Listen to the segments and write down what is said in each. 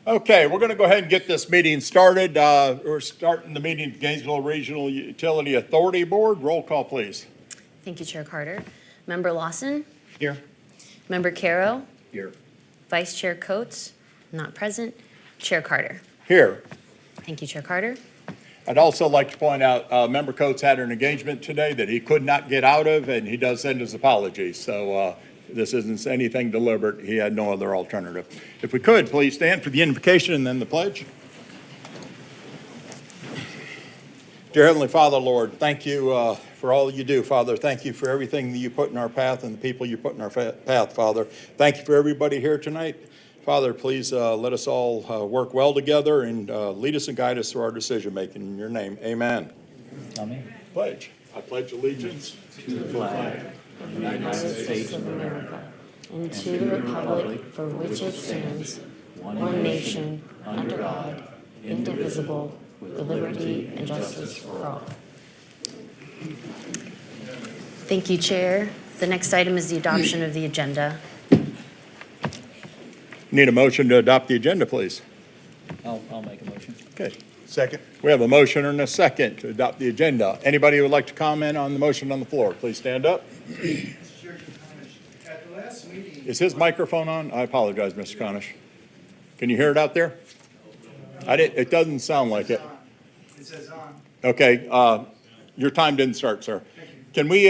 Okay, we're going to go ahead and get this meeting started. We're starting the meeting of Gainesville Regional Utility Authority Board. Roll call, please. Thank you, Chair Carter. Member Lawson? Here. Member Caro? Here. Vice Chair Coates? Not present. Chair Carter? Here. Thank you, Chair Carter. I'd also like to point out, Member Coates had an engagement today that he could not get out of, and he does send his apologies. So this isn't anything deliberate. He had no other alternative. If we could, please stand for the invocation and then the pledge. Dear Heavenly Father, Lord, thank you for all you do, Father. Thank you for everything that you put in our path and the people you put in our path, Father. Thank you for everybody here tonight. Father, please let us all work well together and lead us and guide us through our decision-making. In your name, amen. Amen. Pledge. I pledge allegiance To the flag of the United States of America And to the republic for which it stands, one nation, under God, indivisible, with liberty and justice for all. Thank you, Chair. The next item is the adoption of the agenda. Need a motion to adopt the agenda, please. I'll make a motion. Okay. Second. We have a motion and a second to adopt the agenda. Anybody who would like to comment on the motion on the floor, please stand up. At the last meeting, Is his microphone on? I apologize, Mr. Conish. Can you hear it out there? It doesn't sound like it. it says on. Okay, your time didn't start, sir. Can we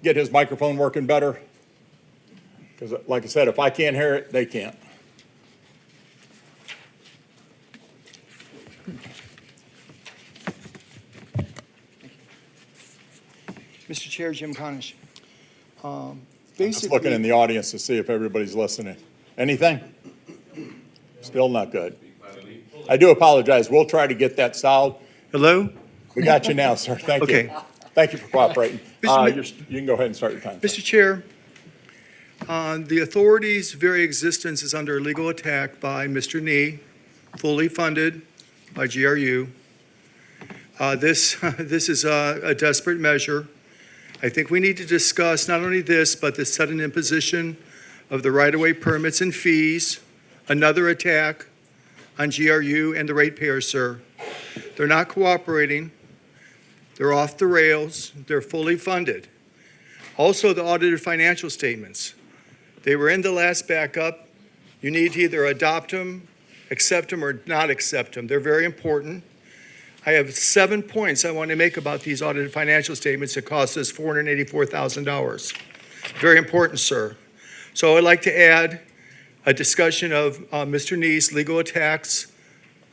get his microphone working better? Because like I said, if I can't hear it, they can't. Mr. Chair, Jim Conish. Just looking in the audience to see if everybody's listening. Anything? Still not good. I do apologize. We'll try to get that solved. Hello? We got you now, sir. Thank you. Okay. Thank you for cooperating. Mr. You can go ahead and start your time. sir. Mr. Chair, the authority's very existence is under legal attack by Mr. Nee, fully funded by GRU. This is a desperate measure. I think we need to discuss not only this, but the sudden imposition of the right-of-way permits and fees, another attack on GRU and the ratepayers, sir. They're not cooperating. They're off the rails. They're fully funded. Also, the audited financial statements. They were in the last backup. You need to either adopt them, accept them, or not accept them. They're very important. I have 7 points I want to make about these audited financial statements that cost us $484,000. Very important, sir. So I'd like to add a discussion of Mr. Nee's legal attacks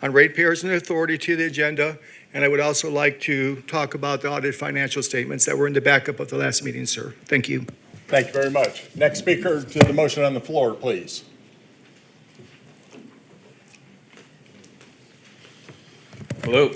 on ratepayers and authority to the agenda. And I would also like to talk about the audited financial statements that were in the backup of the last meeting, sir. Thank you. Thank you very much. Next speaker to the motion on the floor, please. Hello,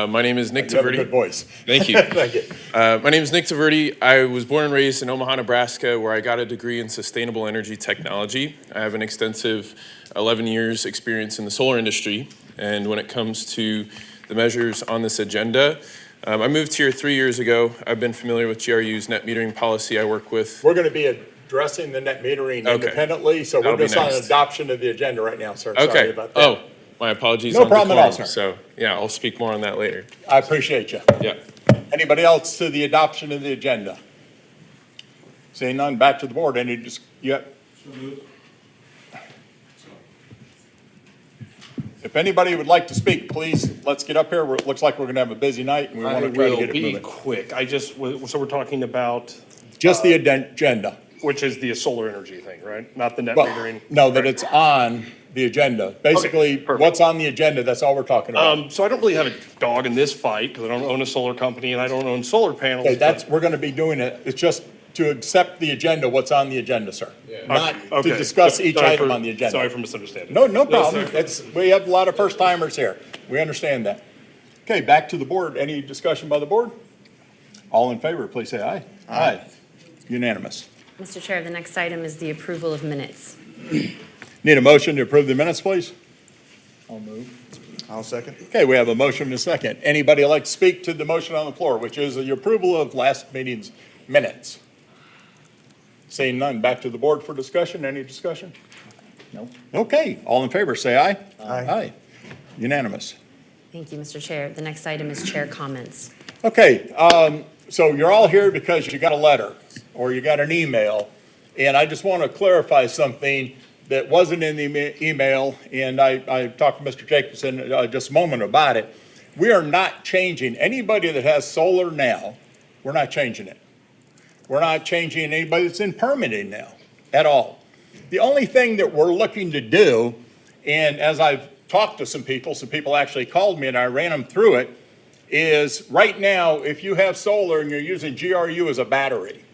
my name is Nick You have a good Taverdi. voice. Thank you. Thank you. My name is Nick Taverdi. I was born and raised in Omaha, Nebraska, where I got a degree in sustainable energy technology. I have an extensive 11 years experience in the solar industry. And when it comes to the measures on this agenda, I moved here 3 years ago. I've been familiar with GRU's net metering policy. I work with, We're going to be addressing the net metering Okay. independently, so we're That'll be just on next. adoption of the agenda right now, sir. Sorry okay. about that. Oh, my apologies No on problem at all, decorum. sir. So yeah, I'll speak more on that later. I appreciate you. Yeah. Anybody else to the adoption of the agenda? Seeing none, back to the board. Any If anybody would like to speak, please, let's get up here. It looks like we're going to have a busy night, and we want I to try to will get it be moving. quick. So we're talking about, Just the agenda. which is the solar energy thing, right? Not the net Well, metering? no, that it's on the agenda. Basically, perfect. what's on the agenda, that's all we're talking about. So I don't really have a dog in this fight because I don't own a solar company and I don't own solar panels. Okay, but- we're going to be doing it. It's just to accept the agenda, what's on the agenda, sir. Not to Okay. discuss each Sorry item for- on the agenda. Sorry for misunderstanding. No problem. sir. We have a lot of first timers here. We understand that. Okay, back to the board. Any discussion by the board? All in favor, please say aye. Aye. Unanimous. Mr. Chair, the next item is the approval of minutes. Need a motion to approve the minutes, please? I'll move. I'll second. Okay, we have a motion and a second. Anybody like to speak to the motion on the floor, which is the approval of last meeting's minutes? Seeing none, back to the board for discussion. Any discussion? Nope. Okay, all in favor, say aye. Aye. Unanimous. Thank you, Mr. Chair. The next item is chair comments. Okay, so you're all here because you got a letter or you got an email. And I just want to clarify something that wasn't in the email, and I talked to Mr. Jacobson just a moment about it. We are not changing, anybody that has solar now, we're not changing it. We're not changing anybody that's in permitting now at all. The only thing that we're looking to do, and as I've talked to some people actually called me and I ran them through it, is right now, if you have solar and you're using GRU as a battery,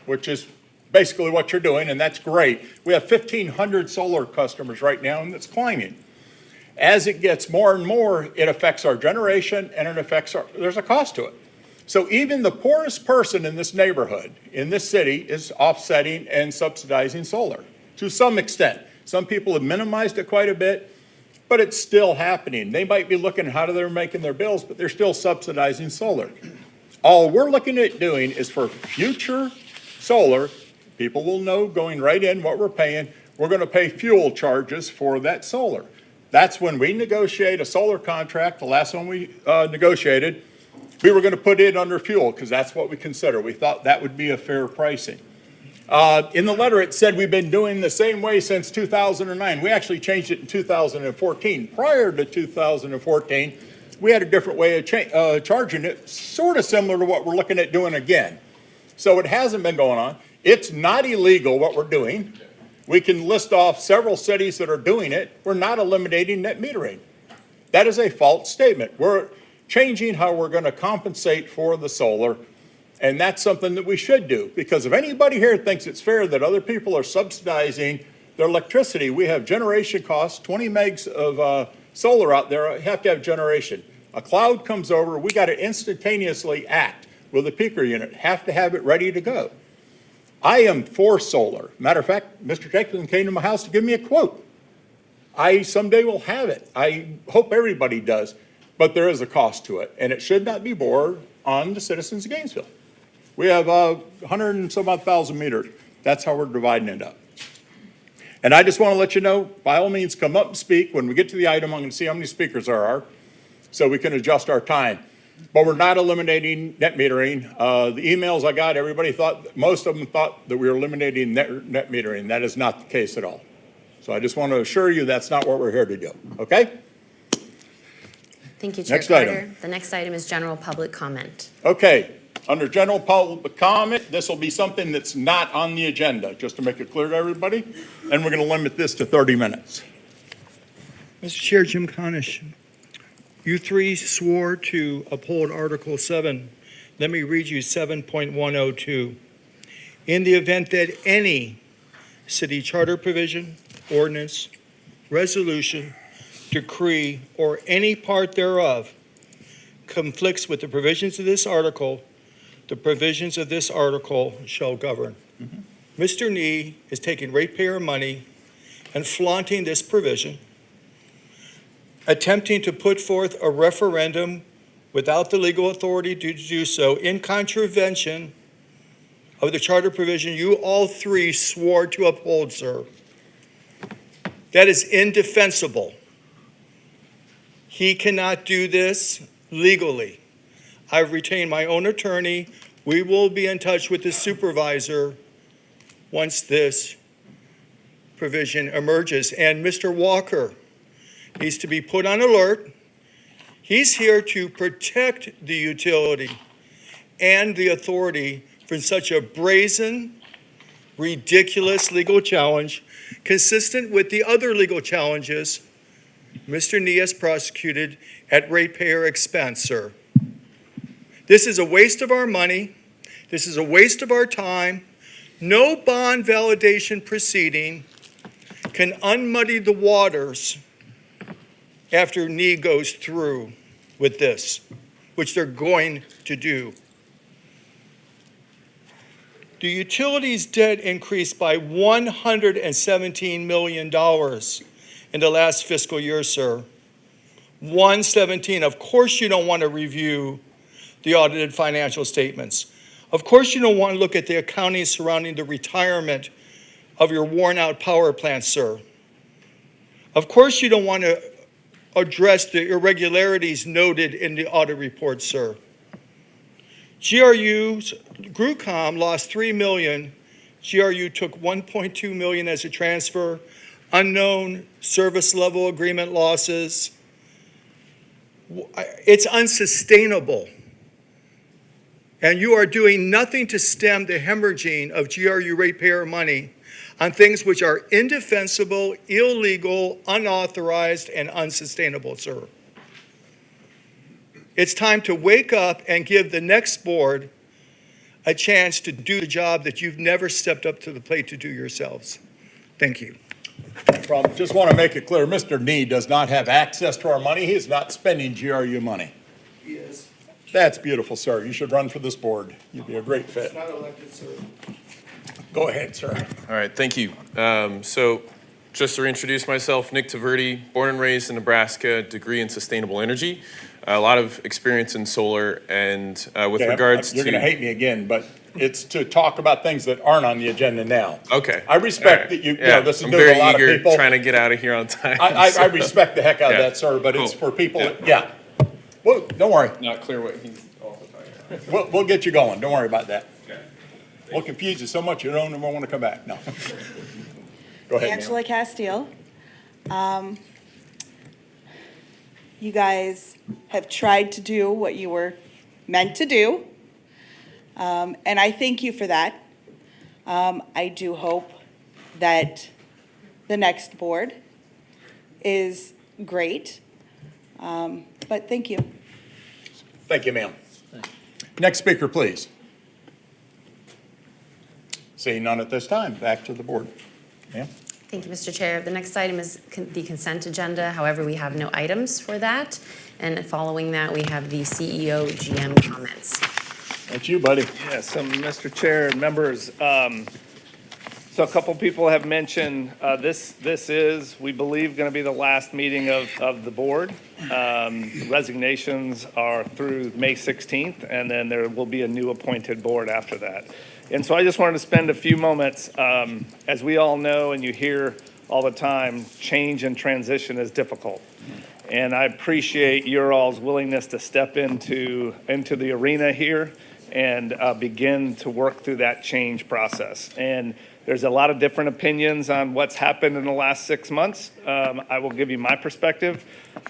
which is basically what you're doing, and that's great. We have 1,500 solar customers right now, and it's climbing. As it gets more and more, it affects our generation, and it affects there's a cost to it. So even the poorest person in this neighborhood, in this city, is offsetting and subsidizing solar to some extent. Some people have minimized it quite a bit, but it's still happening. They might be looking at how they're making their bills, but they're still subsidizing solar. All we're looking at doing is for future solar, people will know going right in what we're paying. We're going to pay fuel charges for that solar. That's when we negotiate a solar contract. The last one we negotiated, we were going to put it under fuel because that's what we consider. We thought that would be a fair pricing. In the letter, it said we've been doing the same way since 2009. We actually changed it in 2014. Prior to 2014, we had a different way of charging it, sort of similar to what we're looking at doing again. So it hasn't been going on. It's not illegal what we're doing. We can list off several cities that are doing it. We're not eliminating net metering. That is a false statement. We're changing how we're going to compensate for the solar, and that's something that we should do, because if anybody here thinks it's fair that other people are subsidizing their electricity, we have generation costs, 20 megs of solar out there, have to have generation. A cloud comes over, we got to instantaneously act with a peaker unit, have to have it ready to go. I am for solar. Matter of fact, Mr. Jacobson came to my house to give me a quote. I someday will have it. I hope everybody does, but there is a cost to it, and it should not be borne on the citizens of Gainesville. We have 100 and some odd thousand meters. That's how we're dividing it up. And I just want to let you know, by all means, come up and speak. When we get to the item, I'm going to see how many speakers there are so we can adjust our time. But we're not eliminating net metering. The emails I got, everybody thought, most of them thought that we were eliminating net metering. That is not the case at all. So I just want to assure you that's not what we're here to do, okay? Thank you, Chair Next Carter. item. The next item is general public comment. Okay, under general public comment, this will be something that's not on the agenda, just to make it clear to everybody. And we're going to limit this to 30 minutes. Mr. Chair, Jim Conish, you three swore to uphold Article 7. Let me read you 7.102. In the event that any city charter provision, ordinance, resolution, decree, or any part thereof conflicts with the provisions of this article, the provisions of this article shall govern. Mr. Nee is taking ratepayer money and flaunting this provision, attempting to put forth a referendum without the legal authority to do so in contravention of the charter provision you all three swore to uphold, sir. That is indefensible. He cannot do this legally. I've retained my own attorney. We will be in touch with the supervisor once this provision emerges. And Mr. Walker needs to be put on alert. He's here to protect the utility and the authority from such a brazen, ridiculous legal challenge, consistent with the other legal challenges Mr. Nee has prosecuted at ratepayer expense, sir. This is a waste of our money. This is a waste of our time. No bond validation proceeding can unmuddy the waters after Nee goes through with this, which they're going to do. The utilities debt increased by $117 million in the last fiscal year, sir. 117. Of course you don't want to review the audited financial statements. Of course you don't want to look at the accounting surrounding the retirement of your worn-out power plant, sir. Of course, you don't want to address the irregularities noted in the audit report, sir. GRUCOM lost $3 million. GRU took $1.2 million as a transfer. Unknown service level agreement losses. It's unsustainable. And you are doing nothing to stem the hemorrhaging of GRU ratepayer money on things which are indefensible, illegal, unauthorized, and unsustainable, sir. It's time to wake up and give the next board a chance to do the job that you've never stepped up to the plate to do yourselves. Thank you. Just want to make it clear, Mr. Nee does not have access to our money. He is not spending GRU money. He is. That's beautiful, sir. You should run for this board. You'd be a great fit. Not elected, sir. Go ahead, sir. All right, thank you. So just to reintroduce myself, Nick Taverdi, born and raised in Nebraska, degree in sustainable energy, a lot of experience in solar, and with Okay, regards you're to... going to hate me again, but it's to talk about things that aren't on the agenda now. Okay. I respect All that you Yeah, know, this is I'm new to very a lot of eager, people. trying to get out of here on time. I so respect the heck out of Yeah. that, sir, but it's Cool. for people, Yeah. that- yeah. Well, don't worry. Not clear what he's also talking about. We'll get you going. Don't worry about that. Okay. We'll confuse you so much you don't even want to come back. No. Go ahead, ma'am. Angela Castile. You guys have tried to do what you were meant to do, and I thank you for that. I do hope that the next board is great, but thank you. Thank you, ma'am. Next speaker, please. Seeing none at this time, back to the board. Ma'am? Thank you, Mr. Chair. The next item is the consent agenda. However, we have no items for that. And following that, we have the CEO GM comments. That's you, buddy. Yes, Mr. Chair and members, so a couple people have mentioned, this is, we believe, going to be the last meeting of the board. Resignations are through May 16th, and then there will be a new appointed board after that. And so I just wanted to spend a few moments, as we all know and you hear all the time, change and transition is difficult. And I appreciate your all's willingness to step into the arena here and begin to work through that change process. And there's a lot of different opinions on what's happened in the last 6 months. I will give you my perspective.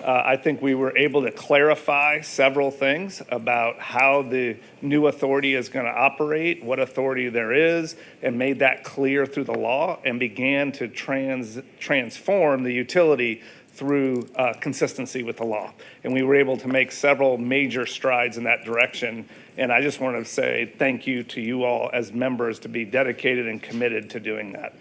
I think we were able to clarify several things about how the new authority is going to operate, what authority there is, and made that clear through the law and began to transform the utility through consistency with the law. And we were able to make several major strides in that direction. And I just want to say thank you to you all as members to be dedicated and committed to doing that.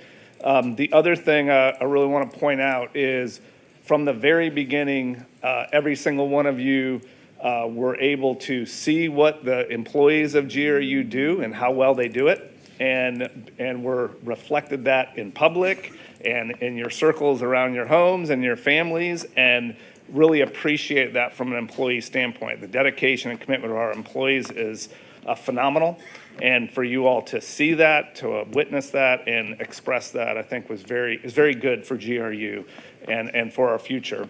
The other thing I really want to point out is from the very beginning, every single one of you were able to see what the employees of GRU do and how well they do it. And were reflected that in public and in your circles around your homes and your families, and really appreciate that from an employee standpoint. The dedication and commitment of our employees is phenomenal, and for you all to see that, to witness that, and express that, I think is very good for GRU and for our future.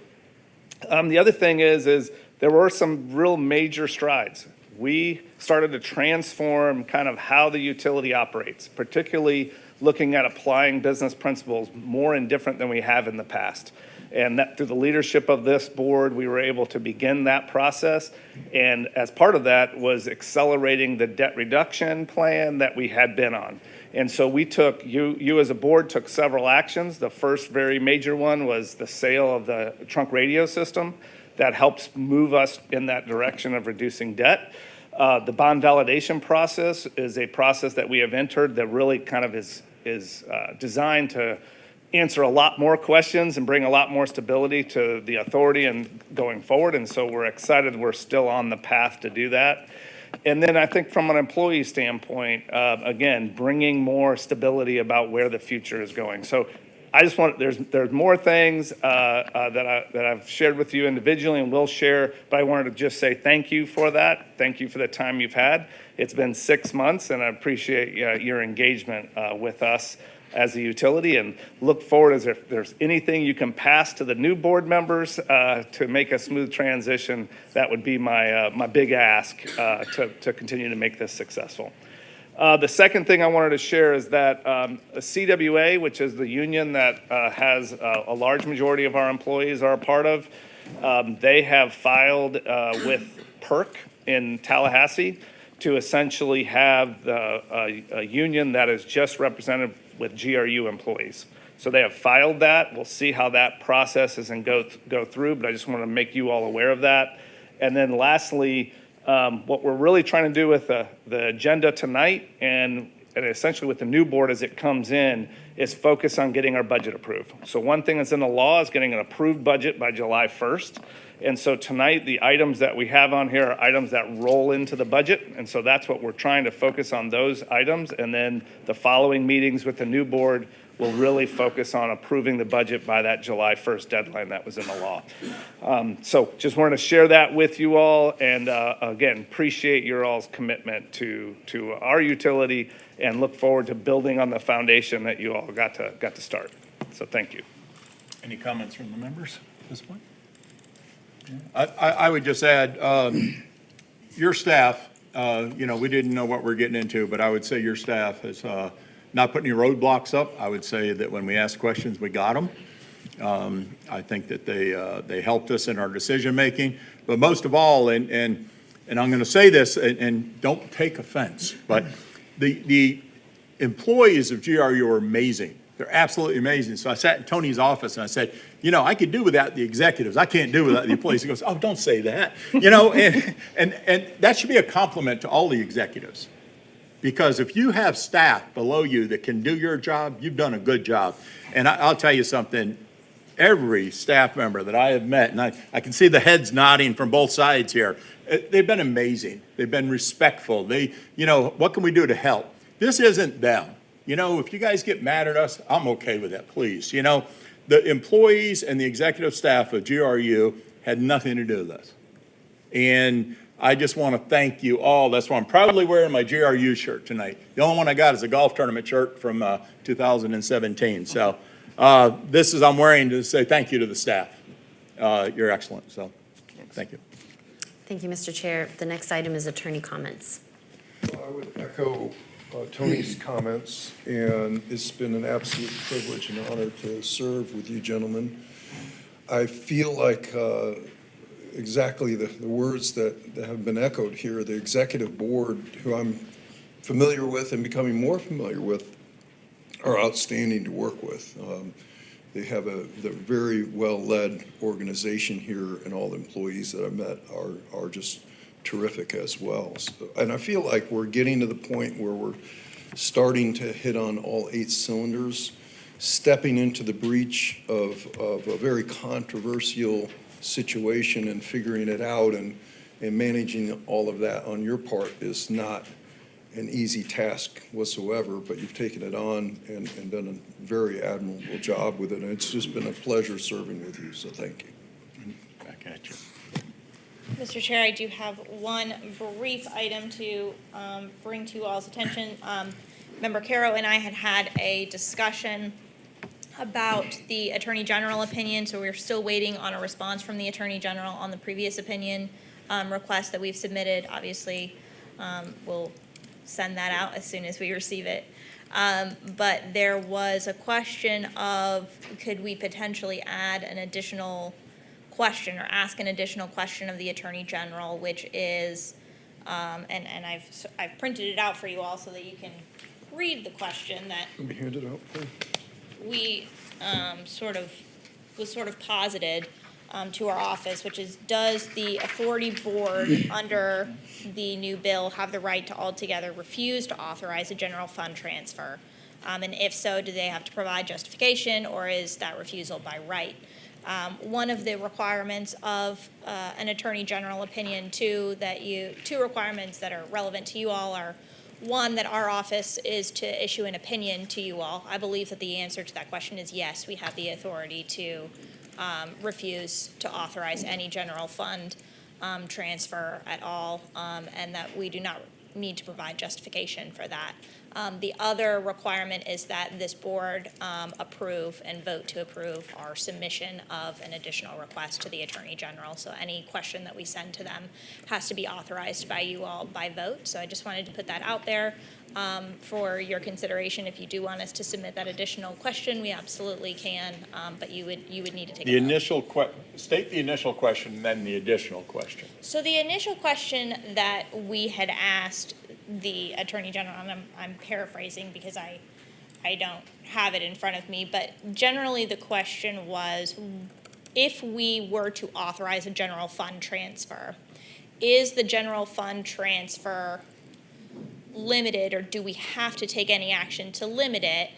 The other thing is there were some real major strides. We started to transform kind of how the utility operates, particularly looking at applying business principles more and different than we have in the past. And that through the leadership of this board, we were able to begin that process. And as part of that was accelerating the debt reduction plan that we had been on. And so we took, you as a board took several actions. The first very major one was the sale of the trunk radio system. That helps move us in that direction of reducing debt. The bond validation process is a process that we have entered that really kind of is designed to answer a lot more questions and bring a lot more stability to the authority and going forward. And so we're excited we're still on the path to do that. And then I think from an employee standpoint, again, bringing more stability about where the future is going. So I just want, there's more things that I've shared with you individually and will share, but I wanted to just say thank you for that. Thank you for the time you've had. It's been 6 months, and I appreciate your engagement with us as a utility, and look forward as if there's anything you can pass to the new board members to make a smooth transition. That would be my big ask to continue to make this successful. The second thing I wanted to share is that CWA, which is the union that has a large majority of our employees are a part of, they have filed with PERC in Tallahassee to essentially have a union that is just represented with GRU employees. So they have filed that. We'll see how that process is and go through, but I just want to make you all aware of that. And then lastly, what we're really trying to do with the agenda tonight and essentially with the new board as it comes in is focus on getting our budget approved. So one thing that's in the law is getting an approved budget by July 1st. And so tonight, the items that we have on here are items that roll into the budget. And so that's what we're trying to focus on, those items. And then the following meetings with the new board will really focus on approving the budget by that July 1st deadline that was in the law. So just wanted to share that with you all. And again, appreciate your all's commitment to our utility and look forward to building on the foundation that you all got to start. So thank you. Any comments from the members at this point? I would just add, your staff, we didn't know what we're getting into, but I would say your staff is not putting any roadblocks up. I would say that when we asked questions, we got them. I think that they helped us in our decision-making. But most of all, and I'm going to say this, and don't take offense, but the employees of GRU are amazing. They're absolutely amazing. So I sat in Tony's office and I said, I could do without the executives. I can't do without the employees. He goes, oh, don't say that. And that should be a compliment to all the executives. Because if you have staff below you that can do your job, you've done a good job. And I'll tell you something, every staff member that I have met, and I can see the heads nodding from both sides here, they've been amazing. They've been respectful. What can we do to help? This isn't them. If you guys get mad at us, I'm okay with that, please. The employees and the executive staff of GRU had nothing to do with this. And I just want to thank you all. That's why I'm proudly wearing my GRU shirt tonight. The only one I got is a golf tournament shirt from 2017. So I'm wearing to say thank you to the staff. You're excellent, so thank you. Thank you, Mr. Chair. The next item is attorney comments. I would echo Tony's comments, and it's been an absolute privilege and honor to serve with you gentlemen. I feel like exactly the words that have been echoed here, the executive board, who I'm familiar with and becoming more familiar with, are outstanding to work with. They have a very well-led organization here, and all the employees that I've met are just terrific as well. And I feel like we're getting to the point where we're starting to hit on all 8 cylinders, stepping into the breach of a very controversial situation and figuring it out, and managing all of that on your part is not an easy task whatsoever, but you've taken it on and done a very admirable job with it. And it's just been a pleasure serving with you, so thank you. Back at you. Mr. Chair, I do have one brief item to bring to all's attention. Member Caro and I had a discussion about the Attorney General opinion, so we're still waiting on a response from the Attorney General on the previous opinion request that we've submitted. Obviously, we'll send that out as soon as we receive it. But there was a question of, could we potentially add an additional question or ask an additional question of the Attorney General, which is, and I've printed it out for you all so that you can read the question that Let me hand it out. we was sort of posited to our office, which is, does the authority board under the new bill have the right to altogether refuse to authorize a general fund transfer? And if so, do they have to provide justification, or is that refusal by right? One of the requirements of an Attorney General opinion, two requirements that are relevant to you all are, one, that our office is to issue an opinion to you all. I believe that the answer to that question is yes, we have the authority to refuse to authorize any general fund transfer at all, and that we do not need to provide justification for that. The other requirement is that this board approve and vote to approve our submission of an additional request to the Attorney General. So any question that we send to them has to be authorized by you all by vote. So I just wanted to put that out there for your consideration. If you do want us to submit that additional question, we absolutely can, but you would need to take The a vote. initial state the initial question and then the additional question. So the initial question that we had asked the Attorney General, and I'm paraphrasing because I don't have it in front of me, but generally the question was, if we were to authorize a general fund transfer, is the general fund transfer limited, or do we have to take any action to limit it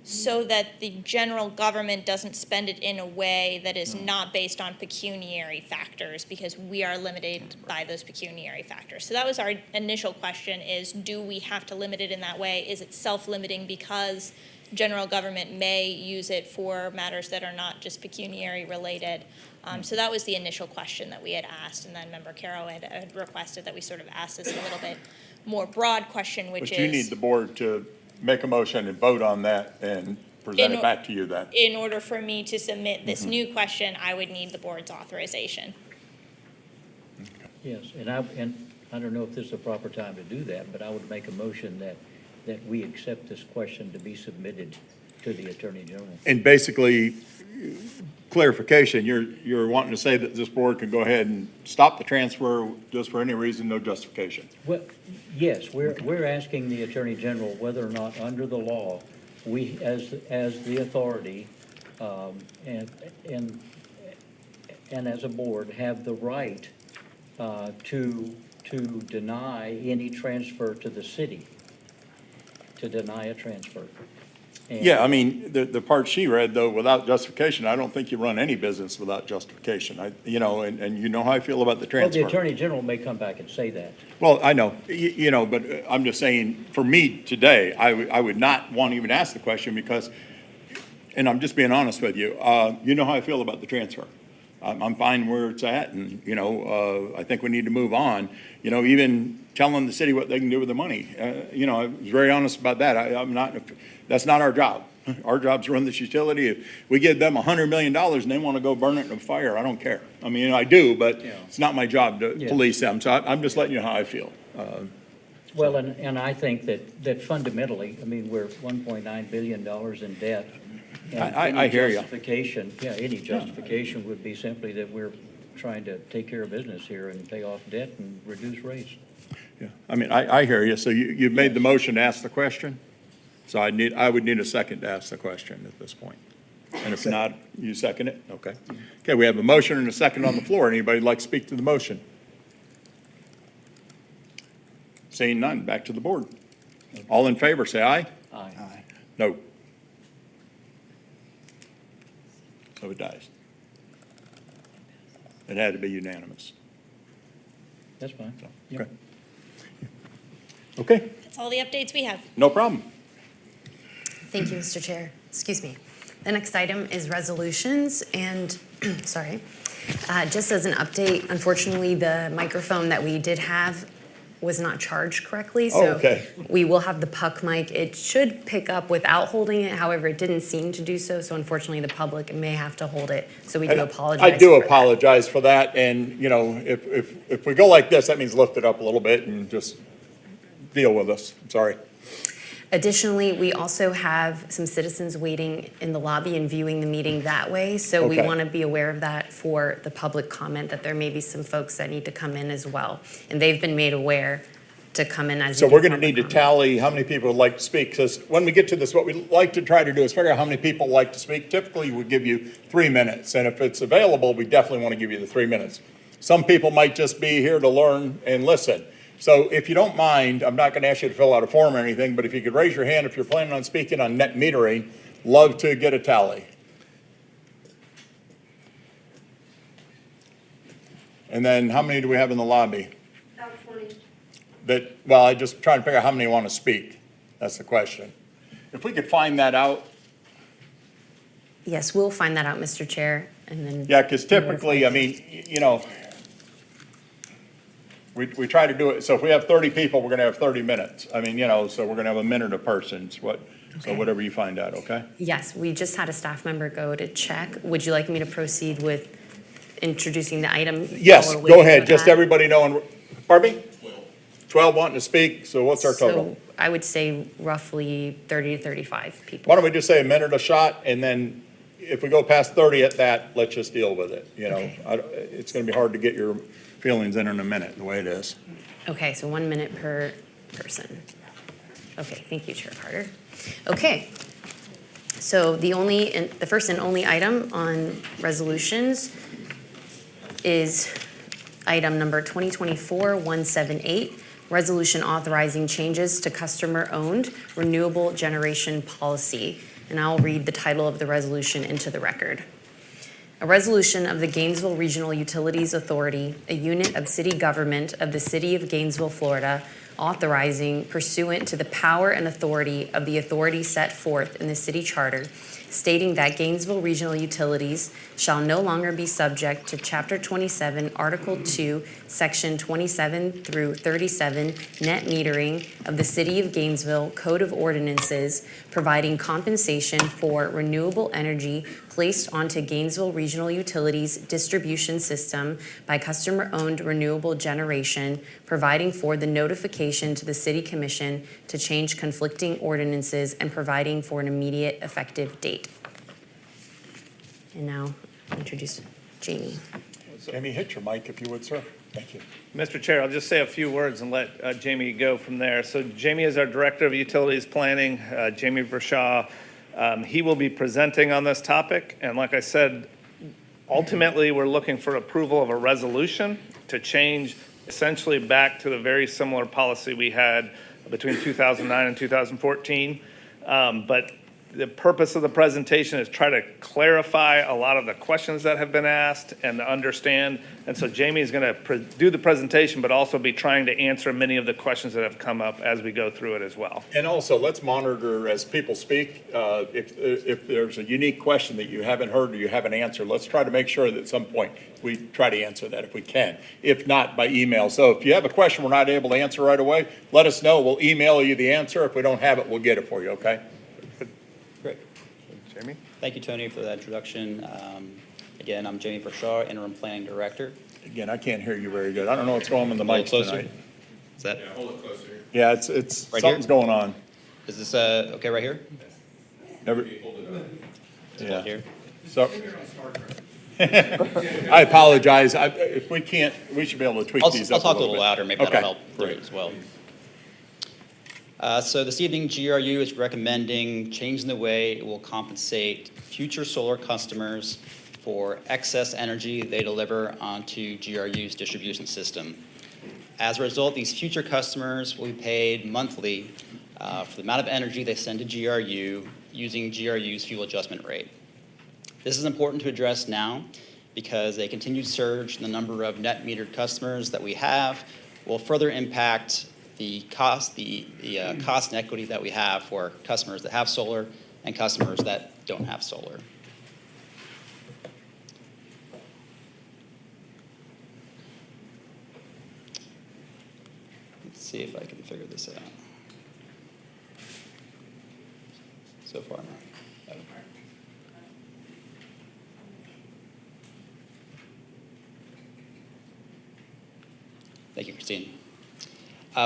so that the general government doesn't spend it in a way that is not based on pecuniary factors, because we are limited by those pecuniary factors? So that was our initial question, is do we have to limit it in that way? Is it self-limiting because general government may use it for matters that are not just pecuniary related? So that was the initial question that we had asked, and then Member Caro had requested that we sort of ask this a little bit more broad question, which is... But you need the board to make a motion and vote on that and present it back to you then. In order for me to submit this new question, I would need the board's authorization. Yes, and I don't know if this is the proper time to do that, but I would make a motion that we accept this question to be submitted to the Attorney General. And basically, clarification, you're wanting to say that this board can go ahead and stop the transfer just for any reason, no justification? Well, yes, we're asking the Attorney General whether or not, under the law, we, as the authority, and as a board, have the right to deny any transfer to the city, to deny a transfer. And- Yeah, I mean, the part she read, though, without justification, I don't think you run any business without justification. And you know how I feel about the Well, the transfer. Attorney General may come back and say that. Well, I know, but I'm just saying, for me today, I would not want to even ask the question because, and I'm just being honest with you, you know how I feel about the transfer. I'm fine where it's at, and, I think we need to move on. Even telling the city what they can do with the money. I was very honest about that. That's not our job. Our job's to run this utility. If we give them $100 million and they want to go burn it in a fire, I don't care. I mean, I do, but it's not my job to police them. So I'm just letting you know how I feel. Well, and I think that fundamentally, I mean, we're $1.9 billion in debt. And I hear you. Any justification would be simply that we're trying to take care of business here and pay off debt and reduce rates. Yeah, I mean, I hear you. So you've made the motion to ask the question? So I would need a second to ask the question at this point. And if not, you second it? Okay. Okay, we have a motion and a second on the floor. Anybody like to speak to the motion? Seeing none, back to the board. All in favor, say aye. Aye. No. So it dies. It had to be unanimous. That's fine. So, Yep. okay. Okay, That's all the updates we have. no problem. Thank you, Mr. Chair. Excuse me. The next item is resolutions, and, sorry, just as an update, unfortunately, the microphone that we did have was not charged correctly, so okay. we will have the puck mic. It should pick up without holding it, however, it didn't seem to do so, so unfortunately, the public may have to hold it, so we do apologize. I do for that. apologize for that, and, if we go like this, that means lift it up a little bit and just deal with us. I'm sorry. Additionally, we also have some citizens waiting in the lobby and viewing the meeting that way. So we Okay. want to be aware of that for the public comment, that there may be some folks that need to come in as well. And they've been made aware to come in as So you do we're gonna public need to comment. tally how many people would like to speak, because when we get to this, what we like to try to do is figure out how many people like to speak. Typically, we give you 3 minutes, and if it's available, we definitely want to give you the 3 minutes. Some people might just be here to learn and listen. So if you don't mind, I'm not going to ask you to fill out a form or anything, but if you could raise your hand if you're planning on speaking on net metering, love to get a tally. And then how many do we have in the lobby? About 20. Well, I just trying to figure out how many want to speak. That's the question. If we could find that out, Yes, we'll find that out, Mr. Chair, and then. yeah, because typically, I mean, We try to do it, so if we have 30 people, we're gonna have 30 minutes. I mean, so we're gonna have a minute a person, so Okay. whatever you find out, okay? Yes, we just had a staff member go to check. Would you like me to proceed with introducing the item? Yes, while we're go waiting ahead, for just that? everybody knowing, pardon me? 12 wanting to speak, so what's our total? So I would say roughly 30 to 35 people. Why don't we just say a minute a shot, and then if we go past 30 at that, let's just deal with it, Okay. It's gonna be hard to get your feelings in a minute, the way it is. Okay, so 1 minute per person. Okay, thank you, Chair Carter. Okay, so the first and only item on resolutions is item number 2024-178, resolution authorizing changes to customer-owned renewable generation policy. And I'll read the title of the resolution into the record. A resolution of the Gainesville Regional Utilities Authority, a unit of city government of the City of Gainesville, Florida, authorizing pursuant to the power and authority of the authority set forth in the city charter, stating that Gainesville Regional Utilities shall no longer be subject to Chapter 27, Article 2, Section 27 through 37, net metering of the City of Gainesville Code of Ordinances, providing compensation for renewable energy placed onto Gainesville Regional Utilities distribution system by customer-owned renewable generation, providing for the notification to the City Commission to change conflicting ordinances, and providing for an immediate effective date. And now, I'll introduce Jamie. Jamie, hit your mic if you would, sir. Thank you. Mr. Chair, I'll just say a few words and let Jamie go from there. So Jamie is our Director of Utilities Planning, Jamie Vershaw. He will be presenting on this topic, and like I said, ultimately, we're looking for approval of a resolution to change essentially back to the very similar policy we had between 2009 and 2014. But the purpose of the presentation is try to clarify a lot of the questions that have been asked and to understand. And so Jamie is going to do the presentation, but also be trying to answer many of the questions that have come up as we go through it as well. And also, let's monitor as people speak. If there's a unique question that you haven't heard or you haven't answered, let's try to make sure that at some point we try to answer that if we can, if not by email. So if you have a question we're not able to answer right away, let us know. We'll email you the answer. If we don't have it, we'll get it for you, okay? Great. Jamie? Thank you, Tony, for that introduction. Again, I'm Jamie Vershaw, Interim Planning Director. Again, I can't hear you very good. I don't know what's going on with the A little mics closer? tonight. Is that, Hold it closer. Yeah, it's Right here? something's going on. is this, okay right here? Yeah. Here? So. I apologize. If we can't, we should be able to tweak I'll these up talk a a little little bit. louder, maybe that'll Okay, help for great. it as well. So this evening, GRU is recommending changing the way it will compensate future solar customers for excess energy they deliver onto GRU's distribution system. As a result, these future customers will be paid monthly for the amount of energy they send to GRU using GRU's fuel adjustment rate. This is important to address now because a continued surge in the number of net metered customers that we have will further impact the cost, cost and equity that we have for customers that have solar and customers that don't have solar. Let's see if I can figure this out. So far, not. Thank you, Christine.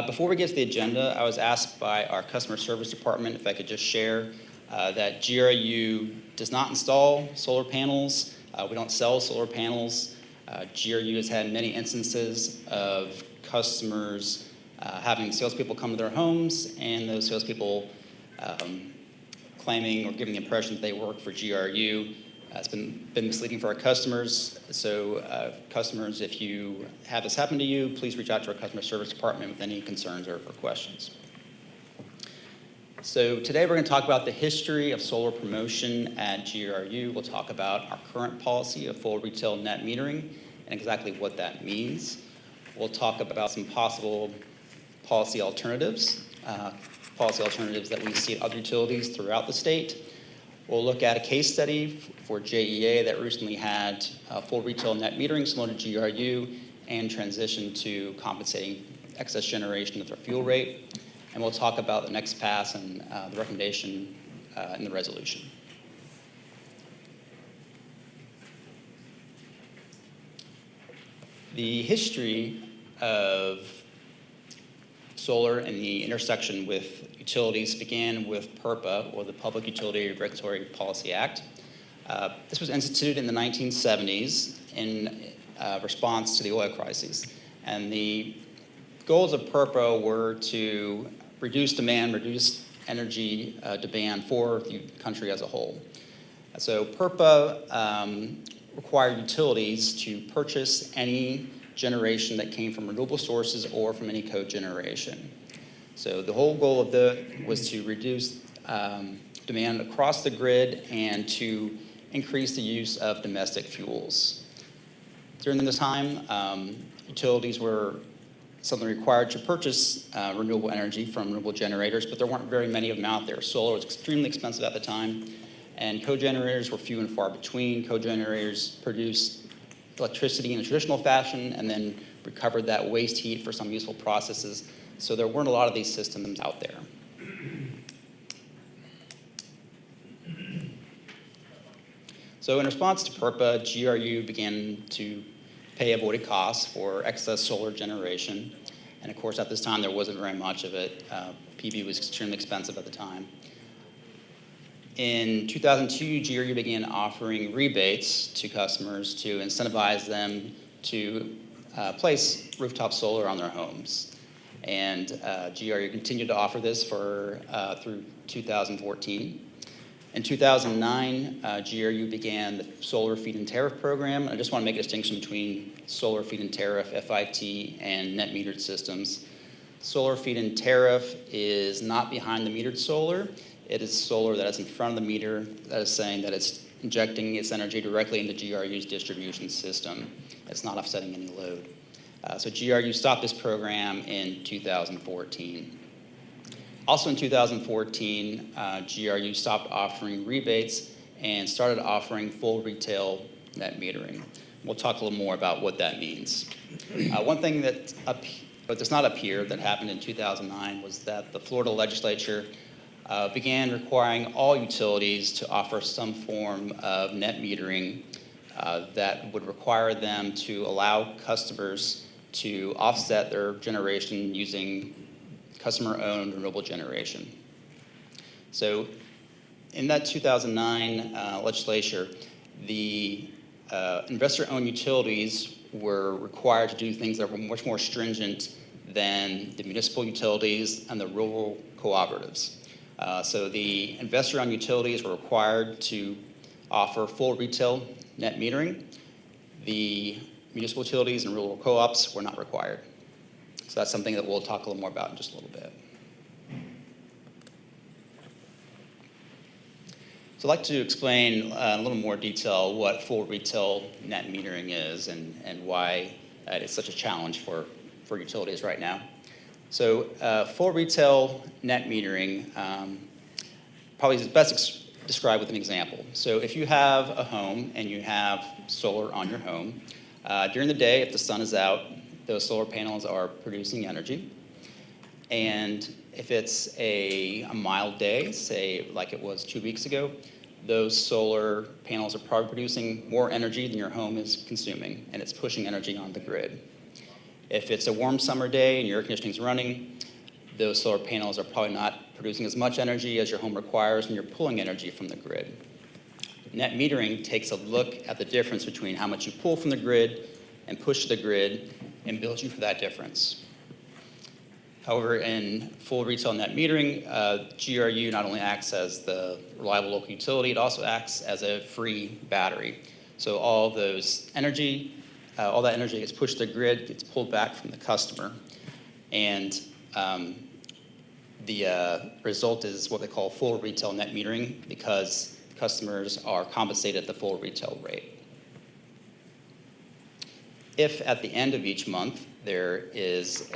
Before we get to the agenda, I was asked by our customer service department if I could just share that GRU does not install solar panels. We don't sell solar panels. GRU has had many instances of customers having salespeople come to their homes and those salespeople claiming or giving the impression that they work for GRU. It's been misleading for our customers. So customers, if you have this happen to you, please reach out to our customer service department with any concerns or questions. So today we're going to talk about the history of solar promotion at GRU. We'll talk about our current policy of full retail net metering and exactly what that means. We'll talk about some possible policy alternatives that we see at other utilities throughout the state. We'll look at a case study for JEA that recently had full retail net metering similar to GRU and transition to compensating excess generation at their fuel rate. And we'll talk about the next pass and the recommendation in the resolution. The history of solar and the intersection with utilities began with PURPA, or the Public Utility Regulatory Policy Act. This was instituted in the 1970s in response to the oil crises. And the goals of PURPA were to reduce demand, reduce energy demand for the country as a whole. So PURPA required utilities to purchase any generation that came from renewable sources or from any cogeneration. So the whole goal of was to reduce demand across the grid and to increase the use of domestic fuels. During this time, utilities were something required to purchase renewable energy from renewable generators, but there weren't very many of them out there. Solar was extremely expensive at the time, and cogenerators were few and far between. Cogenerators produced electricity in a traditional fashion and then recovered that waste heat for some useful processes. So there weren't a lot of these systems out there. So in response to PURPA, GRU began to pay avoided costs for excess solar generation. And of course, at this time, there wasn't very much of it. PV was extremely expensive at the time. In 2002, GRU began offering rebates to customers to incentivize them to place rooftop solar on their homes. And GRU continued to offer this through 2014. In 2009, GRU began the Solar Feed-in Tariff program. I just want to make a distinction between Solar Feed-in Tariff, FIT, and net metered systems. Solar Feed-in Tariff is not behind the metered solar. It is solar that is in front of the meter that is saying that it's injecting its energy directly into GRU's distribution system. It's not offsetting any load. So GRU stopped this program in 2014. Also in 2014, GRU stopped offering rebates and started offering full retail net metering. We'll talk a little more about what that means. One thing that does not appear that happened in 2009 was that the Florida legislature began requiring all utilities to offer some form of net metering that would require them to allow customers to offset their generation using customer-owned renewable generation. So in that 2009 legislature, the investor-owned utilities were required to do things that were much more stringent than the municipal utilities and the rural cooperatives. So the investor-owned utilities were required to offer full retail net metering. The municipal utilities and rural co-ops were not required. So that's something that we'll talk a little more about in just a little bit. So I'd like to explain in a little more detail what full retail net metering is and why it's such a challenge for utilities right now. So full retail net metering probably is best described with an example. So if you have a home and you have solar on your home, during the day, if the sun is out, those solar panels are producing energy. And if it's a mild day, say like it was 2 weeks ago, those solar panels are probably producing more energy than your home is consuming, and it's pushing energy on the grid. If it's a warm summer day and your air conditioning is running, those solar panels are probably not producing as much energy as your home requires, and you're pulling energy from the grid. Net metering takes a look at the difference between how much you pull from the grid and push to the grid and bills you for that difference. However, in full retail net metering, GRU not only acts as the reliable local utility, it also acts as a free battery. So all that energy gets pushed to the grid, gets pulled back from the customer. And the result is what they call full retail net metering, because customers are compensated at the full retail rate. If at the end of each month there is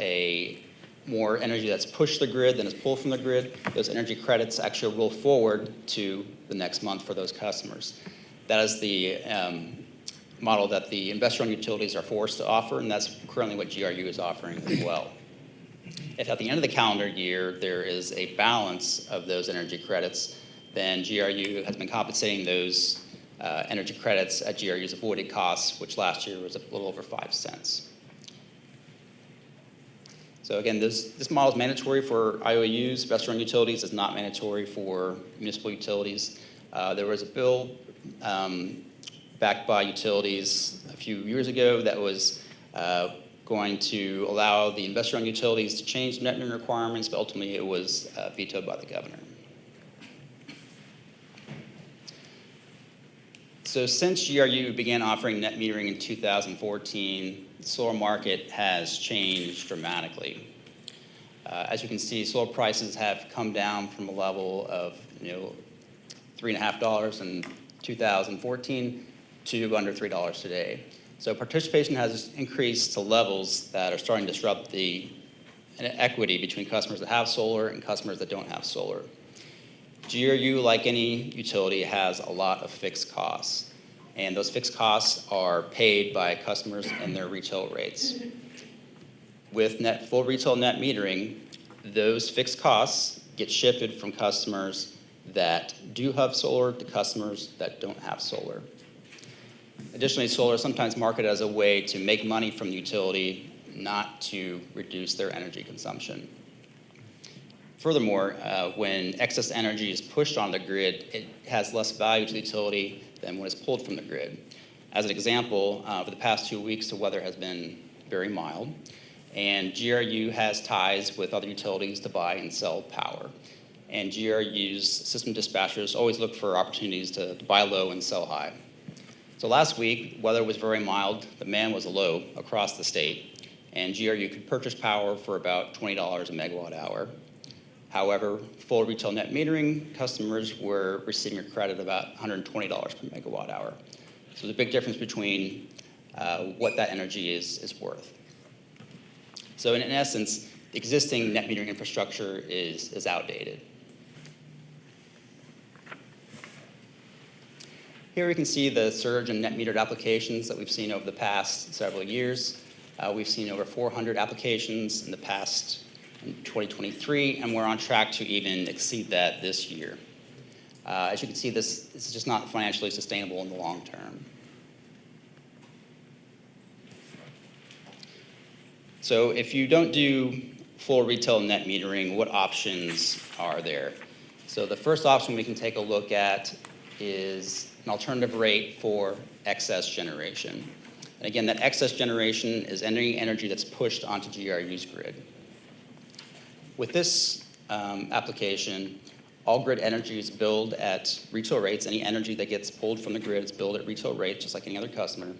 more energy that's pushed to the grid than is pulled from the grid, those energy credits actually roll forward to the next month for those customers. That is the model that the investor-owned utilities are forced to offer, and that's currently what GRU is offering as well. If at the end of the calendar year there is a balance of those energy credits, then GRU has been compensating those energy credits at GRU's avoided costs, which last year was a little over 5 cents. So again, this model is mandatory for IOUs, investor-owned utilities. It's not mandatory for municipal utilities. There was a bill backed by utilities a few years ago that was going to allow the investor-owned utilities to change net metering requirements, but ultimately it was vetoed by the governor. So since GRU began offering net metering in 2014, the solar market has changed dramatically. As you can see, solar prices have come down from a level of $3.50 in 2014 to under $3 today. So participation has increased to levels that are starting to disrupt the equity between customers that have solar and customers that don't have solar. GRU, like any utility, has a lot of fixed costs, and those fixed costs are paid by customers in their retail rates. With full retail net metering, those fixed costs get shifted from customers that do have solar to customers that don't have solar. Additionally, solar is sometimes marketed as a way to make money from the utility, not to reduce their energy consumption. Furthermore, when excess energy is pushed on the grid, it has less value to the utility than when it's pulled from the grid. As an example, for the past 2 weeks, the weather has been very mild, and GRU has ties with other utilities to buy and sell power. And GRU's system dispatchers always look for opportunities to buy low and sell high. So last week, weather was very mild, demand was low across the state, and GRU could purchase power for about $20 a megawatt hour. However, full retail net metering customers were receiving a credit about $120 per megawatt hour. So there's a big difference between what that energy is worth. So in essence, the existing net metering infrastructure is outdated. Here we can see the surge in net metered applications that we've seen over the past several years. We've seen over 400 applications in the past in 2023, and we're on track to even exceed that this year. As you can see, this is just not financially sustainable in the long term. So if you don't do full retail net metering, what options are there? So the first option we can take a look at is an alternative rate for excess generation. And again, that excess generation is any energy that's pushed onto GRU's grid. With this application, all grid energy is billed at retail rates. Any energy that gets pulled from the grid is billed at retail rates, just like any other customer.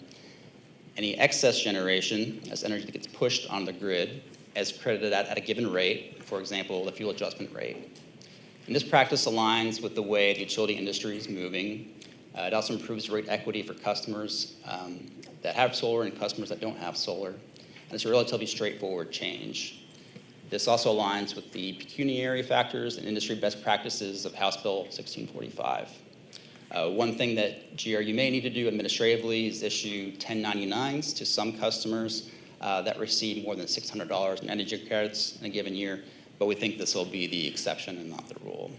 Any excess generation, as energy that gets pushed on the grid, is credited at a given rate, for example, the fuel adjustment rate. And this practice aligns with the way the utility industry is moving. It also improves rate equity for customers that have solar and customers that don't have solar. And it's a relatively straightforward change. This also aligns with the pecuniary factors and industry best practices of House Bill 1645. One thing that GRU may need to do administratively is issue 1099s to some customers that receive more than $600 in energy credits in a given year, but we think this will be the exception and not the rule.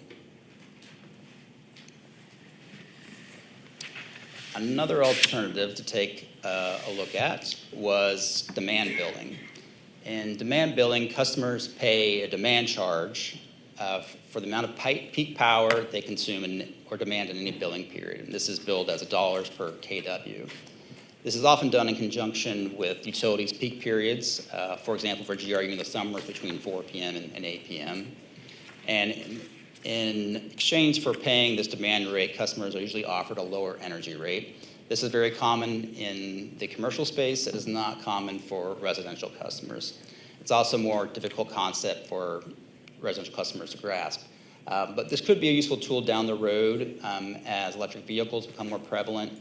Another alternative to take a look at was demand billing. In demand billing, customers pay a demand charge for the amount of peak power they consume or demand in any billing period. And this is billed as dollars per kW. This is often done in conjunction with utilities' peak periods, for example, for GRU in the summer between 4 p.m. and 8 p.m. And in exchange for paying this demand rate, customers are usually offered a lower energy rate. This is very common in the commercial space. It is not common for residential customers. It's also a more difficult concept for residential customers to grasp. But this could be a useful tool down the road as electric vehicles become more prevalent.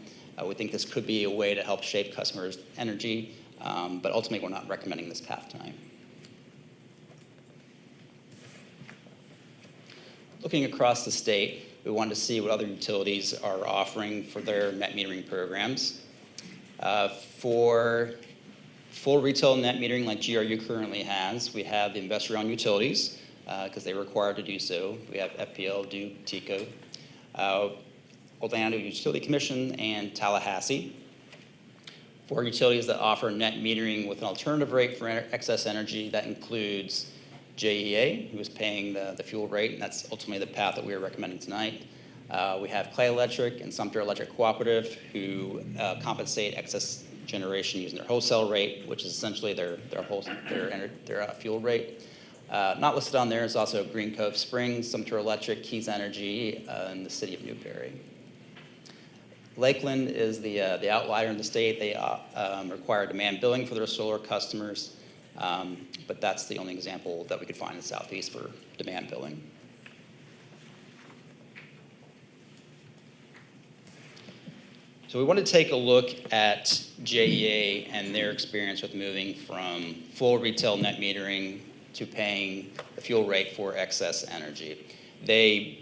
We think this could be a way to help shape customers' energy, but ultimately we're not recommending this path tonight. Looking across the state, we wanted to see what other utilities are offering for their net metering programs. For full retail net metering like GRU currently has, we have the investor-owned utilities, because they're required to do so. We have FPL, Duke, TECO, Orlando Utility Commission, and Tallahassee. For utilities that offer net metering with an alternative rate for excess energy, that includes JEA, who is paying the fuel rate, and that's ultimately the path that we are recommending tonight. We have Clay Electric and Sumter Electric Cooperative, who compensate excess generation using their wholesale rate, which is essentially their fuel rate. Not listed on there is also Green Cove Springs, Sumter Electric, Keys Energy, and the city of Newberry. Lakeland is the outlier in the state. They require demand billing for their solar customers, but that's the only example that we could find in the Southeast for demand billing. So we want to take a look at JEA and their experience with moving from full retail net metering to paying the fuel rate for excess energy. They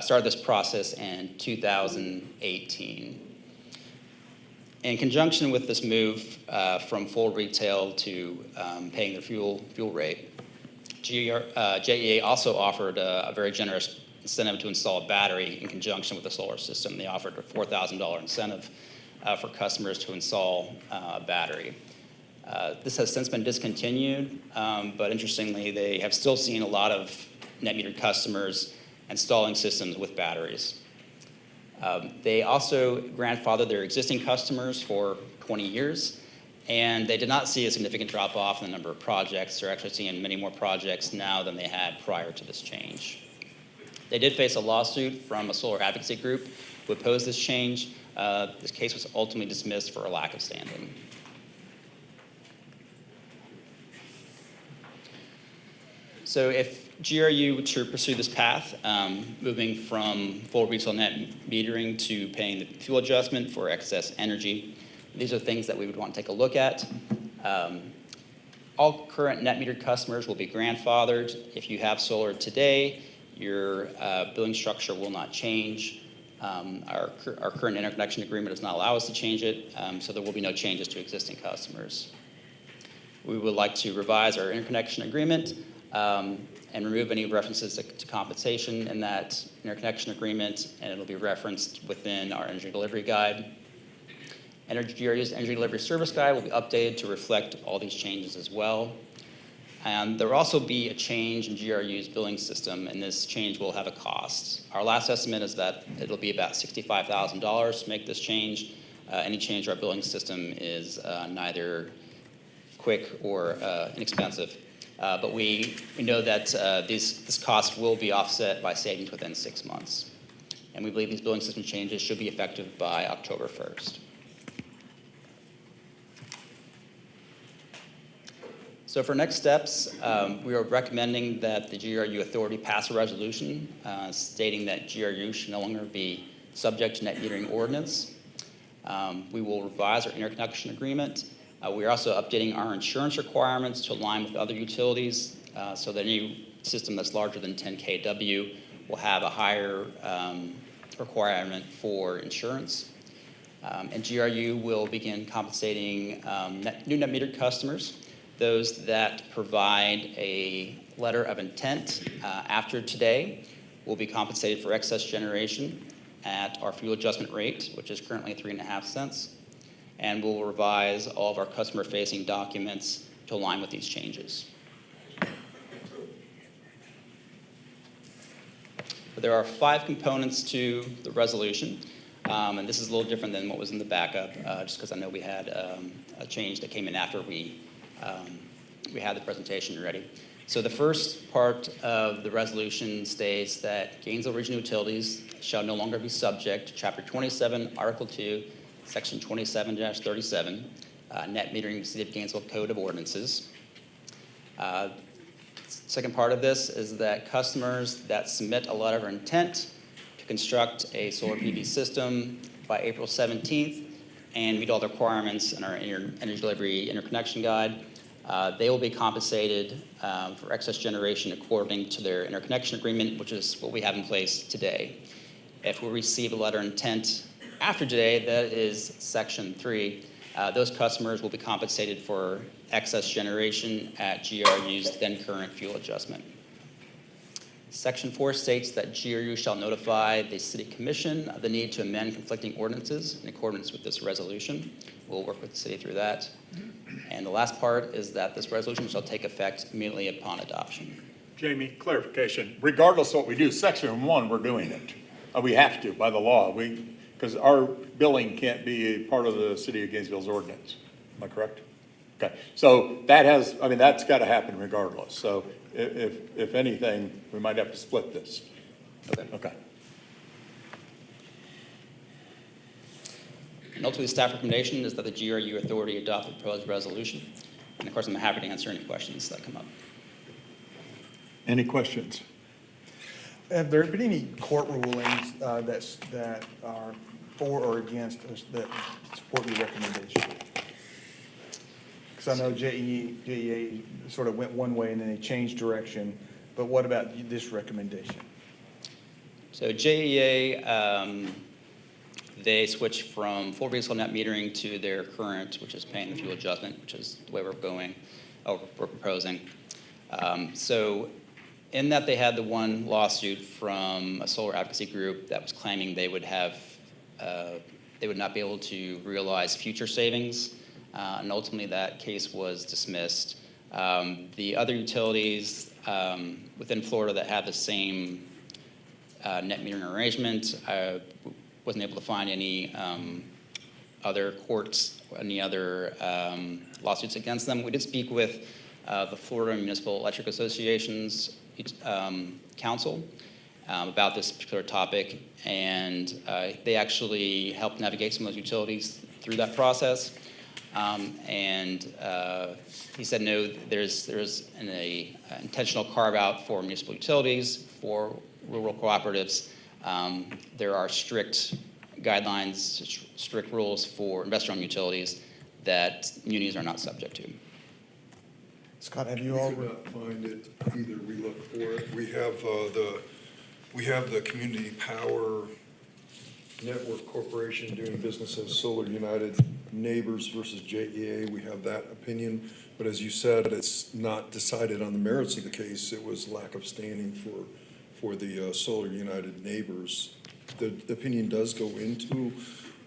started this process in 2018. In conjunction with this move from full retail to paying the fuel rate, JEA also offered a very generous incentive to install a battery in conjunction with the solar system. They offered a $4,000 incentive for customers to install a battery. This has since been discontinued, but interestingly, they have still seen a lot of net metered customers installing systems with batteries. They also grandfathered their existing customers for 20 years, and they did not see a significant drop off in the number of projects. They're actually seeing many more projects now than they had prior to this change. They did face a lawsuit from a solar advocacy group who opposed this change. This case was ultimately dismissed for a lack of standing. So if GRU were to pursue this path, moving from full retail net metering to paying the fuel adjustment for excess energy, these are things that we would want to take a look at. All current net metered customers will be grandfathered. If you have solar today, your billing structure will not change. Our current interconnection agreement does not allow us to change it, so there will be no changes to existing customers. We would like to revise our interconnection agreement and remove any references to compensation in that interconnection agreement, and it'll be referenced within our energy delivery guide. GRU's energy delivery service guide will be updated to reflect all these changes as well. And there will also be a change in GRU's billing system, and this change will have a cost. Our last estimate is that it'll be about $65,000 to make this change. Any change to our billing system is neither quick or inexpensive. But we know that this cost will be offset by savings within 6 months. And we believe these billing system changes should be effective by October 1st. So for next steps, we are recommending that the GRU authority pass a resolution stating that GRU should no longer be subject to net metering ordinance. We will revise our interconnection agreement. We are also updating our insurance requirements to align with other utilities so that any system that's larger than 10 kW will have a higher requirement for insurance. And GRU will begin compensating new net metered customers, those that provide a letter of intent after today will be compensated for excess generation at our fuel adjustment rate, which is currently 3.5 cents. And we'll revise all of our customer-facing documents to align with these changes. But there are 5 components to the resolution, and this is a little different than what was in the backup, just because I know we had a change that came in after we had the presentation ready. So the first part of the resolution states that Gainesville Regional Utilities shall no longer be subject to Chapter 27, Article 2, Section 27-37, net metering City of Gainesville Code of Ordinances. Second part of this is that customers that submit a letter of intent to construct a solar PV system by April 17th and meet all the requirements in our energy delivery interconnection guide, they will be compensated for excess generation according to their interconnection agreement, which is what we have in place today. If we receive a letter of intent after today, that is Section 3, Those customers will be compensated for excess generation at GRU's then current fuel adjustment. Section 4 states that GRU shall notify the City Commission of the need to amend conflicting ordinances in accordance with this resolution. We'll work with the city through that. And the last part is that this resolution shall take effect immediately upon adoption. Jamie, clarification. Regardless of what we do, section 1, we're doing it. We have to by the law. Because our billing can't be a part of the City of Gainesville's ordinance. Am I correct? Okay. So that's got to happen regardless. So if anything, we might have to split this. Okay. And ultimately, the staff recommendation is that the GRU authority adopt the proposed resolution. And of course, I'm happy to answer any questions that come up. Any questions? Have there been any court rulings that are for or against us that support your recommendation? Because I know JEA sort of went one way and then they changed direction, but what about this recommendation? So JEA, they switched from full vehicle net metering to their current, which is paying the fuel adjustment, which is the way we're proposing. So in that they had the one lawsuit from a solar advocacy group that was claiming they would not be able to realize future savings, and ultimately that case was dismissed. The other utilities within Florida that have the same net metering arrangement, wasn't able to find any other courts, any other lawsuits against them. We did speak with the Florida Municipal Electric Association's council about this particular topic, and they actually helped navigate some of those utilities through that process. And he said, no, there's an intentional carve out for municipal utilities, for rural cooperatives. There are strict guidelines, strict rules for investor-owned utilities that munis are not subject to. Scott, have you all? We could not find it either. We looked for it. We have the Community Power Network Corporation doing business as Solar United Neighbors versus JEA. We have that opinion, but as you said, it's not decided on the merits of the case. It was lack of standing for the Solar United Neighbors. The opinion does go into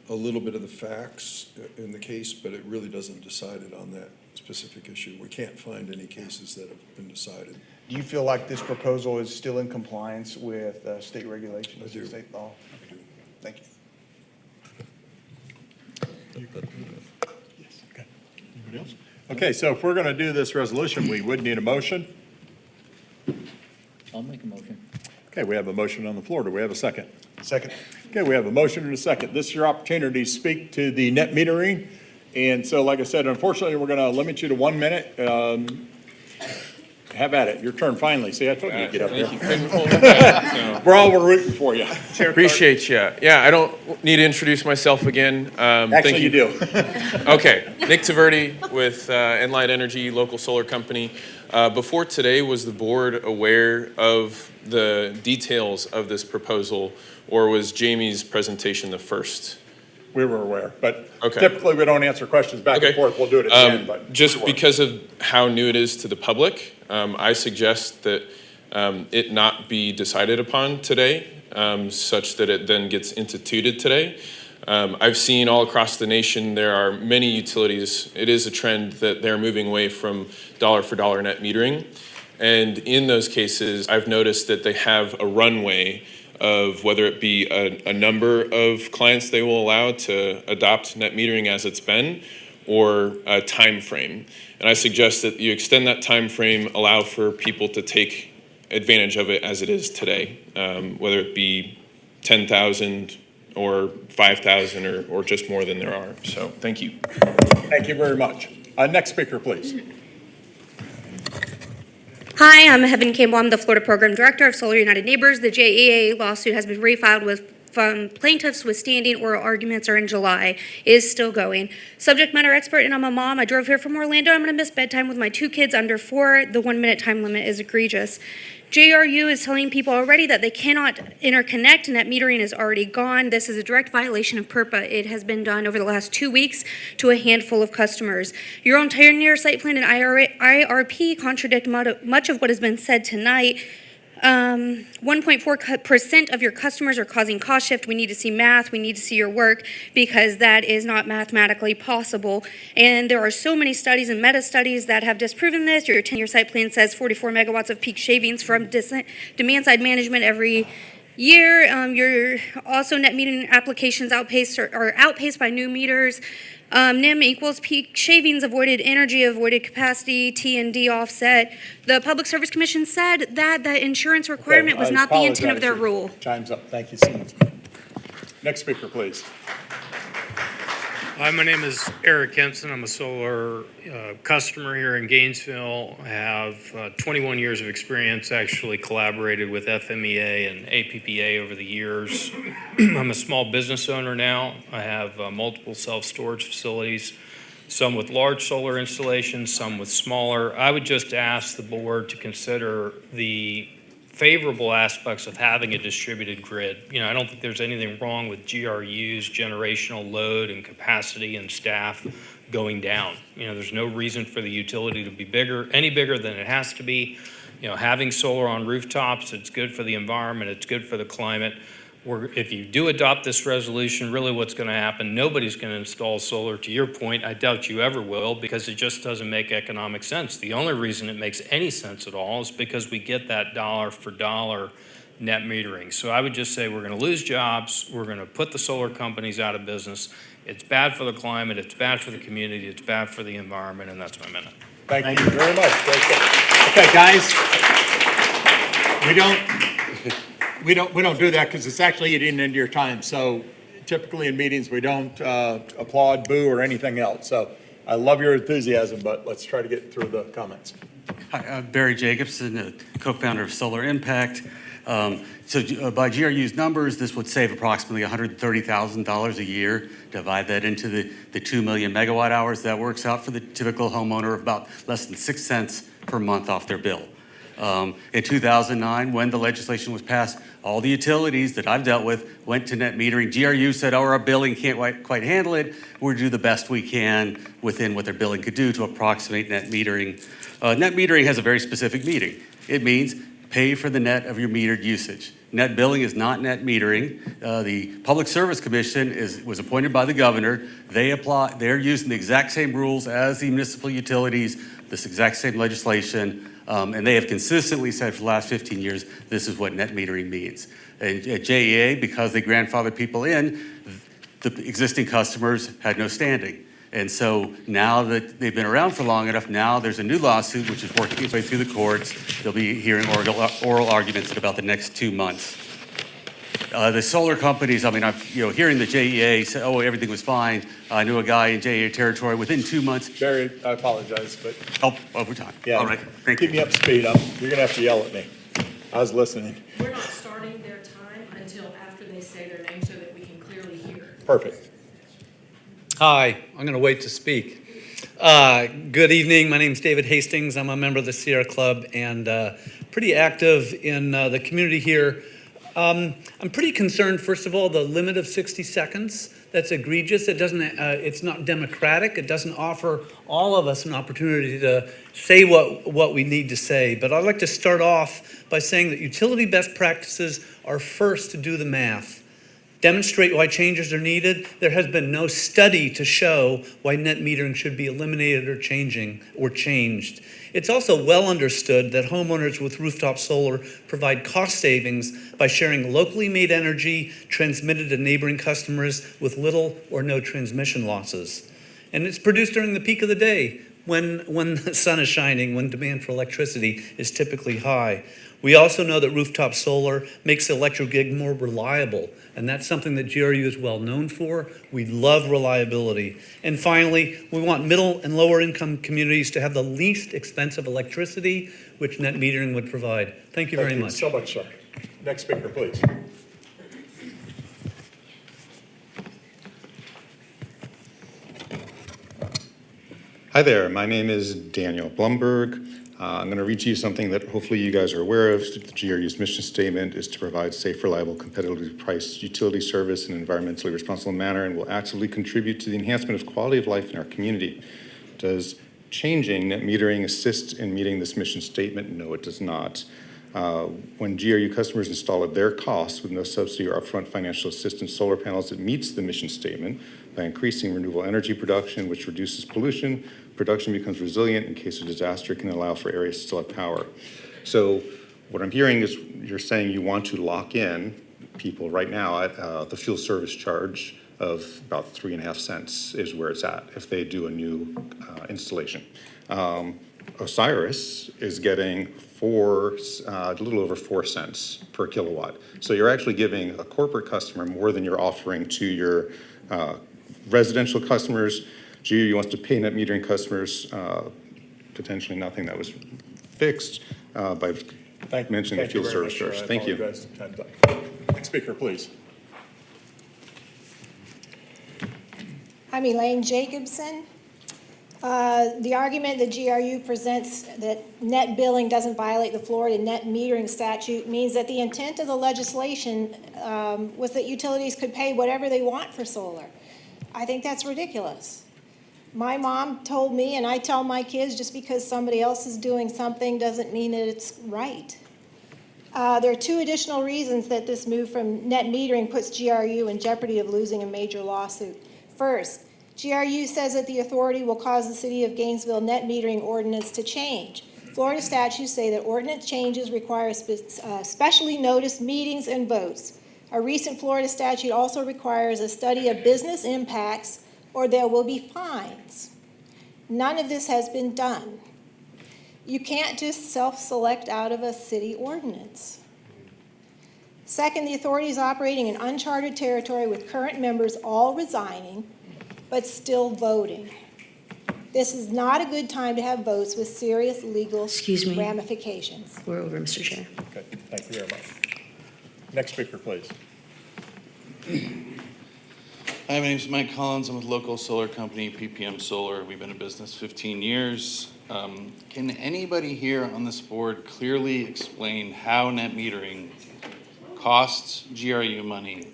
a little bit of the facts in the case, but it really doesn't decide it on that specific issue. We can't find any cases that have been decided. Do you feel like this proposal is still in compliance with state regulations, I do. state law? I do. Thank you. Yes. Okay. Anybody else? Okay, so if we're going to do this resolution, we would need a motion. I'll make a motion. Okay, we have a motion on the floor. Do we have a second? Second. Okay, we have a motion and a second. This is your opportunity to speak to the net metering. And so, like I said, unfortunately, we're going to limit you to 1 minute. Have at it. Your turn finally. See, I told you to get up Thank there. you. Couldn't hold it back, so. We're rooting for you. Appreciate you. Yeah, I don't need to introduce myself again. Actually, Thank you do. Okay, Nick Taverdi with Enlight Energy, local solar company. Before today, was the board aware of the details of this proposal, or was Jamie's presentation the first? We were aware, but Okay. typically we don't answer questions back and Okay. forth. We'll do it at the end, but. Just we were. because of how new it is to the public, I suggest that it not be decided upon today, such that it then gets instituted today. I've seen all across the nation, there are many utilities, it is a trend that they're moving away from dollar for dollar net metering. And in those cases, I've noticed that they have a runway of whether it be a number of clients they will allow to adopt net metering as it's been, or a time frame. And I suggest that you extend that time frame, allow for people to take advantage of it as it is today, whether it be 10,000 or 5,000 or just more than there are. So thank you. Thank you very much. Next speaker, please. Hi, I'm Heaven Campbell. I'm the Florida Program Director of Solar United Neighbors. The JEA lawsuit has been refiled from plaintiffs withstanding oral arguments are in July, is still going. Subject matter expert, and I'm a mom. I drove here from Orlando. I'm going to miss bedtime with my 2 kids under 4. The 1 minute time limit is egregious. JRU is telling people already that they cannot interconnect. Net metering is already gone. This is a direct violation of PURPA. It has been done over the last 2 weeks to a handful of customers. Your own 10-year site plan and IRP contradict much of what has been said tonight. 1.4% of your customers are causing cost shift. We need to see math. We need to see your work, because that is not mathematically possible. And there are so many studies and meta studies that have disproven this. Your 10-year site plan says 44 megawatts of peak shavings from demand side management every year. Your also net metering applications are outpaced by new meters. NIM equals peak shavings, avoided energy, avoided capacity, T&D offset. The Public Service Commission said that the insurance requirement was not the intent of their rule. Time's up. Thank you so much. Next speaker, please. Hi, my name is Eric Henson. I'm a solar customer here in Gainesville. I have 21 years of experience, actually collaborated with FMEA and APPA over the years. I'm a small business owner now. I have multiple self-storage facilities, some with large solar installations, some with smaller. I would just ask the board to consider the favorable aspects of having a distributed grid. I don't think there's anything wrong with GRU's generational load and capacity and staff going down. There's no reason for the utility to be any bigger than it has to be. Having solar on rooftops, it's good for the environment, it's good for the climate. If you do adopt this resolution, really what's going to happen, nobody's going to install solar. To your point, I doubt you ever will, because it just doesn't make economic sense. The only reason it makes any sense at all is because we get that dollar for dollar net metering. So I would just say we're going to lose jobs. We're going to put the solar companies out of business. It's bad for the climate. It's bad for the community. It's bad for the environment. And that's my minute. Thank you very much. Okay, guys, we don't do that because it's actually eating into your time. So typically in meetings, we don't applaud, boo, or anything else. So I love your enthusiasm, but let's try to get through the comments. Hi, I'm Barry Jacobson, co-founder of Solar Impact. By GRU's numbers, this would save approximately $130,000 a year. Divide that into the 2 million megawatt hours. That works out for the typical homeowner of about less than 6 cents per month off their bill. In 2009, when the legislation was passed, all the utilities that I've dealt with went to net metering. GRU said, our billing can't quite handle it. We'll do the best we can within what their billing could do to approximate net metering. Net metering has a very specific meaning. It means pay for the net of your metered usage. Net billing is not net metering. The Public Service Commission was appointed by the governor. They're using the exact same rules as the municipal utilities, this exact same legislation. And they have consistently said for the last 15 years, this is what net metering means. And at JEA, because they grandfathered people in, the existing customers had no standing. And so now that they've been around for long enough, now there's a new lawsuit which is working its way through the courts. They'll be hearing oral arguments in about the next 2 months. The solar companies, I'm hearing the JEA say, oh, everything was fine. I knew a guy in JEA territory within 2 months. Barry, I apologize, but. Oh, over time. Yeah. All right, thank you. Keep me up to speed. You're going to have to yell at me. I was listening. We're not starting their time until after they say their name so that we can clearly hear. Perfect. Hi, I'm going to wait to speak. Good evening. My name is David Hastings. I'm a member of the Sierra Club and pretty active in the community here. I'm pretty concerned, first of all, the limit of 60 seconds. That's egregious. It's not democratic. It doesn't offer all of us an opportunity to say what we need to say. But I'd like to start off by saying that utility best practices are first to do the math. Demonstrate why changes are needed. There has been no study to show why net metering should be eliminated or changed. It's also well understood that homeowners with rooftop solar provide cost savings by sharing locally made energy transmitted to neighboring customers with little or no transmission losses. And it's produced during the peak of the day when the sun is shining, when demand for electricity is typically high. We also know that rooftop solar makes the electric grid more reliable, and that's something that GRU is well known for. We love reliability. And finally, we want middle and lower income communities to have the least expensive electricity, which net metering would provide. Thank you very much. Thank you so much, sir. Next speaker, please. Hi there, my name is Daniel Blumberg. I'm going to read to you something that hopefully you guys are aware of. The GRU's mission statement is to provide safe, reliable, competitively priced utility service in an environmentally responsible manner and will actively contribute to the enhancement of quality of life in our community. Does changing net metering assist in meeting this mission statement? No, it does not. When GRU customers install at their cost with no subsidy or upfront financial assistance solar panels, it meets the mission statement by increasing renewable energy production, which reduces pollution. Production becomes resilient in case of disaster, can allow for areas to still have power. So what I'm hearing is you're saying you want to lock in people right now at the fuel service charge of about 3.5 cents is where it's at if they do a new installation. Osiris is getting a little over 4 cents per kilowatt. So you're actually giving a corporate customer more than you're offering to your residential customers. GRU wants to pay net metering customers potentially nothing. That was fixed by mentioning the fuel service charge. Thank you. Next speaker, please. I'm Elaine Jacobson. The argument that GRU presents that net billing doesn't violate the Florida net metering statute means that the intent of the legislation was that utilities could pay whatever they want for solar. I think that's ridiculous. My mom told me, and I tell my kids, just because somebody else is doing something doesn't mean that it's right. There are 2 additional reasons that this move from net metering puts GRU in jeopardy of losing a major lawsuit. First, GRU says that the authority will cause the City of Gainesville net metering ordinance to change. Florida statutes say that ordinance changes require specially noticed meetings and votes. A recent Florida statute also requires a study of business impacts or there will be fines. None of this has been done. You can't just self-select out of a city ordinance. Second, the authority is operating in uncharted territory with current members all resigning, but still voting. This is not a good time to have votes with serious legal ramifications. We're over, Mr. Chair. Okay, thank you very much. Next speaker, please. Hi, my name is Mike Collins. I'm with local solar company, PPM Solar. We've been in business 15 years. Can anybody here on this board clearly explain how net metering costs GRU money?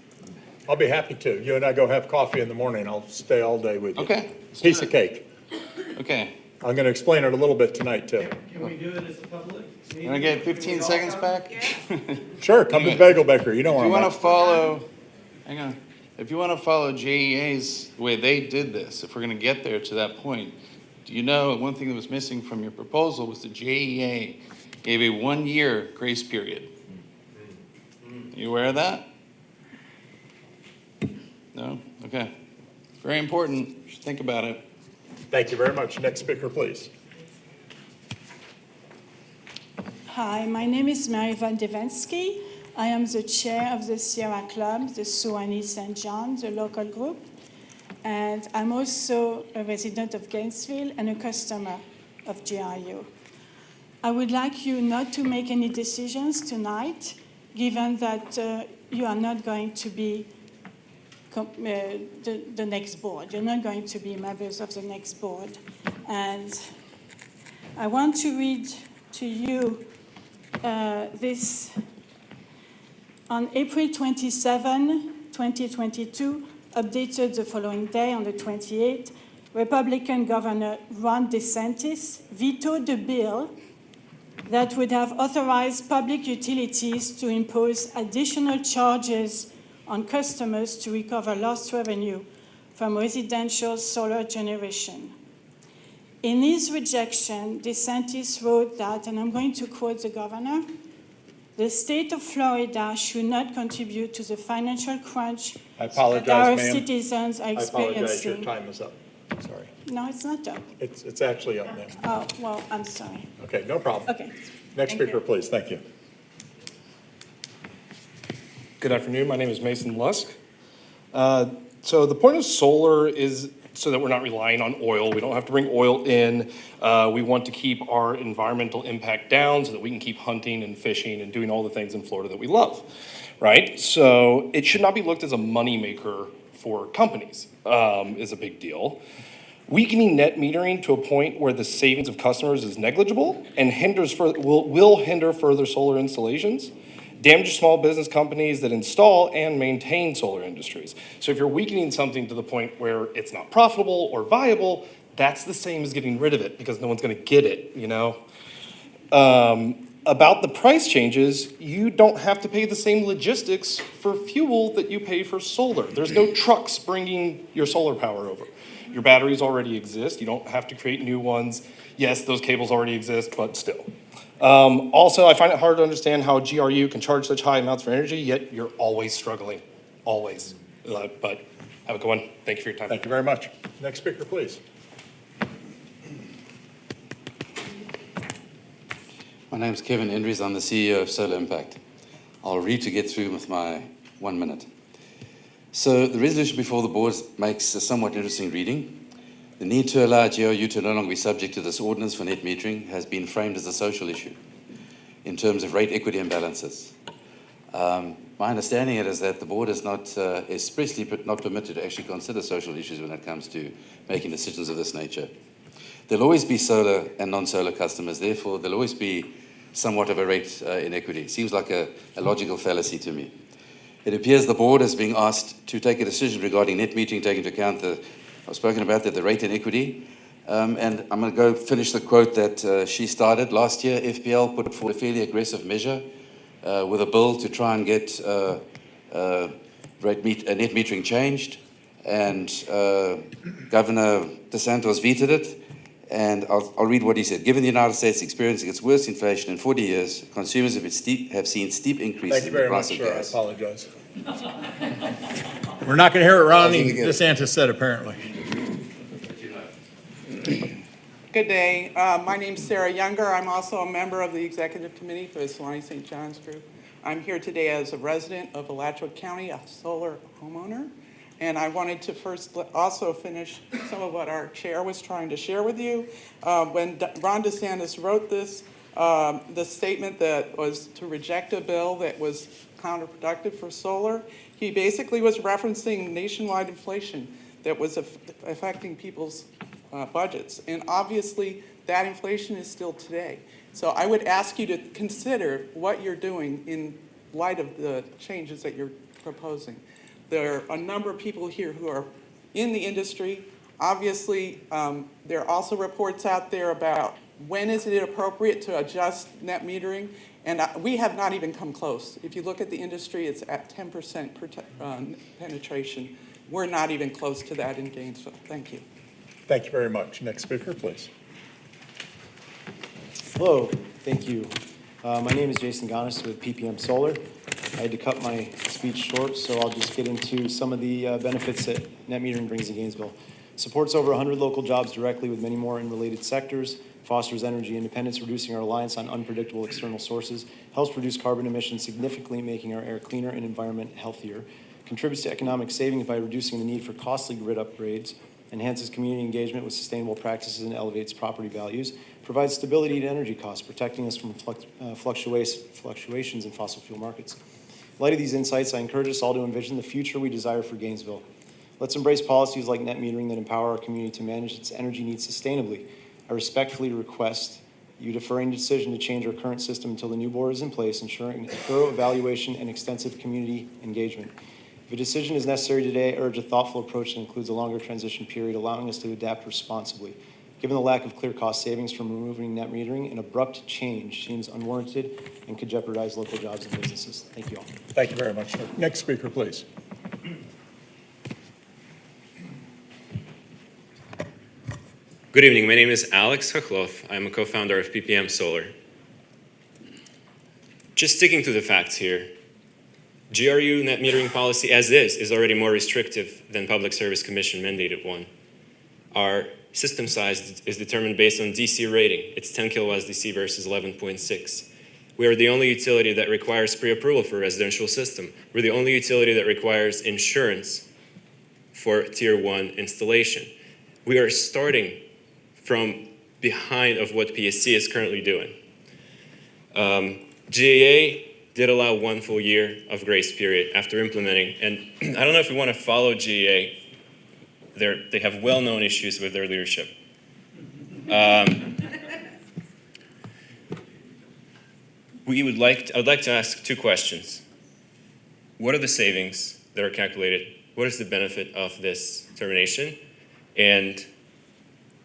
I'll be happy to. You and I go have coffee in the morning. I'll stay all day with you. Okay. Piece of cake. Okay. I'm going to explain it a little bit tonight, too. Can we do it as a public meeting? Can I get 15 seconds back? Sure, come to the Bagel Baker. You know where If you I'm want at. to follow, hang on. If you want to follow JEA's the way they did this, if we're going to get there to that point, do you know one thing that was missing from your proposal was the JEA gave a 1-year grace period. You aware of that? No? Okay. Very important. You should think about it. Thank you very much. Next speaker, please. Hi, my name is Mary-Yvonne Devensky. I am the chair of the Sierra Club, the Suwannee St. John, the local group. And I'm also a resident of Gainesville and a customer of GRU. I would like you not to make any decisions tonight, given that you are not going to be the next board. You're not going to be members of the next board. And I want to read to you this. On April 27, 2022, updated the following day on the 28th, Republican Governor Ron DeSantis vetoed the bill that would have authorized public utilities to impose additional charges on customers to recover lost revenue from residential solar generation. In his rejection, DeSantis wrote that, and I'm going to quote the governor, "The state of Florida should not contribute to the financial crunch I apologize, that our ma'am. citizens are I apologize. experiencing." Your time is up. Sorry. No, it's not up. It's actually up now. Oh, well, I'm sorry. Okay, no problem. Okay. Next Thank speaker, you. please. Thank you. Good afternoon. My name is Mason Lusk. So the point of solar is so that we're not relying on oil. We don't have to bring oil in. We want to keep our environmental impact down so that we can keep hunting and fishing and doing all the things in Florida that we love, right? So it should not be looked as a moneymaker for companies, is a big deal. weakening net metering to a point where the savings of customers is negligible and will hinder further solar installations, damage small business companies that install and maintain solar industries. So if you're weakening something to the point where it's not profitable or viable, that's the same as getting rid of it because no one's gonna get it, you know? About the price changes, you don't have to pay the same logistics for fuel that you pay for solar. There's no trucks bringing your solar power over. Your batteries already exist. You don't have to create new ones. Yes, those cables already exist, but still. Also, I find it hard to understand how GRU can charge such high amounts for energy, yet you're always struggling, always. But have a good one. Thank you for your time. Thank you very much. Next speaker, please. My name's Kevin Endries. I'm the CEO of Solar Impact. I'll read to get through with my 1 minute. So the resolution before the board makes a somewhat interesting reading. The need to allow GRU to no longer be subject to this ordinance for net metering has been framed as a social issue in terms of rate equity imbalances. My understanding is that the board is not expressly not permitted to actually consider social issues when it comes to making decisions of this nature. There'll always be solar and non-solar customers, therefore there'll always be somewhat of a rate inequity. It seems like a logical fallacy to me. It appears the board is being asked to take a decision regarding net metering, taking into account I've spoken about the rate inequity, and I'm going to go finish the quote that she started. Last year, FPL put forward a fairly aggressive measure with a bill to try and get net metering changed, and Governor DeSantis vetoed it. And I'll read what he said. Given the United States experiencing its worst inflation in 40 years, consumers have seen steep increases in the price of gas. Thank you very much, sir. I apologize. We're not going to hear what Ronnie DeSantis said, apparently. Good day. My name's Sarah Younger. I'm also a member of the Executive Committee for the Solani St. John's Group. I'm here today as a resident of Alachua County, a solar homeowner. And I wanted to first also finish some of what our chair was trying to share with you. When Ron DeSantis wrote this, the statement that was to reject a bill that was counterproductive for solar, he basically was referencing nationwide inflation that was affecting people's budgets. And obviously, that inflation is still today. So I would ask you to consider what you're doing in light of the changes that you're proposing. There are a number of people here who are in the industry. Obviously, there are also reports out there about when is it appropriate to adjust net metering, and we have not even come close. If you look at the industry, it's at 10% penetration. We're not even close to that in Gainesville. Thank you. Thank you very much. Next speaker, please. Hello, thank you. My name is Jason Gonis with PPM Solar. I had to cut my speech short, so I'll just get into some of the benefits that net metering brings in Gainesville. Supports over 100 local jobs directly with many more in related sectors, fosters energy independence, reducing our reliance on unpredictable external sources, helps reduce carbon emissions, significantly making our air cleaner and environment healthier, contributes to economic savings by reducing the need for costly grid upgrades, enhances community engagement with sustainable practices and elevates property values, provides stability to energy costs, protecting us from fluctuations in fossil fuel markets. In light of these insights, I encourage us all to envision the future we desire for Gainesville. Let's embrace policies like net metering that empower our community to manage its energy needs sustainably. I respectfully request you defer any decision to change our current system until the new board is in place, ensuring thorough evaluation and extensive community engagement. If a decision is necessary today, I urge a thoughtful approach that includes a longer transition period, allowing us to adapt responsibly. Given the lack of clear cost savings from removing net metering, an abrupt change seems unwarranted and could jeopardize local jobs and businesses. Thank you all. Thank you very much, sir. Next speaker, please. Good evening. My name is Alex Chokhlov. I'm a co-founder of PPM Solar. Just sticking to the facts here, GRU net metering policy as is already more restrictive than Public Service Commission mandated one. Our system size is determined based on DC rating. It's 10 kilowatts DC versus 11.6. We are the only utility that requires pre-approval for a residential system. We're the only utility that requires insurance for Tier 1 installation. We are starting from behind of what PSC is currently doing. GAA did allow 1 full year of grace period after implementing, and I don't know if we want to follow GAA They have well-known issues with their leadership. I would like to ask two questions. What are the savings that are calculated? What is the benefit of this termination? And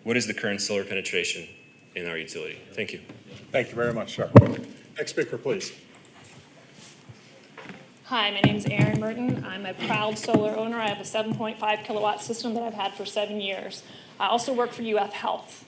what is the current solar penetration in our utility? Thank you. Thank you very much, sir. Next speaker, please. Hi, my name is Erin Merton. I'm a proud solar owner. I have a 7.5 kilowatt system that I've had for 7 years. I also work for UF Health.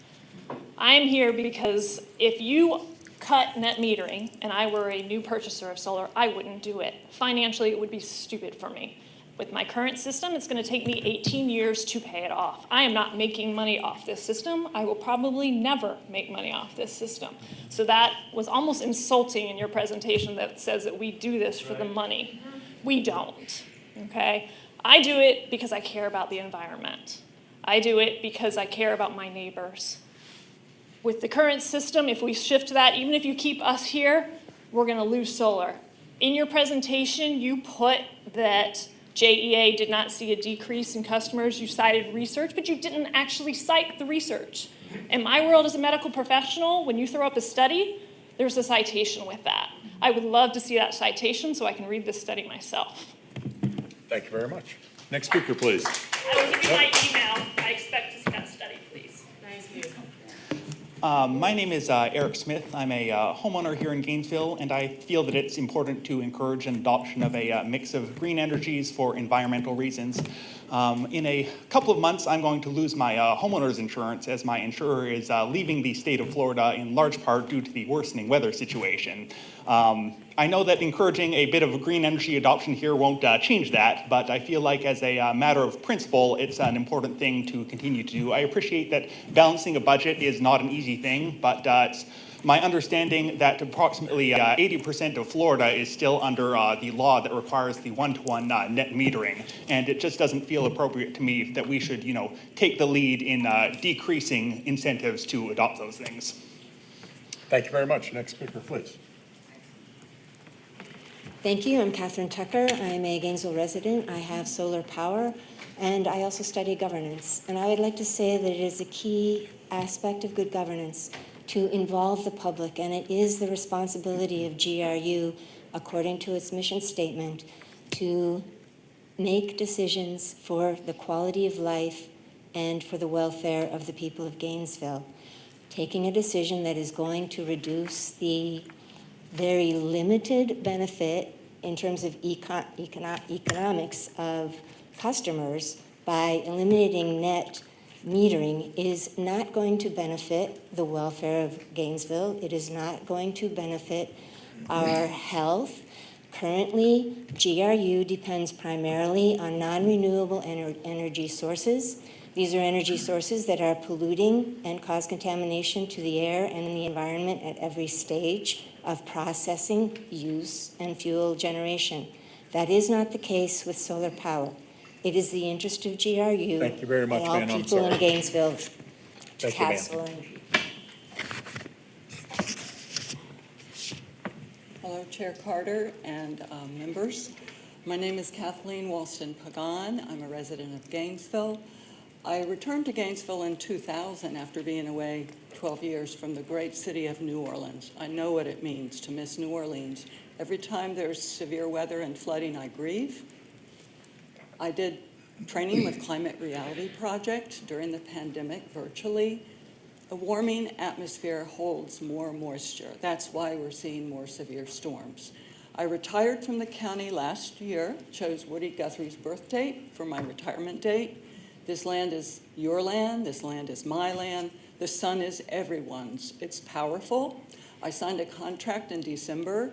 I am here because if you cut net metering and I were a new purchaser of solar, I wouldn't do it. Financially, it would be stupid for me. With my current system, it's going to take me 18 years to pay it off. I am not making money off this system. I will probably never make money off this system. So that was almost insulting in your presentation that says that we do this for the money. We don't, okay? I do it because I care about the environment. I do it because I care about my neighbors. With the current system, if we shift to that, even if you keep us here, we're going to lose solar. In your presentation, you put that JEA did not see a decrease in customers. You cited research, but you didn't actually cite the research. In my world as a medical professional, when you throw up a study, there's a citation with that. I would love to see that citation so I can read this study myself. Thank you very much. Next speaker, please. I will give you my email. I expect to see that study, please. Thank you. My name is Eric Smith. I'm a homeowner here in Gainesville, and I feel that it's important to encourage an adoption of a mix of green energies for environmental reasons. In a couple of months, I'm going to lose my homeowner's insurance as my insurer is leaving the state of Florida in large part due to the worsening weather situation. I know that encouraging a bit of green energy adoption here won't change that, but I feel like as a matter of principle, it's an important thing to continue to do. I appreciate that balancing a budget is not an easy thing, but it's my understanding that approximately 80% of Florida is still under the law that requires the one-to-one net metering, and it just doesn't feel appropriate to me that we should, take the lead in decreasing incentives to adopt those things. Thank you very much. Next speaker, please. Thank you. I'm Catherine Tucker. I'm a Gainesville resident. I have solar power, and I also study governance. And I would like to say that it is a key aspect of good governance to involve the public, and it is the responsibility of GRU, according to its mission statement, to make decisions for the quality of life and for the welfare of the people of Gainesville. Taking a decision that is going to reduce the very limited benefit in terms of economics of customers by eliminating net metering is not going to benefit the welfare of Gainesville. It is not going to benefit our health. Currently, GRU depends primarily on non-renewable energy sources. These are energy sources that are polluting and cause contamination to the air and the environment at every stage of processing, use, and fuel generation. That is not the case with solar power. It is the interest of GRU Thank you very much, and all ma'am. I'm people in sorry. Gainesville to Thank you, ma'am. have solar energy. Hello, Chair Carter and members. My name is Kathleen Walston Pagan. I'm a resident of Gainesville. I returned to Gainesville in 2000 after being away 12 years from the great city of New Orleans. I know what it means to miss New Orleans. Every time there's severe weather and flooding, I grieve. I did training with Climate Reality Project during the pandemic virtually. A warming atmosphere holds more moisture. That's why we're seeing more severe storms. I retired from the county last year, chose Woody Guthrie's birth date for my retirement date. This land is your land, this land is my land, the sun is everyone's. It's powerful. I signed a contract in December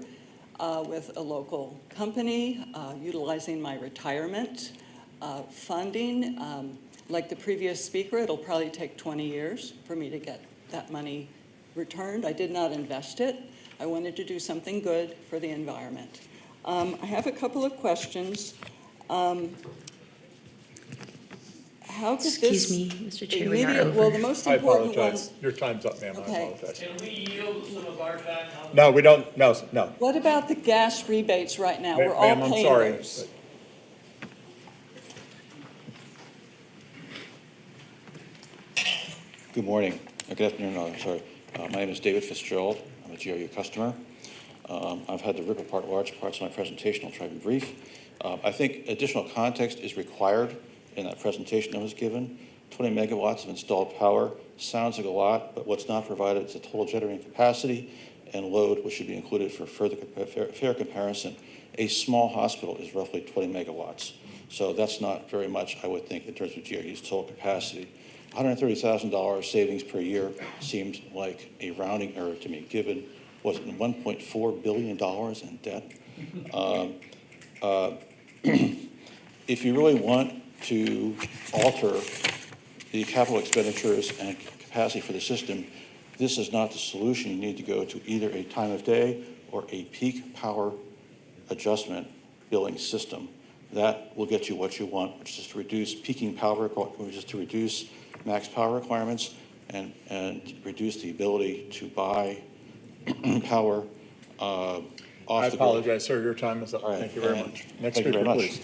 with a local company utilizing my retirement funding. Like the previous speaker, it'll probably take 20 years for me to get that money returned. I did not invest it. I wanted to do something good for the environment. I have a couple of questions. How could Excuse this me, Mr. Chair, we are over. Well, the most I important one. apologize. Your time's up, ma'am. I Okay. apologize. Can we yield some of our time? No, we don't. No, no. What about the gas rebates right now? We're all Ma'am, I'm paying sorry. those. Good morning. Good afternoon. My name is David Fitzgerald. I'm a GRU customer. I've had to rip apart large parts of my presentation. I'll try to be brief. I think additional context is required in that presentation that was given. 20 megawatts of installed power sounds like a lot, but what's not provided is the total generating capacity and load, which should be included for further fair comparison. A small hospital is roughly 20 megawatts. So that's not very much, I would think, in terms of GRU's total capacity. $130,000 savings per year seems like a rounding error to me, given was it $1.4 billion in debt. If you really want to alter the capital expenditures and capacity for the system, this is not the solution. You need to go to either a time of day or a peak power adjustment billing system. That will get you what you want, which is to reduce peaking power, which is to reduce max power requirements and reduce the ability to buy power off I the grid. apologize, sir, your time is up. All right, Thank you very and much. Next thank you speaker, very much. please.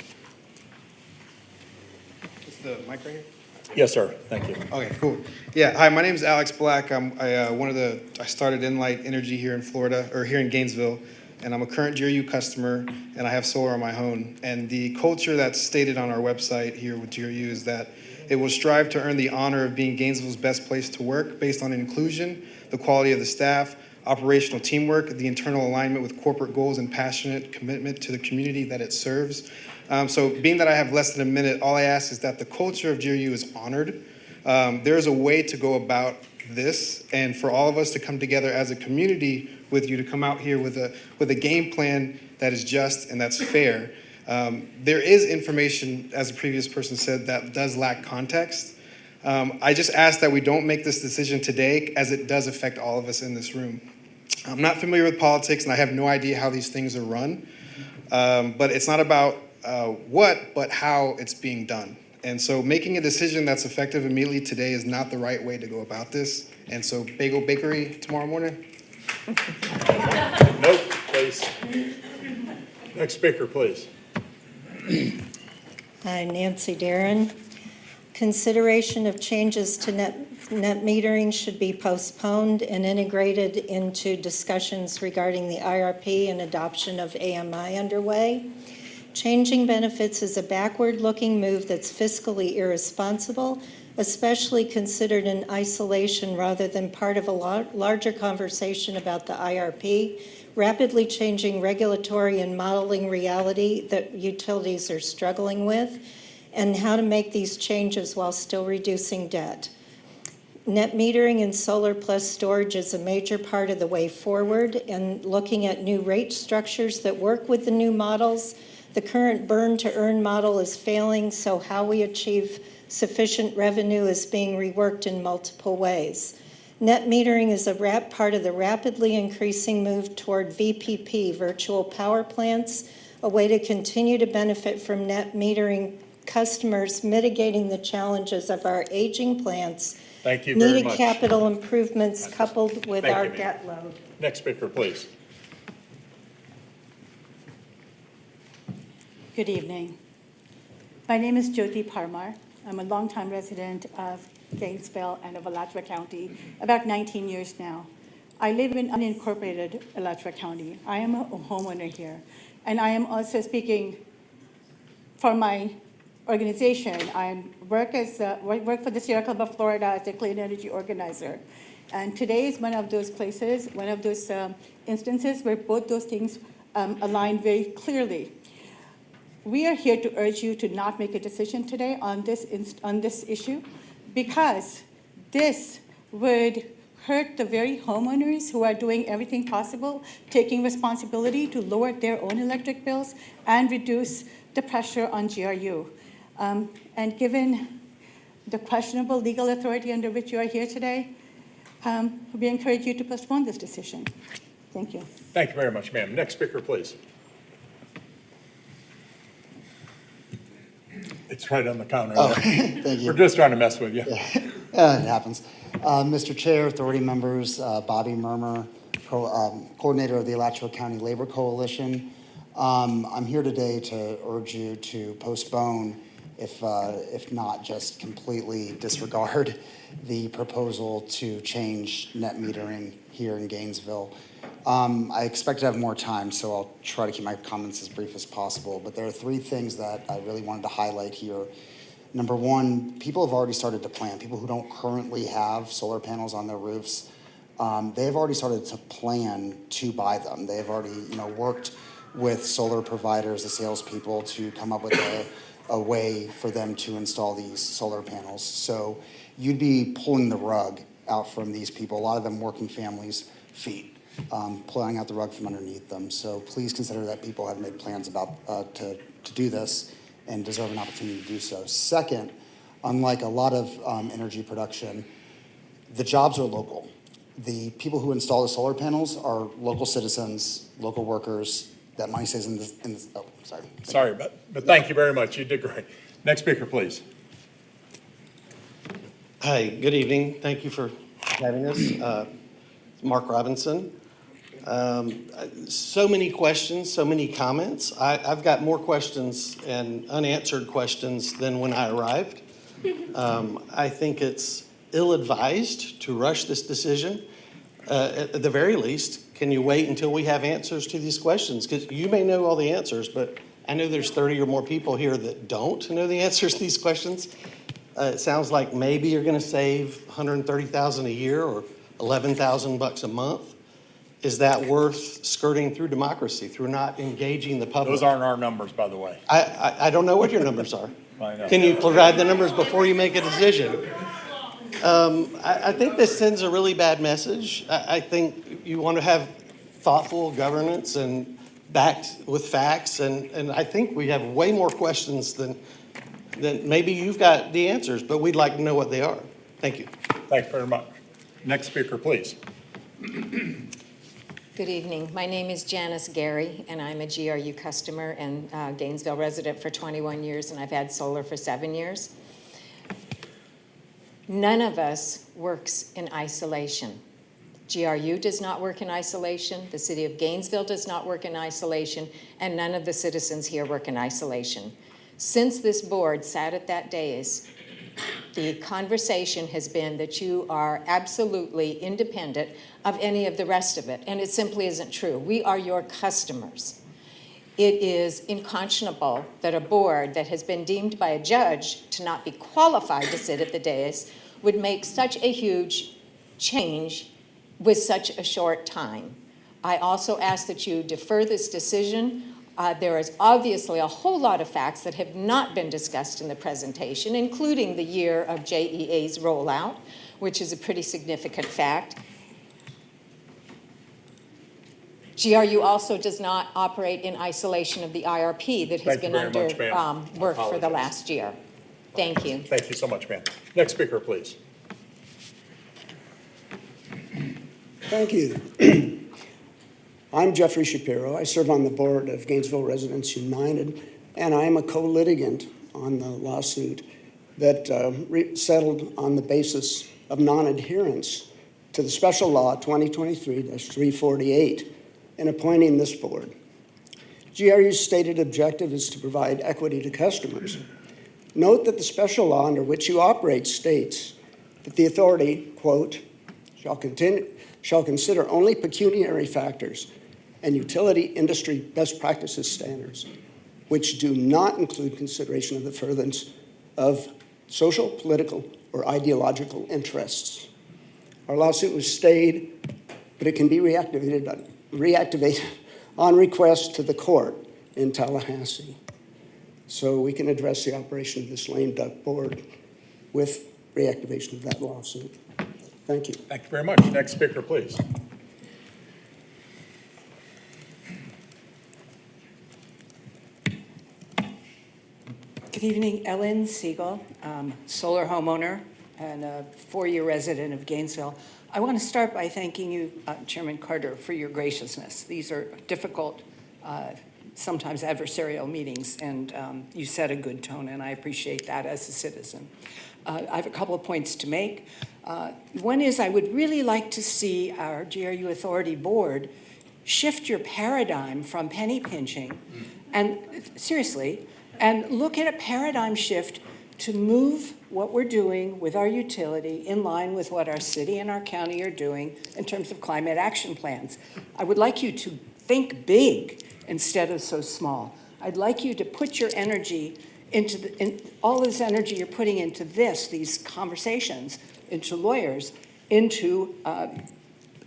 Is the mic right here? Yes, sir. Thank you. Okay, cool. Yeah, hi, my name is Alex Black. I started Enlight Energy here in Florida, or here in Gainesville, and I'm a current GRU customer, and I have solar on my own. And the culture that's stated on our website here with GRU is that it will strive to earn the honor of being Gainesville's best place to work based on inclusion, the quality of the staff, operational teamwork, the internal alignment with corporate goals, and passionate commitment to the community that it serves. So being that I have less than a minute, all I ask is that the culture of GRU is honored. There is a way to go about this, and for all of us to come together as a community with you, to come out here with a game plan that is just and that's fair. There is information, as a previous person said, that does lack context. I just ask that we don't make this decision today, as it does affect all of us in this room. I'm not familiar with politics, and I have no idea how these things are run. But it's not about what, but how it's being done. And so making a decision that's effective immediately today is not the right way to go about this. And so Bagel Bakery tomorrow morning? Nope, please. Next speaker, please. Hi, Nancy Darren. Consideration of changes to net metering should be postponed and integrated into discussions regarding the IRP and adoption of AMI underway. Changing benefits is a backward-looking move that's fiscally irresponsible, especially considered in isolation rather than part of a larger conversation about the IRP, rapidly changing regulatory and modeling reality that utilities are struggling with, and how to make these changes while still reducing debt. Net metering and solar plus storage is a major part of the way forward, and looking at new rate structures that work with the new models. The current burn-to-earn model is failing, so how we achieve sufficient revenue is being reworked in multiple ways. Net metering is a part of the rapidly increasing move toward VPP, virtual power plants, a way to continue to benefit from net metering customers, mitigating the challenges of our aging plants. Thank you very Needed much. capital improvements coupled with Thank our you, ma'am. debt load. Next speaker, please. Good evening. My name is Jyoti Parmar. I'm a longtime resident of Gainesville and of Alachua County, about 19 years now. I live in unincorporated Alachua County. I am a homeowner here, and I am also speaking for my organization. I work for the Sierra Club of Florida as a clean energy organizer. And today is one of those places, one of those instances where both those things align very clearly. We are here to urge you to not make a decision today on this issue, because this would hurt the very homeowners who are doing everything possible, taking responsibility to lower their own electric bills and reduce the pressure on GRU. And given the questionable legal authority under which you are here today, we encourage you to postpone this decision. Thank you. Thank you very much, ma'am. Next speaker, please. It's right on the counter. Oh, thank you. We're just trying to mess with you. Yeah, it happens. Mr. Chair, authority members, Bobby Murmer, coordinator of the Alachua County Labor Coalition. I'm here today to urge you to postpone if not just completely disregard the proposal to change net metering here in Gainesville. I expect to have more time, so I'll try to keep my comments as brief as possible, but there are three things that I really wanted to highlight here. Number one, people have already started to plan. People who don't currently have solar panels on their roofs, they have already started to plan to buy them. They have already, worked with solar providers, the salespeople, to come up with a way for them to install these solar panels. So you'd be pulling the rug out from these people, a lot of them working families' feet, pulling out the rug from underneath them. So please consider that people have made plans about to do this and deserve an opportunity to do so. Second, unlike a lot of energy production, the jobs are local. The people who install the solar panels are local citizens, local workers. That money stays in this oh, sorry. Sorry, but thank you very much. You did great. Next speaker, please. Hi, good evening. Thank you for having us. Mark Robinson. So many questions, so many comments. I've got more questions and unanswered questions than when I arrived. I think it's ill-advised to rush this decision. At the very least, can you wait until we have answers to these questions? Because you may know all the answers, but I know there's 30 or more people here that don't know the answers to these questions. It sounds like maybe you're going to save $130,000 a year or $11,000 a month. Is that worth skirting through democracy, through not engaging the public? Those aren't our numbers, by the way. I don't know what your numbers are. I know. Can you provide the numbers before you make a decision? I think this sends a really bad message. I think you want to have thoughtful governance and backed with facts, and I think we have way more questions than maybe you've got the answers, but we'd like to know what they are. Thank you. Thanks very much. Next speaker, please. Good evening. My name is Janice Gary, and I'm a GRU customer and Gainesville resident for 21 years, and I've had solar for 7 years. None of us works in isolation. GRU does not work in isolation, the city of Gainesville does not work in isolation, and none of the citizens here work in isolation. Since this board sat at that dais, the conversation has been that you are absolutely independent of any of the rest of it, and it simply isn't true. We are your customers. It is unconscionable that a board that has been deemed by a judge to not be qualified to sit at the dais would make such a huge change with such a short time. I also ask that you defer this decision. There is obviously a whole lot of facts that have not been discussed in the presentation, including the year of JEA's rollout, which is a pretty significant fact. GRU also does not operate in isolation of the IRP that has been under work for the last year. Thank you. Thank you so much, ma'am. Next speaker, please. Thank you. I'm Jeffrey Shapiro. I serve on the board of Gainesville Residents United, and I am a co-litigant on the lawsuit that settled on the basis of non-adherence to the special law 2023-348 in appointing this board. GRU's stated objective is to provide equity to customers. Note that the special law under which you operate states that the authority, quote, shall consider only pecuniary factors and utility industry best practices standards, which do not include consideration of the furtherance of social, political, or ideological interests. Our lawsuit was stayed, but it can be reactivated on request to the court in Tallahassee. So we can address the operation of this lame duck board with reactivation of that lawsuit. Thank you. Thank you very much. Next speaker, please. Good evening, Ellen Siegel, solar homeowner and a 4-year resident of Gainesville. I want to start by thanking you, Chairman Carter, for your graciousness. These are difficult, sometimes adversarial meetings, and you set a good tone, and I appreciate that as a citizen. I have a couple of points to make. One is I would really like to see our GRU Authority Board shift your paradigm from penny pinching and seriously, and look at a paradigm shift to move what we're doing with our utility in line with what our city and our county are doing in terms of climate action plans. I would like you to think big instead of so small. I'd like you to put your energy into all this energy you're putting into these conversations, into lawyers, into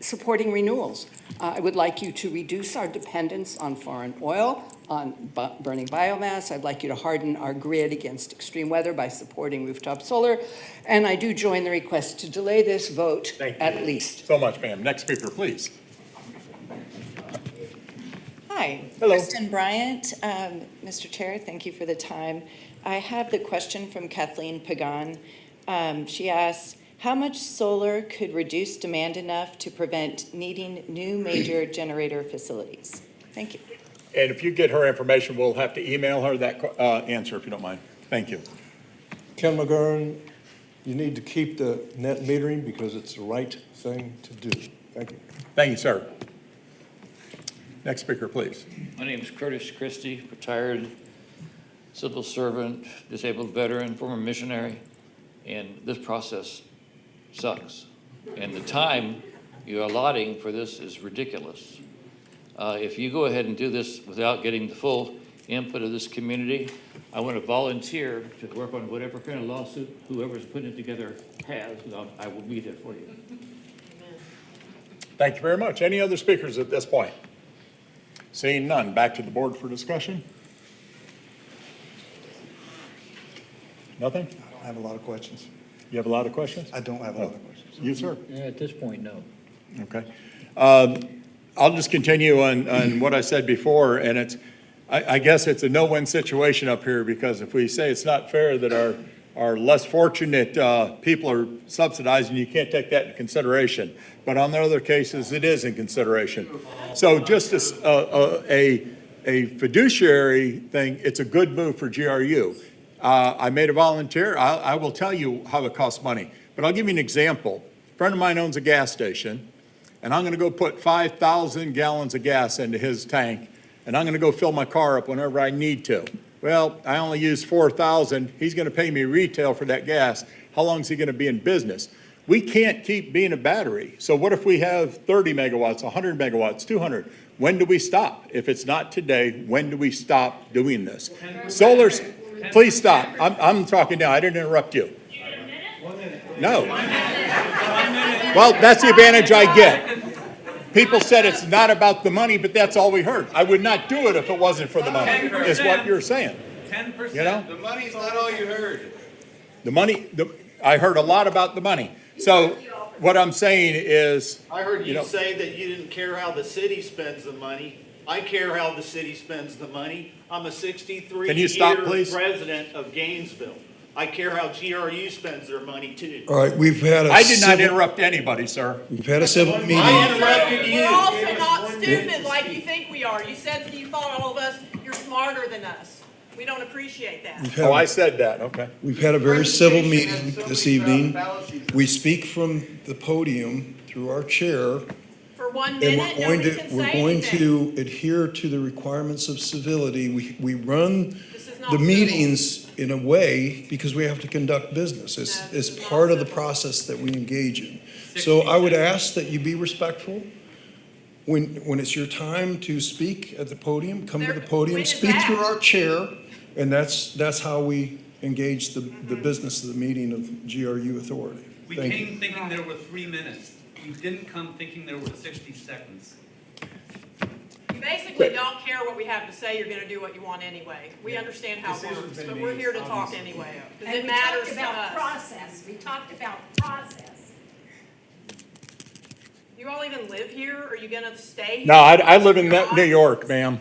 supporting renewals. I would like you to reduce our dependence on foreign oil, on burning biomass. I'd like you to harden our grid against extreme weather by supporting rooftop solar. And I do join the request to delay this vote at least. So much, ma'am. Next speaker, please. Hi. Hello. Kristen Bryant. Mr. Chair, thank you for the time. I have the question from Kathleen Pagan. She asks, how much solar could reduce demand enough to prevent needing new major generator facilities? Thank you. And if you get her information, we'll have to email her that answer if you don't mind. Thank you. Ken McGurn, you need to keep the net metering because it's the right thing to do. Thank you. Thank you, sir. Next speaker, please. My name is Curtis Christie, retired civil servant, disabled veteran, former missionary, and this process sucks. And the time you're allotting for this is ridiculous. If you go ahead and do this without getting the full input of this community, I want to volunteer to work on whatever kind of lawsuit whoever's putting it together has, and I will be there for you. Thank you very much. Any other speakers at this point? Seeing none, back to the board for discussion. Nothing? I don't have a lot of questions. You have a lot of questions? I don't have a lot of questions. You, sir? Yeah, at this point, no. Okay. I'll just continue on what I said before, and it's, I guess it's a no-win situation up here, because if we say it's not fair that our less fortunate people are subsidized, and you can't take that into consideration. But on the other cases, it is in consideration. So just as a fiduciary thing, it's a good move for GRU. I made a volunteer. I will tell you how it costs money, but I'll give you an example. A friend of mine owns a gas station, and I'm going to go put 5,000 gallons of gas into his tank, and I'm going to go fill my car up whenever I need to. Well, I only use 4,000. He's going to pay me retail for that gas. How long is he going to be in business? We can't keep being a battery. So what if we have 30 megawatts, 100 megawatts, 200? When do we stop? If it's not today, when do we stop doing this? Solar's, please stop. I'm talking now. I didn't interrupt you. No. Well, that's the advantage I get. People said it's not about the money, but that's all we heard. I would not do it if it wasn't for the money, is what you're saying. 10%. You know? The money's not all you heard. The money, I heard a lot about the money. So what I'm saying is, I heard you know, say that you didn't care how the city spends the money. I care how the city spends the money. I'm a 63-year Can you stop, please? resident of Gainesville. I care how GRU spends their money too. All right, we've had a I did not interrupt anybody, sir. We've had a civil meeting. I interrupted you. We're also not stupid like you think we are. You said that you thought all of us, you're smarter than us. We don't appreciate that. Oh, I said that, okay. We've had a very civil meeting this evening. We speak from the podium through our chair. For 1 And minute, nobody can we're say going anything. to adhere to the requirements of civility. We run the meetings in a way because we have to conduct business. It's part of the process that we engage in. So I would ask that you be respectful. When it's your time to speak at the podium, come to the podium, speak through our chair, and that's how we engage the business of the meeting of GRU Authority. We Thank came you. thinking there were 3 minutes. We didn't come thinking there were 60 seconds. You basically don't care what we have to say. You're going to do what you want anyway. We understand how it works, but we're here to talk anyway. Because it matters to us. Process. We talked about process. You all even live here? Are you going to stay here? No, I live in New York, ma'am.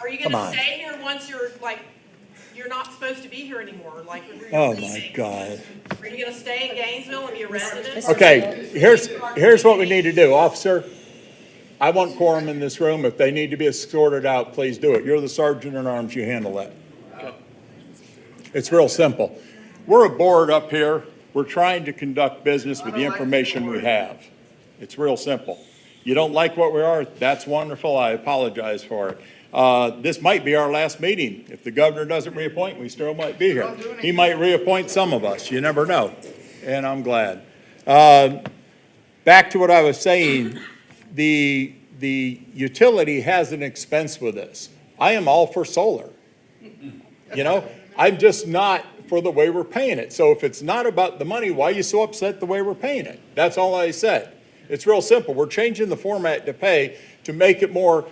Are you Come going on. to stay here once you're not supposed to be here anymore? Like, Oh, my God. Are you going to stay in Gainesville and be a resident? Okay, here's what we need to do. Officer, I want quorum in this room. If they need to be escorted out, please do it. You're the sergeant at arms. You handle that. It's real simple. We're a board up here. We're trying to conduct business with the information we have. It's real simple. You don't like what we are, that's wonderful. I apologize for it. This might be our last meeting. If the governor doesn't reappoint, we still might be here. He might reappoint some of us. You never know. And I'm glad. Back to what I was saying, the utility has an expense with this. I am all for solar. You know, I'm just not for the way we're paying it. So if it's not about the money, why are you so upset the way we're paying it? That's all I said. It's real simple. We're changing the format to pay to make it more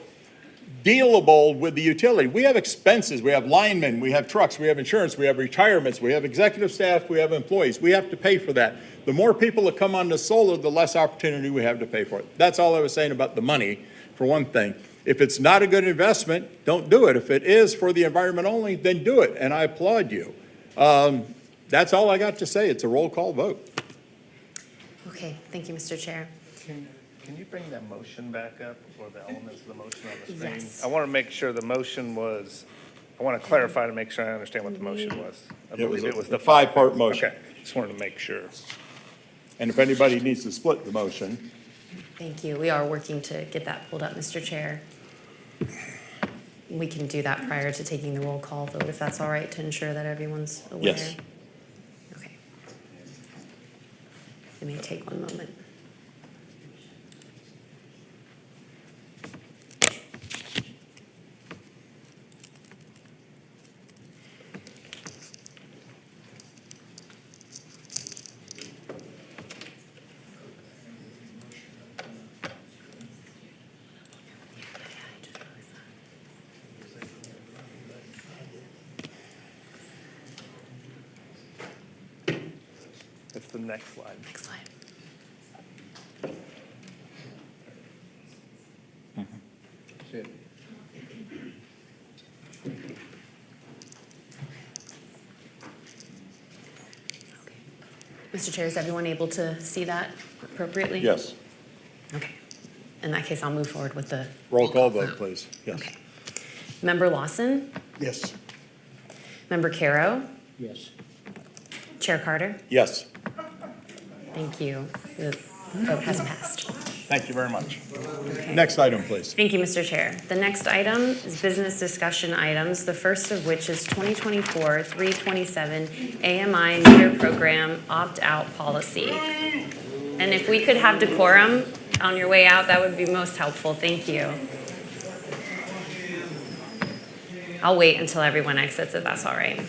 dealable with the utility. We have expenses. We have linemen. We have trucks. We have insurance. We have retirements. We have executive staff. We have employees. We have to pay for that. The more people that come on to solar, the less opportunity we have to pay for it. That's all I was saying about the money, for one thing. If it's not a good investment, don't do it. If it is for the environment only, then do it, and I applaud you. That's all I got to say. It's a roll call vote. Okay, thank you, Mr. Chair. Can you bring that motion back up, or the elements of the motion on the screen? Yes. I want to make sure the motion was, I want to clarify to make sure I understand what the motion was. I believe it was the five-part motion. Okay, just wanted to make sure. And if anybody needs to split the motion. Thank you. We are working to get that pulled up, Mr. Chair. We can do that prior to taking the roll call vote, if that's all right, to ensure that everyone's aware. Yes. Okay. It may take one moment. It's the next slide. Next slide. That's it. Mr. Chair, is everyone able to see that appropriately? Yes. Okay. In that case, I'll move forward with the Roll call vote, please. Yes. Okay. Member Lawson? Yes. Member Caro? Yes. Chair Carter? Yes. Thank you. The vote has passed. Thank you very much. Next item, please. Thank you, Mr. Chair. The next item is business discussion items, the first of which is 2024-327 AMI meter program opt-out policy. And if we could have decorum on your way out, that would be most helpful. Thank you. I'll wait until everyone exits if that's all right.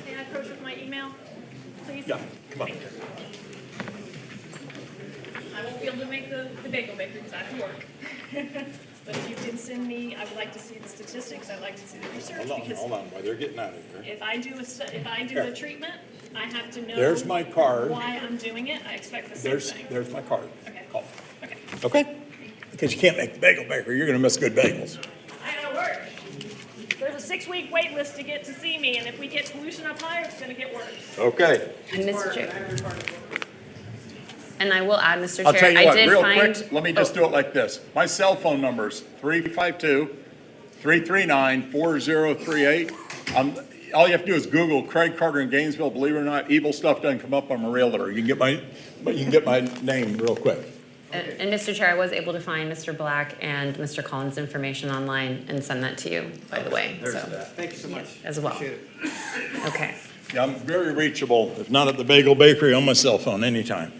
May I approach with my email, please? Yeah, come on. I won't be able to make the bagel bakery because I have to work. But if you can send me, I would like to see the statistics, I'd like to see the research. because Hold on, while they're getting out of here. If I do a treatment, I have to know. There's my card. Why I'm doing it, I expect the same thing. There's my card. Okay. Call. Okay. Okay? Because you can't make the bagel baker, you're gonna miss good bagels. I gotta work. There's a 6-week wait list to get to see me, and if we get pollution up higher, it's gonna get worse. Okay. And Mr. Chair. And I will add, Mr. I'll tell Chair, you I what, did real find. quick, let me just do it like this. My cell phone number is 352-339-4038. All you have to do is Google Craig Carter in Gainesville. Believe it or not, evil stuff doesn't come up. I'm a realtor. You can get my name real quick. And Mr. Chair, I was able to find Mr. Black and Mr. Collins' information online and send that to you, by the way. There's So, that. Thank you so much. as well. Appreciate it. Okay. Yeah, I'm very reachable, if not at the bagel bakery, on my cell phone, anytime.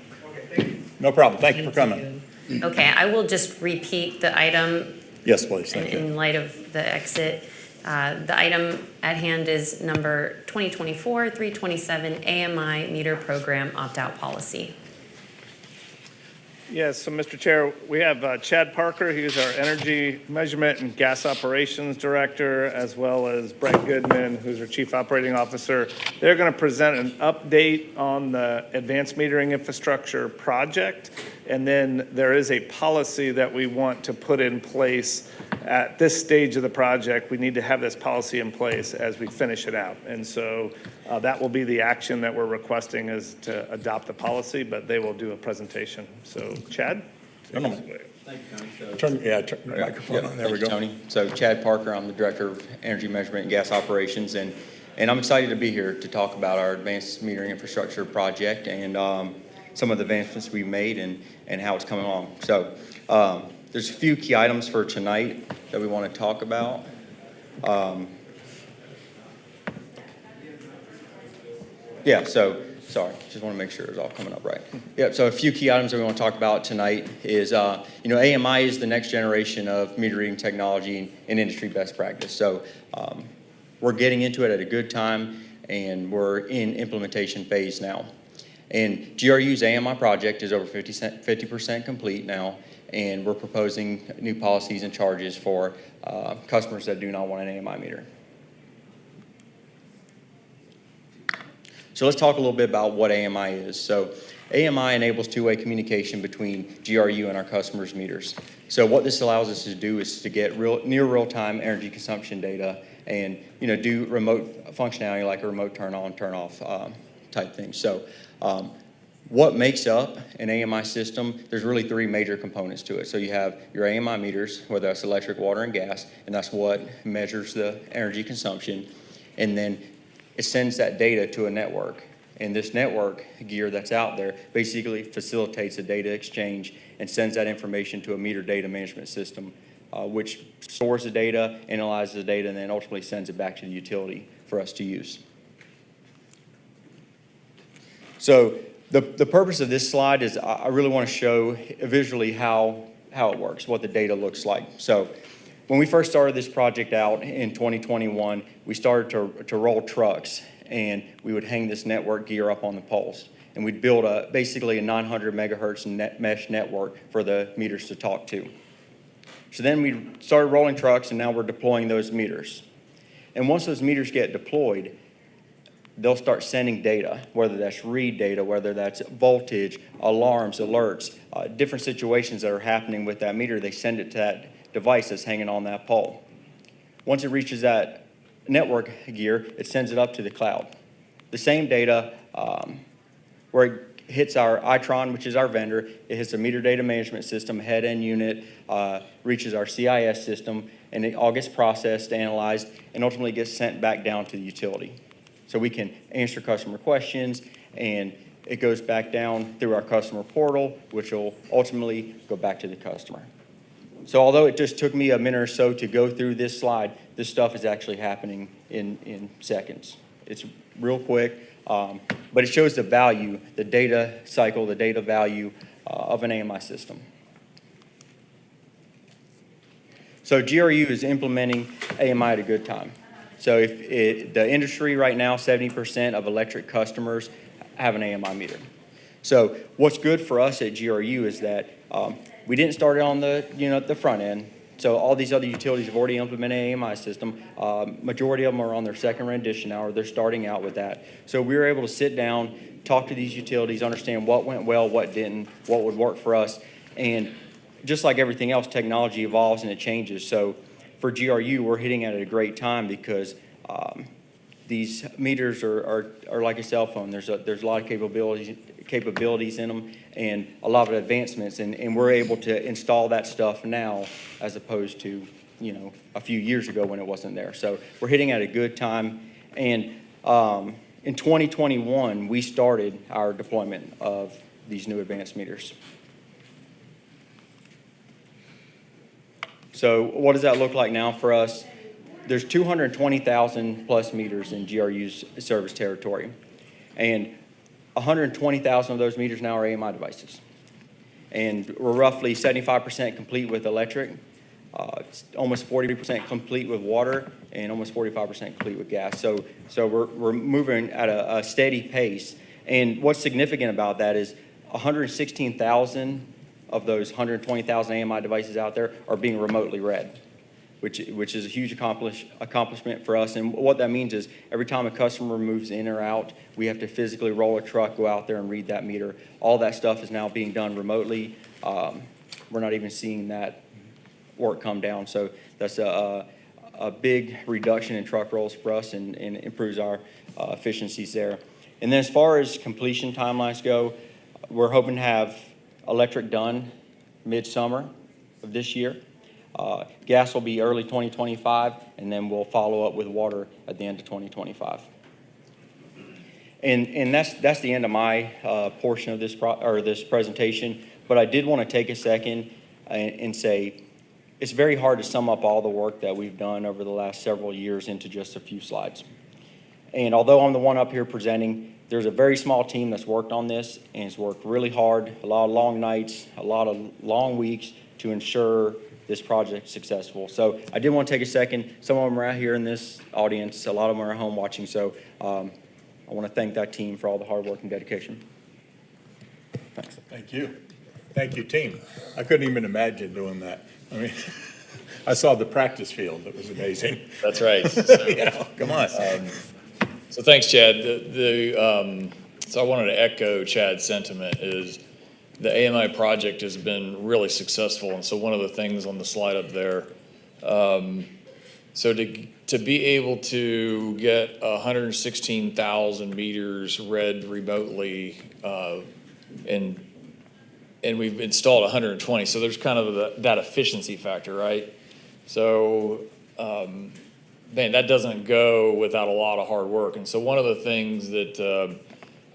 No problem. Thank you for coming. Okay, I will just repeat the item Yes, please. Thank you. in light of the exit. The item at hand is number 2024-327 AMI meter program opt-out policy. Yes, so Mr. Chair, we have Chad Parker, he's our Energy Measurement and Gas Operations Director, as well as Brett Goodman, who's our Chief Operating Officer. They're going to present an update on the advanced metering infrastructure project. And then there is a policy that we want to put in place at this stage of the project. We need to have this policy in place as we finish it out. And so that will be the action that we're requesting, is to adopt the policy, but they will do a presentation. So Chad? Turn the microphone on. There we go. Tony. So Chad Parker, I'm the Director of Energy Measurement and Gas Operations, and I'm excited to be here to talk about our advanced metering infrastructure project and some of the advancements we've made and how it's coming along. So there's a few key items for tonight that we want to talk about. Sorry, just want to make sure it's all coming up right. Yeah, so a few key items that we want to talk about tonight is, AMI is the next generation of meter reading technology and industry best practice. So we're getting into it at a good time, and we're in implementation phase now. And GRU's AMI project is over 50% complete now, and we're proposing new policies and charges for customers that do not want an AMI meter. So let's talk a little bit about what AMI is. So AMI enables two-way communication between GRU and our customers' meters. So what this allows us to do is to get near real-time energy consumption data and do remote functionality like a remote turn on, turn off type thing. So what makes up an AMI system? There's really three major components to it. So you have your AMI meters, whether that's electric, water, and gas, and that's what measures the energy consumption. And then it sends that data to a network. And this network gear that's out there basically facilitates a data exchange and sends that information to a meter data management system, which stores the data, analyzes the data, and then ultimately sends it back to the utility for us to use. So the purpose of this slide is I really want to show visually how it works, what the data looks like. So when we first started this project out in 2021, we started to roll trucks, and we would hang this network gear up on the poles. And we'd build basically a 900 megahertz mesh network for the meters to talk to. So then we started rolling trucks, and now we're deploying those meters. And once those meters get deployed, they'll start sending data, whether that's read data, whether that's voltage, alarms, alerts, different situations that are happening with that meter. They send it to that device that's hanging on that pole. Once it reaches that network gear, it sends it up to the cloud. The same data, where it hits our Itron, which is our vendor, it hits a meter data management system, head-end unit, reaches our CIS system, and it all gets processed, analyzed, and ultimately gets sent back down to the utility. So we can answer customer questions, and it goes back down through our customer portal, which will ultimately go back to the customer. So although it just took me a minute or so to go through this slide, this stuff is actually happening in seconds. It's real quick, but it shows the value, the data cycle, the data value of an AMI system. So GRU is implementing AMI at a good time. So the industry right now, 70% of electric customers have an AMI meter. So what's good for us at GRU is that we didn't start it on the front end. So all these other utilities have already implemented an AMI system. Majority of them are on their second rendition now, or they're starting out with that. So we were able to sit down, talk to these utilities, understand what went well, what didn't, what would work for us. And just like everything else, technology evolves and it changes. So for GRU, we're hitting at a great time because these meters are like a cell phone. There's a lot of capabilities in them and a lot of advancements, and we're able to install that stuff now as opposed to a few years ago when it wasn't there. So we're hitting at a good time. And in 2021, we started our deployment of these new advanced meters. So what does that look like now for us? There's 220,000 plus meters in GRU's service territory, and 120,000 of those meters now are AMI devices. And we're roughly 75% complete with electric, almost 40% complete with water, and almost 45% complete with gas. So we're moving at a steady pace. And what's significant about that is 116,000 of those 120,000 AMI devices out there are being remotely read, which is a huge accomplishment for us. And what that means is every time a customer moves in or out, we have to physically roll a truck, go out there and read that meter. All that stuff is now being done remotely. We're not even seeing that work come down. So that's a big reduction in truck rolls for us and improves our efficiencies there. And then as far as completion timelines go, we're hoping to have electric done midsummer of this year. Gas will be early 2025, and then we'll follow up with water at the end of 2025. And that's the end of my portion of this presentation. But I did want to take a second and say it's very hard to sum up all the work that we've done over the last several years into just a few slides. And although I'm the one up here presenting, there's a very small team that's worked on this and has worked really hard, a lot of long nights, a lot of long weeks to ensure this project is successful. So I did want to take a second. Some of them are out here in this audience. A lot of them are at home watching. So I want to thank that team for all the hard work and dedication. Thanks. Thank you. Thank you, team. I couldn't even imagine doing that. I mean, I saw the practice field. It was amazing. That's right. You know, come on. So thanks, Chad. So I wanted to echo Chad's sentiment is the AMI project has been really successful. And so one of the things on the slide up there, so to be able to get 116,000 meters read remotely, and we've installed 120, so there's kind of that efficiency factor, right? So, man, that doesn't go without a lot of hard work. And so one of the things that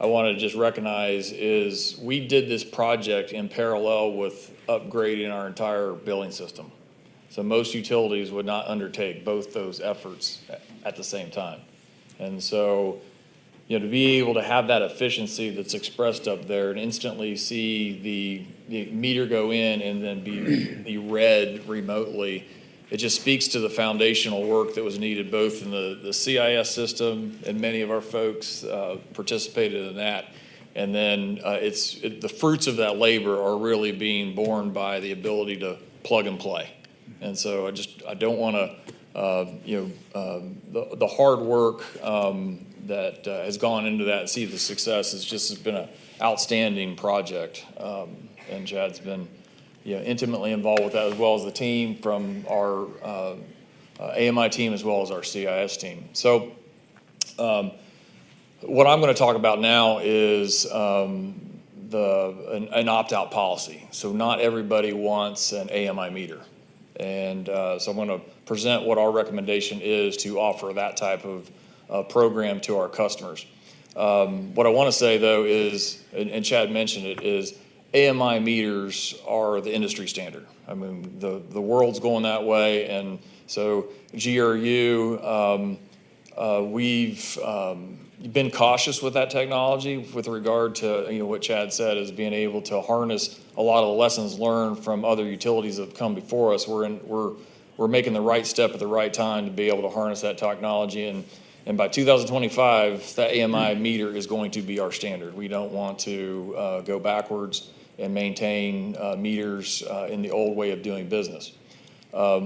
I want to just recognize is we did this project in parallel with upgrading our entire billing system. So most utilities would not undertake both those efforts at the same time. And so, you know, to be able to have that efficiency that's expressed up there and instantly see the meter go in and then be read remotely, it just speaks to the foundational work that was needed both in the CIS system, and many of our folks participated in that. And then the fruits of that labor are really being borne by the ability to plug and play. And so I don't want to, the hard work that has gone into that and see the success has been an outstanding project. And Chad's been intimately involved with that, as well as the team from our AMI team as well as our CIS team. So what I'm going to talk about now is an opt-out policy. So not everybody wants an AMI meter. And so I'm going to present what our recommendation is to offer that type of program to our customers. What I want to say, though, is, and Chad mentioned it, is AMI meters are the industry standard. I mean, the world's going that way, and so GRU, we've been cautious with that technology with regard to what Chad said is being able to harness a lot of the lessons learned from other utilities that have come before us. We're making the right step at the right time to be able to harness that technology, and by 2025, that AMI meter is going to be our standard. We don't want to go backwards and maintain meters in the old way of doing business.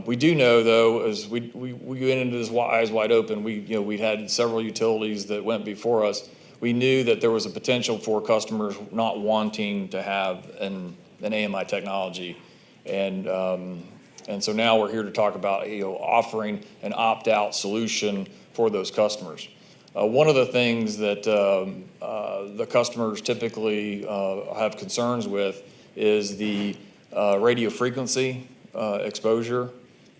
We do know, though, as we went into this eyes wide open, we had several utilities that went before us. We knew that there was a potential for customers not wanting to have an AMI technology, and so now we're here to talk about offering an opt-out solution for those customers. One of the things that the customers typically have concerns with is the radio frequency exposure.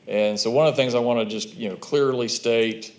And so one of the things I want to just clearly state,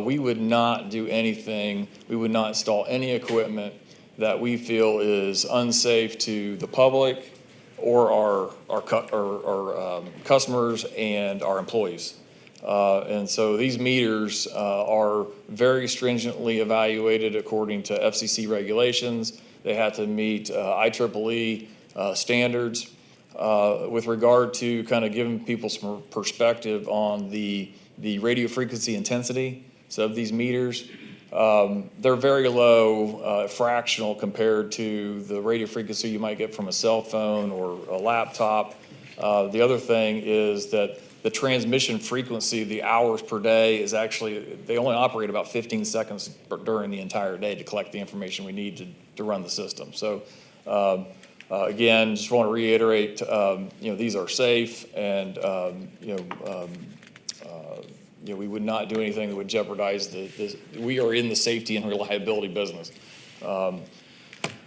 we would not do anything, we would not install any equipment that we feel is unsafe to the public or our customers and our employees. And so these meters are very stringently evaluated according to FCC regulations. They have to meet IEEE standards. With regard to kind of giving people some perspective on the radio frequency intensity of these meters, they're very low, fractional compared to the radio frequency you might get from a cell phone or a laptop. The other thing is that the transmission frequency, the hours per day is actually, they only operate about 15 seconds during the entire day to collect the information we need to run the system. So again, just want to reiterate, these are safe, and we would not do anything that would jeopardize we are in the safety and reliability business.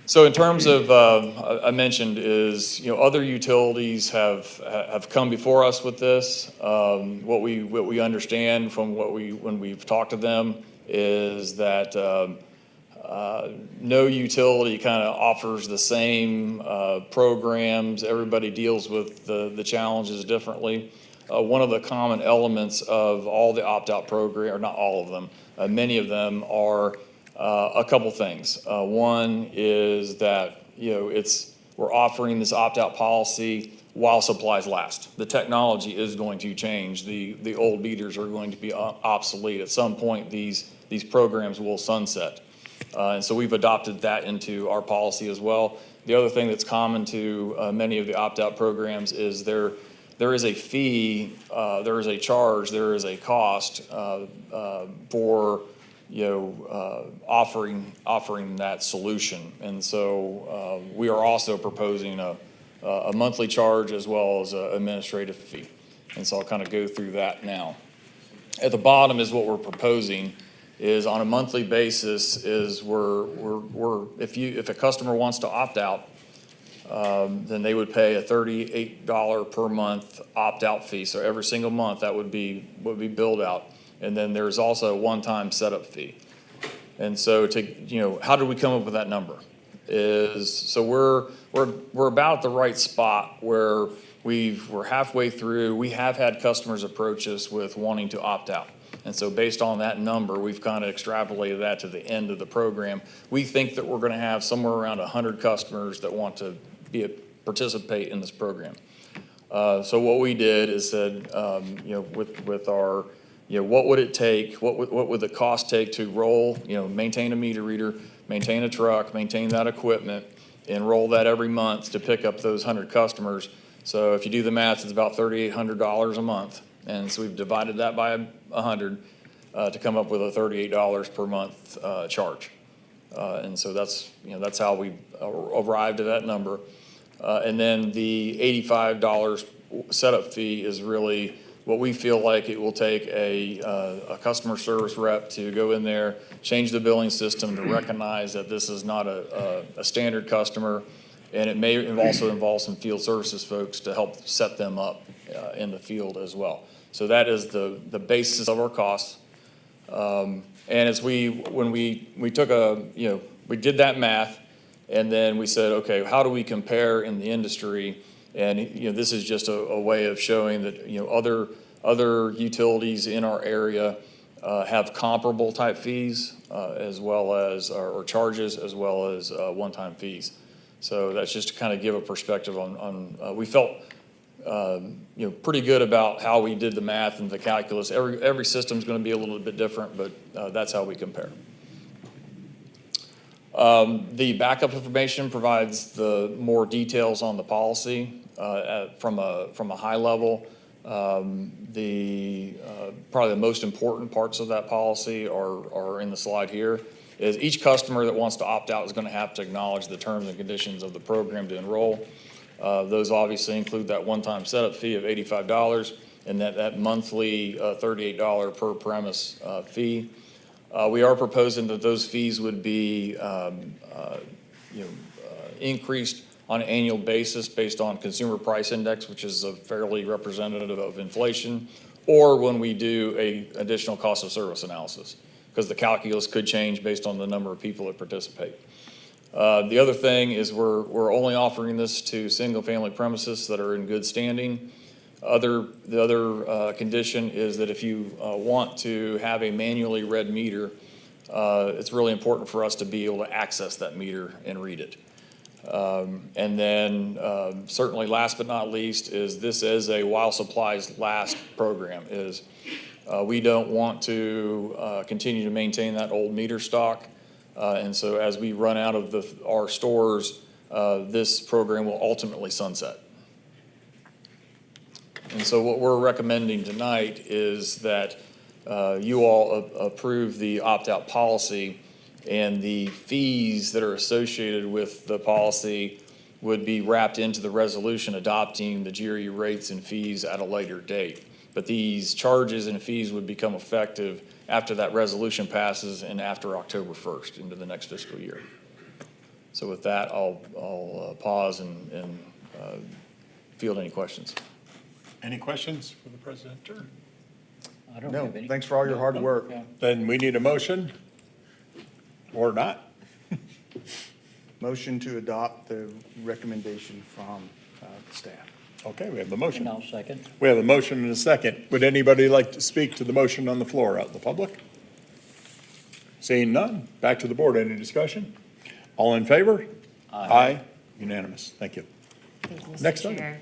So in terms of, I mentioned is, other utilities have come before us with this. What we understand from when we've talked to them is that no utility kind of offers the same programs. Everybody deals with the challenges differently. One of the common elements of all the opt-out program, or not all of them, many of them are a couple things. One is that, we're offering this opt-out policy while supplies last. The technology is going to change. The old meters are going to be obsolete. At some point, these programs will sunset. And so we've adopted that into our policy as well. The other thing that's common to many of the opt-out programs is there is a fee, there is a charge, there is a cost for offering that solution. And so we are also proposing a monthly charge as well as an administrative fee. And so I'll kind of go through that now. At the bottom is what we're proposing is on a monthly basis is if a customer wants to opt out, then they would pay a $38 per month opt-out fee. So every single month that would be billed out. And then there's also a one-time setup fee. And so how did we come up with that number? So we're about at the right spot where we're halfway through. We have had customers approach us with wanting to opt out. And so based on that number, we've kind of extrapolated that to the end of the program. We think that we're going to have somewhere around 100 customers that want to participate in this program. So what we did is said, with our, what would it take? What would the cost take to roll, maintain a meter reader, maintain a truck, maintain that equipment, and roll that every month to pick up those 100 customers? So if you do the math, it's about $3,800 a month. And so we've divided that by 100 to come up with a $38 per month charge. And so that's how we arrived at that number. And then the $85 setup fee is really what we feel like it will take a customer service rep to go in there, change the billing system to recognize that this is not a standard customer. And it may also involve some field services folks to help set them up in the field as well. So that is the basis of our costs. And when we took we did that math, and then we said, okay, how do we compare in the industry? And this is just a way of showing that other utilities in our area have comparable type fees as well as or charges as well as one-time fees. So that's just to kind of give a perspective on we felt pretty good about how we did the math and the calculus. Every system's going to be a little bit different, but that's how we compare. The backup information provides the more details on the policy from a high level. Probably the most important parts of that policy are in the slide here. Is each customer that wants to opt out is going to have to acknowledge the terms and conditions of the program to enroll. Those obviously include that one-time setup fee of $85 and that monthly $38 per premise fee. We are proposing that those fees would be increased on an annual basis based on consumer price index, which is a fairly representative of inflation, or when we do a additional cost of service analysis, because the calculus could change based on the number of people that participate. The other thing is we're only offering this to single-family premises that are in good standing. The other condition is that if you want to have a manually read meter, it's really important for us to be able to access that meter and read it. And then certainly last but not least is this is a while supplies last program. We don't want to continue to maintain that old meter stock. And so as we run out of our stores, this program will ultimately sunset. And so what we're recommending tonight is that you all approve the opt-out policy, and the fees that are associated with the policy would be wrapped into the resolution adopting the GRU rates and fees at a later date. But these charges and fees would become effective after that resolution passes and after October 1st into the next fiscal year. So with that, I'll pause and field any questions. Any questions for the presenter? I don't No, have any. thanks for all your hard work. Yeah. Then we need a motion or not. Motion to adopt the recommendation from the staff. Okay, we have the motion. And I'll second. We have a motion and a second. Would anybody like to speak to the motion on the floor out in the public? Seeing none, back to the board. Any discussion? All in favor? Aye. Unanimous. Thank you. Thank you, Mr. Next item. Chair.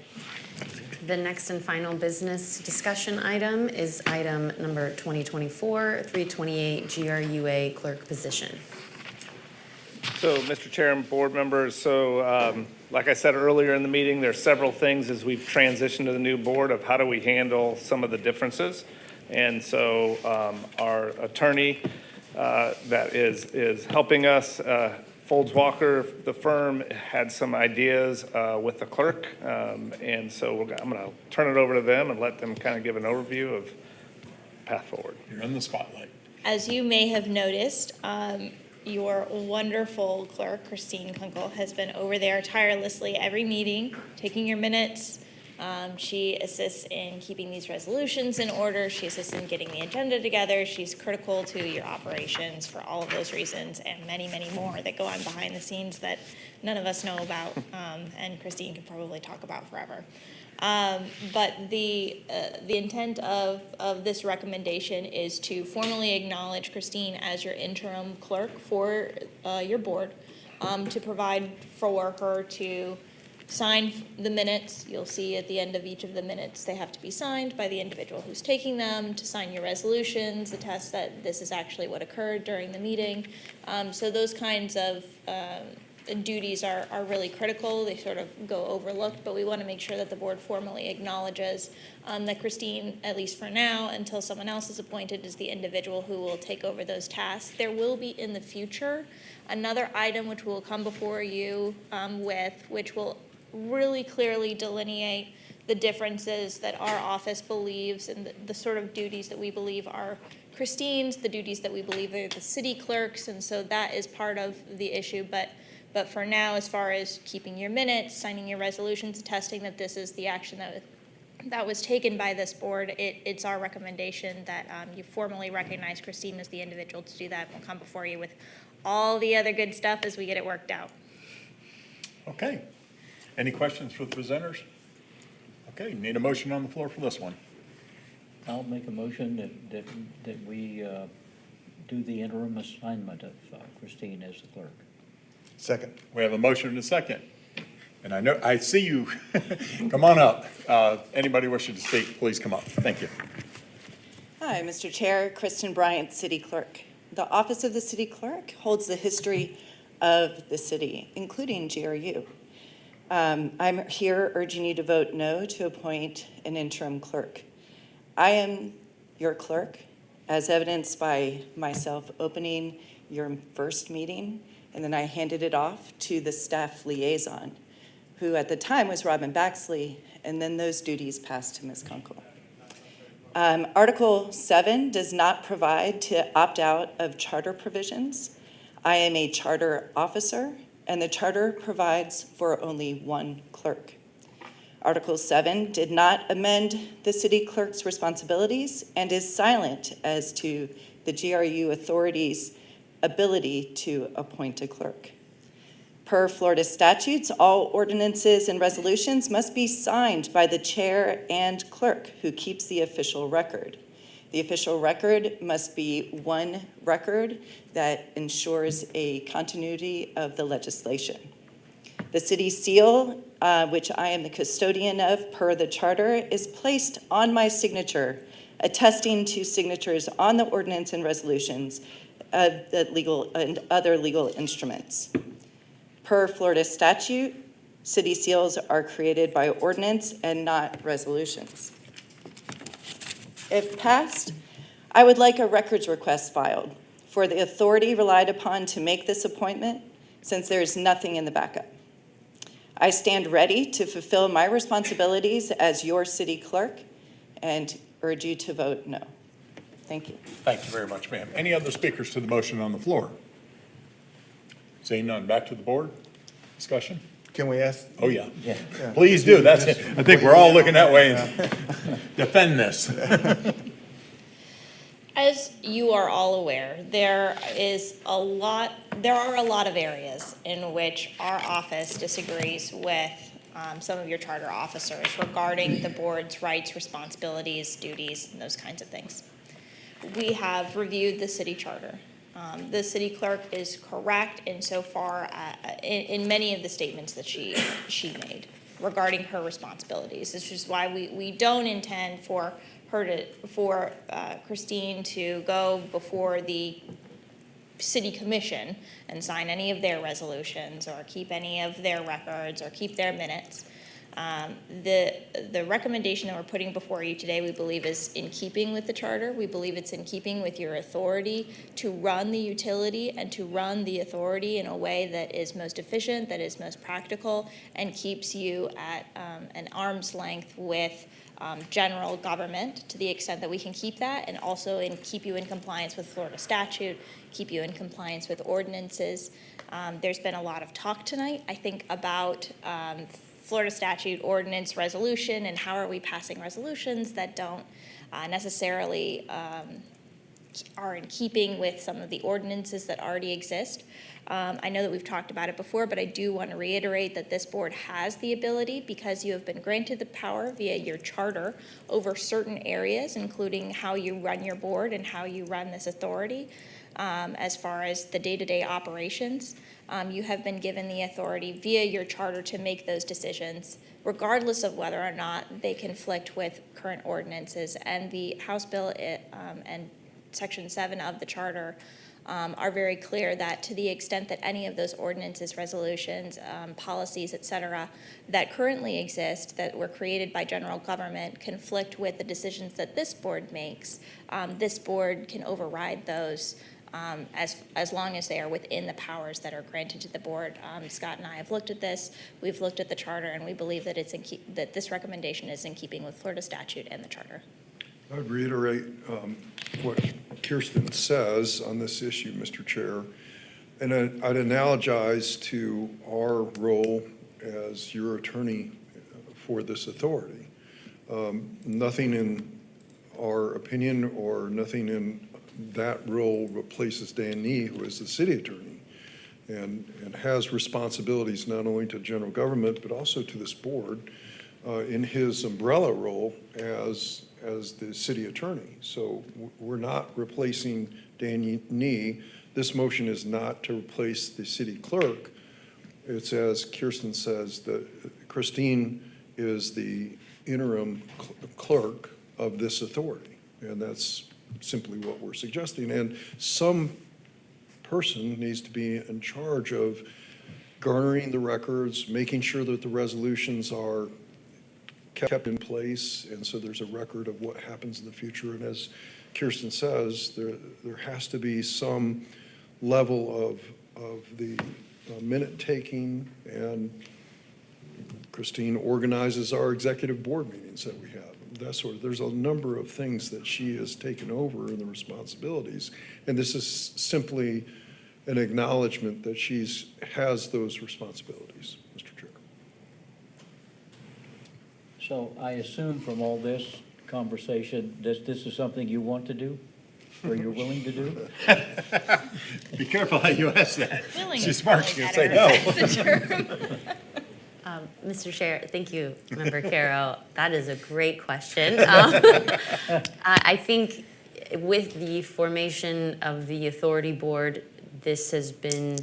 The next and final business discussion item is item number 2024-328, GRUA clerk position. So, Mr. Chair and board members, like I said earlier in the meeting, there's several things as we've transitioned to the new board of how do we handle some of the differences. And so our attorney that is helping us, Folds Walker, the firm, had some ideas with the clerk. And so I'm going to turn it over to them and let them kind of give an overview of path forward. You're in the spotlight. As you may have noticed, your wonderful clerk, Christine Kunkel, has been over there tirelessly every meeting, taking your minutes. She assists in keeping these resolutions in order. She assists in getting the agenda together. She's critical to your operations for all of those reasons and many, many more that go on behind the scenes that none of us know about, and Christine could probably talk about forever. But the intent of this recommendation is to formally acknowledge Christine as your interim clerk for your board, to provide for her to sign the minutes. You'll see at the end of each of the minutes, they have to be signed by the individual who's taking them, to sign your resolutions, attest that this is actually what occurred during the meeting. So those kinds of duties are really critical. They sort of go overlooked, but we want to make sure that the board formally acknowledges that Christine, at least for now, until someone else is appointed, is the individual who will take over those tasks. There will be in the future another item which will come before you which will really clearly delineate the differences that our office believes and the sort of duties that we believe are Christine's, the duties that we believe are the city clerks, and so that is part of the issue. But for now, as far as keeping your minutes, signing your resolutions, attesting that this is the action that was taken by this board, it's our recommendation that you formally recognize Christine as the individual to do that. We'll come before you with all the other good stuff as we get it worked out. Okay. Any questions for the presenters? Okay, need a motion on the floor for this one. I'll make a motion that we do the interim assignment of Christine as the clerk. Second. We have a motion and a second. And I see you. Come on up. Anybody wishing to speak, please come up. Thank you. Hi, Mr. Chair, Kristen Bryant, City Clerk. The Office of the City Clerk holds the history of the city, including GRU. I'm here urging you to vote no to appoint an interim clerk. I am your clerk, as evidenced by myself opening your first meeting, and then I handed it off to the staff liaison, who at the time was Robin Baxley, and then those duties passed to Ms. Kunkel. Article 7 does not provide to opt out of charter provisions. I am a charter officer, and the charter provides for only one clerk. Article 7 did not amend the city clerk's responsibilities and is silent as to the GRU authority's ability to appoint a clerk. Per Florida statutes, all ordinances and resolutions must be signed by the chair and clerk, who keeps the official record. The official record must be one record that ensures a continuity of the legislation. The city seal, which I am the custodian of per the charter, is placed on my signature, attesting to signatures on the ordinance and resolutions of the legal and other legal instruments. Per Florida statute, city seals are created by ordinance and not resolutions. If passed, I would like a records request filed for the authority relied upon to make this appointment, since there is nothing in the backup. I stand ready to fulfill my responsibilities as your city clerk and urge you to vote no. Thank you. Thank you very much, ma'am. Any other speakers to the motion on the floor? Seeing none, back to the board. Discussion? Can we ask? Oh, yeah. Please do. That's it. I think we're all looking that way and defend this. As you are all aware, there are a lot of areas in which our office disagrees with some of your charter officers regarding the board's rights, responsibilities, duties, and those kinds of things. We have reviewed the city charter. The city clerk is correct insofar in many of the statements that she made regarding her responsibilities. This is why we don't intend for Christine to go before the city commission and sign any of their resolutions or keep any of their records or keep their minutes. The recommendation that we're putting before you today, we believe, is in keeping with the charter. We believe it's in keeping with your authority to run the utility and to run the authority in a way that is most efficient, that is most practical, and keeps you at an arm's length with general government to the extent that we can keep that, and also keep you in compliance with Florida statute, keep you in compliance with ordinances. There's been a lot of talk tonight, I think, about Florida statute, ordinance, resolution, and how are we passing resolutions that don't necessarily are in keeping with some of the ordinances that already exist. I know that we've talked about it before, but I do want to reiterate that this board has the ability, because you have been granted the power via your charter over certain areas, including how you run your board and how you run this authority, as far as the day-to-day operations. You have been given the authority via your charter to make those decisions, regardless of whether or not they conflict with current ordinances. And the House bill and Section 7 of the charter are very clear that to the extent that any of those ordinances, resolutions, policies, et cetera, that currently exist, that were created by general government, conflict with the decisions that this board makes, this board can override those as long as they are within the powers that are granted to the board. Scott and I have looked at this. We've looked at the charter, and we believe that that this recommendation is in keeping with Florida statute and the charter. I'd reiterate what Kirsten says on this issue, Mr. Chair, and I'd analogize to our role as your attorney for this authority. Nothing in our opinion or nothing in that role replaces Dan Nee, who is the city attorney and has responsibilities not only to general government but also to this board in his umbrella role as the city attorney. So we're not replacing Dan Nee. This motion is not to replace the city clerk. It's, as Kirsten says, that Christine is the interim clerk of this authority, and that's simply what we're suggesting. And some person needs to be in charge of garnering the records, making sure that the resolutions are kept in place, and so there's a record of what happens in the future. And as Kirsten says, there has to be some level of the minute taking, and Christine organizes our executive board meetings that we have. That sort of, there's a number of things that she has taken over in the responsibilities, and this is simply an acknowledgement that has those responsibilities, Mr. Chair. So I assume from all this conversation that this is something you want to do, or you're willing to do? Be careful how you ask that. Willing She's is smart, probably she's gonna say better no. as a term. Mr. Chair, thank you, Member Carroll. That is a great question. I think with the formation of the authority board, this has been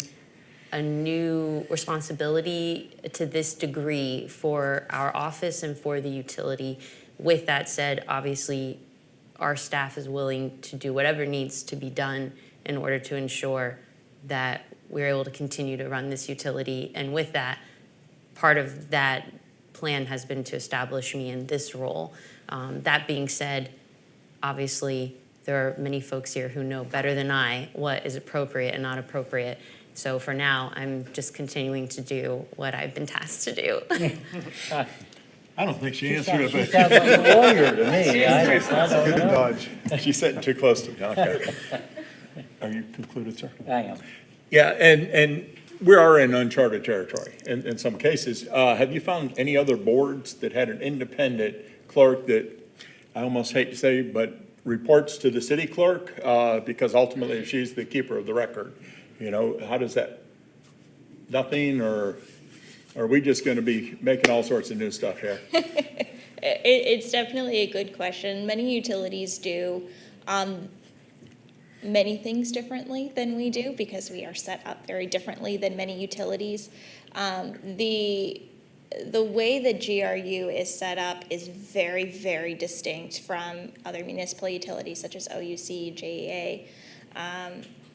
a new responsibility to this degree for our office and for the utility. With that said, obviously, our staff is willing to do whatever needs to be done in order to ensure that we're able to continue to run this utility. And with that, part of that plan has been to establish me in this role. That being said, obviously, there are many folks here who know better than I what is appropriate and not appropriate. So for now, I'm just continuing to do what I've been tasked to do. I don't think she answered it. She sounds like a lawyer to me. I don't Good know. dodge. She's sitting too close to me. Okay. Are you concluded, sir? I am. Yeah, and we are in uncharted territory in some cases. Have you found any other boards that had an independent clerk that, I almost hate to say, but reports to the city clerk? Because ultimately, if she's the keeper of the record, you know, how does that, nothing, or are we just gonna be making all sorts of new stuff here? It's definitely a good question. Many utilities do many things differently than we do because we are set up very differently than many utilities. The way that GRU is set up is very, very distinct from other municipal utilities such as OUC, JEA.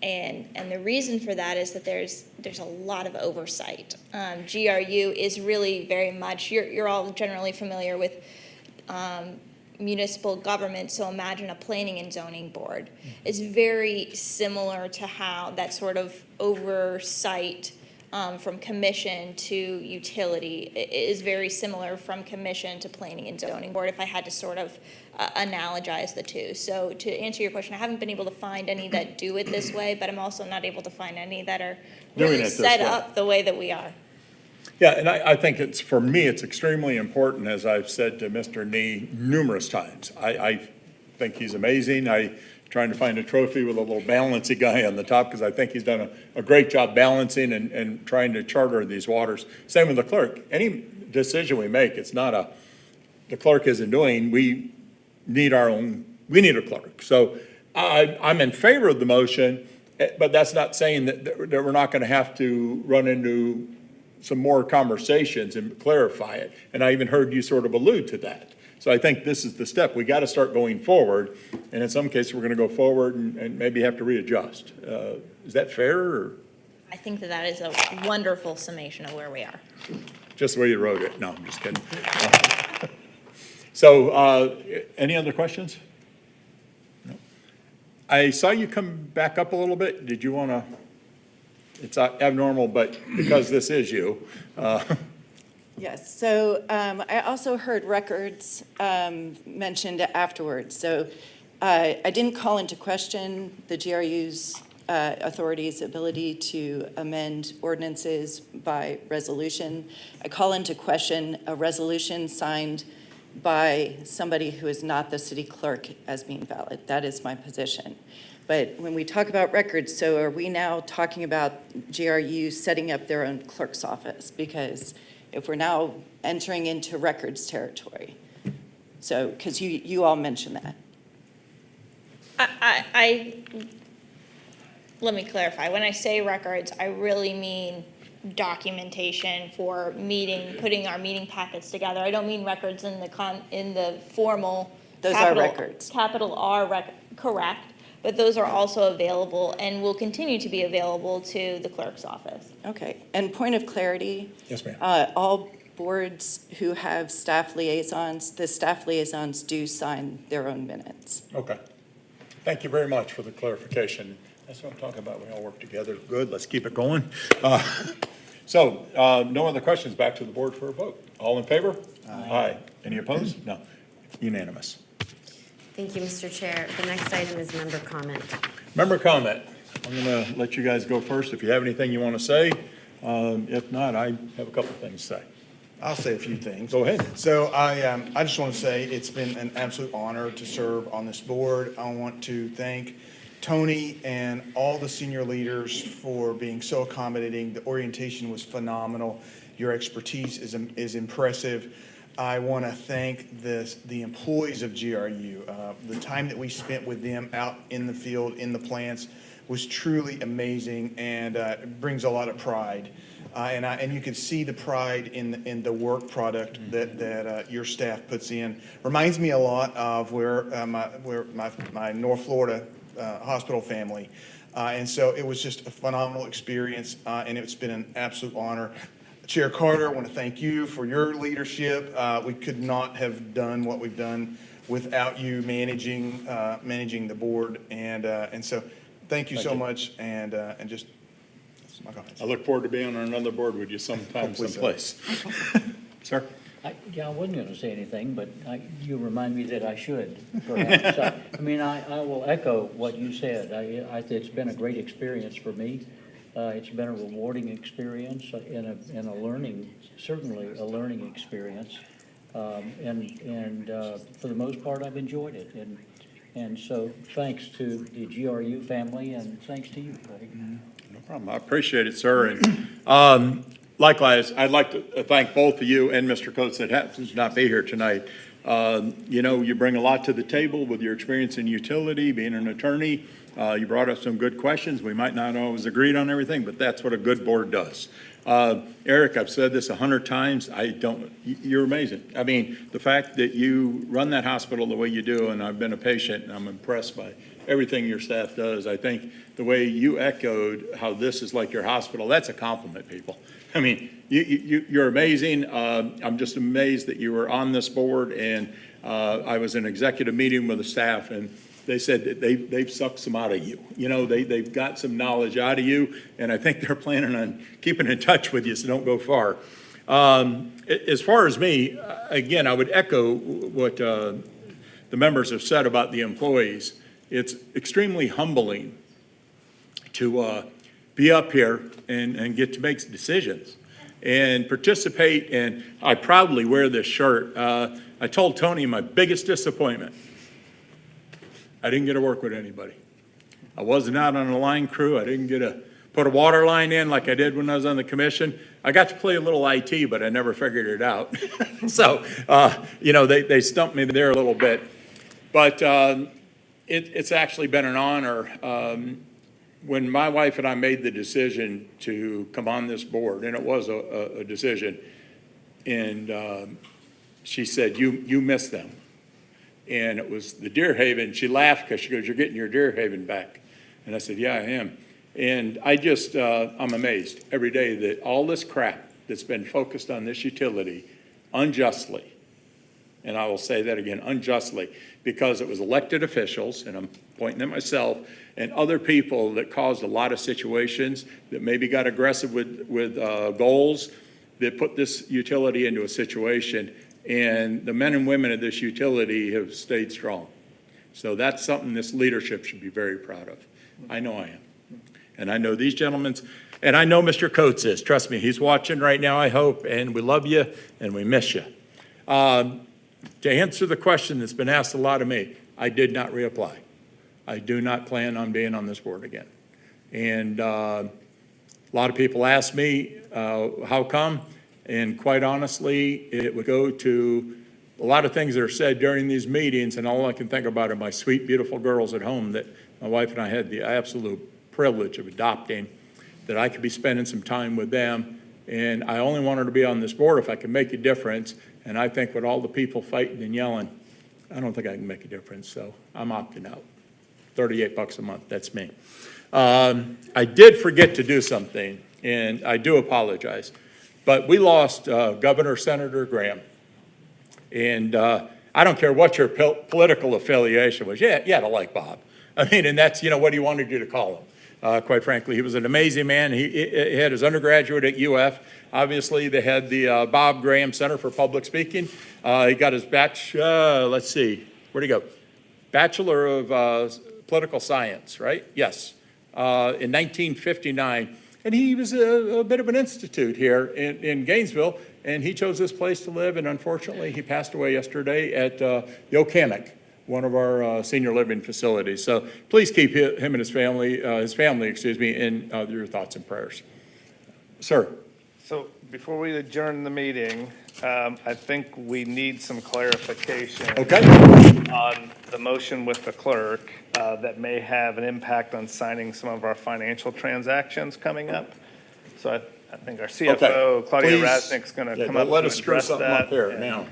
And the reason for that is that there's a lot of oversight. GRU is really very much, you're all generally familiar with municipal government, so imagine a planning and zoning board is very similar to how that sort of oversight from commission to utility is very similar from commission to planning and zoning board, if I had to sort of analogize the two. So to answer your question, I haven't been able to find any that do it this way, but I'm also not able to find any that are really set up the way that we are. Yeah, and I think it's, for me, it's extremely important, as I've said to Mr. Nee numerous times. I think he's amazing. Trying to find a trophy with a little balancy guy on the top, because I think he's done a great job balancing and trying to charter these waters. Same with the clerk. Any decision we make, it's not the clerk isn't doing, we need a clerk. So I'm in favor of the motion, but that's not saying that we're not gonna have to run into some more conversations and clarify it. And I even heard you sort of allude to that. So I think this is the step. We got to start going forward, and in some cases, we're going to go forward and maybe have to readjust. Is that fair, or? I think that is a wonderful summation of where we are. Just the way you wrote it. No, I'm just kidding. So, any other questions? No. I saw you come back up a little bit. Did you want to? It's abnormal, but because this is you. Yes, so I also heard records mentioned afterwards. So I didn't call into question the GRU's authority's ability to amend ordinances by resolution. I call into question a resolution signed by somebody who is not the city clerk as being valid. That is my position. But when we talk about records, so are we now talking about GRU setting up their own clerk's office? Because if we're now entering into records territory. So, because you all mentioned that. Let me clarify. When I say records, I really mean documentation for putting our meeting packets together. I don't mean records in the formal. Those are records. Capital R, correct. But those are also available and will continue to be available to the clerk's office. Okay, and point of clarity. Yes, ma'am. All boards who have staff liaisons, the staff liaisons do sign their own minutes. Okay. Thank you very much for the clarification. That's what I'm talking about. We all work together. Good. Let's keep it going. So, no other questions. Back to the board for a vote. All in favor? Aye. Any opposed? No. Unanimous. Thank you, Mr. Chair. The next item is member comment. Member comment. I'm going to let you guys go first if you have anything you want to say. If not, I have a couple of things to say. I'll say a few things. Go ahead. So I just want to say it's been an absolute honor to serve on this board. I want to thank Tony and all the senior leaders for being so accommodating. The orientation was phenomenal. Your expertise is impressive. I want to thank the employees of GRU. The time that we spent with them out in the field, in the plants, was truly amazing, and it brings a lot of pride. And you can see the pride in the work product that your staff puts in. Reminds me a lot of where my North Florida hospital family. And so it was just a phenomenal experience, and it's been an absolute honor. Chair Carter, I want to thank you for your leadership. We could not have done what we've done without you managing the board. And so, thank you so much, and just, that's my comments. I look forward to being on another board with you sometime, Hopefully so. someplace. Sir? I wasn't gonna say anything, but you remind me that I should, perhaps. I mean, I will echo what you said. It's been a great experience for me. It's been a rewarding experience and a learning, certainly a learning experience. And for the most part, I've enjoyed it. And so thanks to the GRU family and thanks to you, Craig. No problem. I appreciate it, sir. And likewise, I'd like to thank both of you and Mr. Coates that happens to not be here tonight. You know, you bring a lot to the table with your experience in utility, being an attorney. You brought up some good questions. We might not always agree on everything, but that's what a good board does. Eric, I've said this 100 times. You're amazing. I mean, the fact that you run that hospital the way you do, and I've been a patient, and I'm impressed by everything your staff does. I think the way you echoed how this is like your hospital, that's a compliment, people. I mean, you're amazing. I'm just amazed that you were on this board, and I was in an executive meeting with the staff, and they said that they've sucked some out of you. You know, they've got some knowledge out of you, and I think they're planning on keeping in touch with you, so don't go far. As far as me, again, I would echo what the members have said about the employees. It's extremely humbling to be up here and get to make decisions and participate, and I proudly wear this shirt. I told Tony my biggest disappointment, I didn't get to work with anybody. I wasn't out on a line crew. I didn't get to put a water line in like I did when I was on the commission. I got to play a little IT, but I never figured it out. So, you know, they stumped me there a little bit. But it's actually been an honor. When my wife and I made the decision to come on this board, and it was a decision, and she said, you miss them. And it was the Deer Haven. She laughed because she goes, you're getting your Deer Haven back. And I said, yeah, I am. And I just, I'm amazed every day that all this crap that's been focused on this utility unjustly, and I will say that again, unjustly, because it was elected officials, and I'm pointing at myself, and other people that caused a lot of situations that maybe got aggressive with goals that put this utility into a situation. And the men and women of this utility have stayed strong. So that's something this leadership should be very proud of. I know I am. And I know these gentlemen, and I know Mr. Coates is. Trust me, he's watching right now, I hope, and we love you and we miss you. To answer the question that's been asked a lot of me, I did not reapply. I do not plan on being on this board again. And a lot of people ask me, how come? And quite honestly, it would go to a lot of things that are said during these meetings, and all I can think about are my sweet, beautiful girls at home that my wife and I had the absolute privilege of adopting, that I could be spending some time with them. And I only wanted to be on this board if I could make a difference. And I think with all the people fighting and yelling, I don't think I can make a difference. So I'm opting out. $38 a month, that's me. I did forget to do something, and I do apologize. But we lost Governor Senator Graham. And I don't care what your political affiliation was. Yeah, you had to like Bob. I mean, and that's, you know, what he wanted you to call him. Quite frankly, he was an amazing man. He had his undergraduate at UF. Obviously, they had the Bob Graham Center for Public Speaking. He got his let's see, where'd he go? Bachelor of Political Science, right? Yes, in 1959. And he was a bit of an institute here in Gainesville, and he chose this place to live, and unfortunately, he passed away yesterday at the Okamic, one of our senior living facilities. So please keep him and his family, in your thoughts and prayers. Sir. So before we adjourn the meeting, I think we need some clarification. Okay. On the motion with the clerk that may have an impact on signing some of our financial transactions coming up. So I think our CFO, Claudia Rasnick's going to come up and address that. Up here now.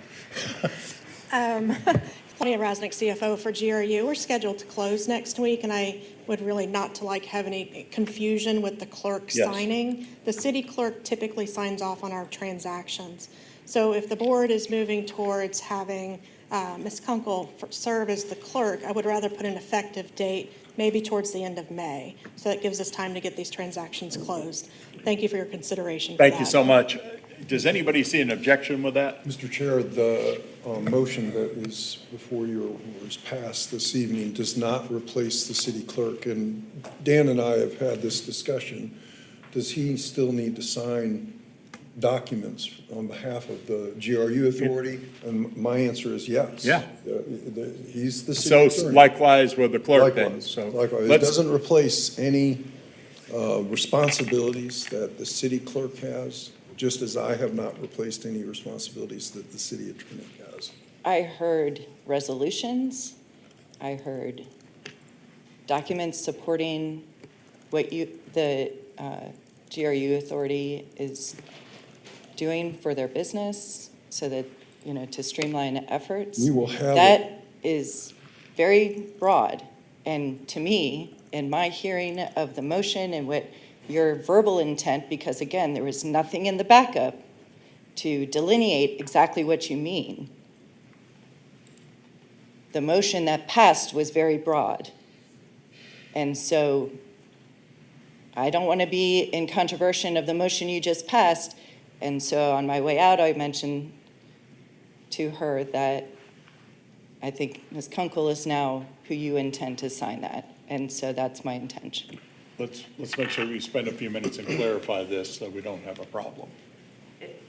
Claudia Rasnick, CFO for GRU. We're scheduled to close next week, and I would really not to have any confusion with the clerk signing. The city clerk typically signs off on our transactions. So if the board is moving towards having Ms. Kunkel serve as the clerk, I would rather put an effective date maybe towards the end of May. So that gives us time to get these transactions closed. Thank you for your consideration for Thank you that. so much. Does anybody see an objection with that? Mr. Chair, the motion that is before you or was passed this evening does not replace the city clerk. And Dan and I have had this discussion. Does he still need to sign documents on behalf of the GRU authority? And my answer is yes. Yeah. He's the So city attorney. likewise with the clerk then. Likewise, So likewise. It let's- doesn't replace any responsibilities that the city clerk has, just as I have not replaced any responsibilities that the city attorney has. I heard resolutions. I heard documents supporting what the GRU authority is doing for their business so that, to streamline efforts. We will have. That is very broad. And to me, in my hearing of the motion and what your verbal intent, because again, there was nothing in the backup to delineate exactly what you mean. The motion that passed was very broad. And so I don't want to be in controversy of the motion you just passed. And so on my way out, I mentioned to her that I think Ms. Kunkel is now who you intend to sign that. And so that's my intention. Let's make sure we spend a few minutes and clarify this so we don't have a problem.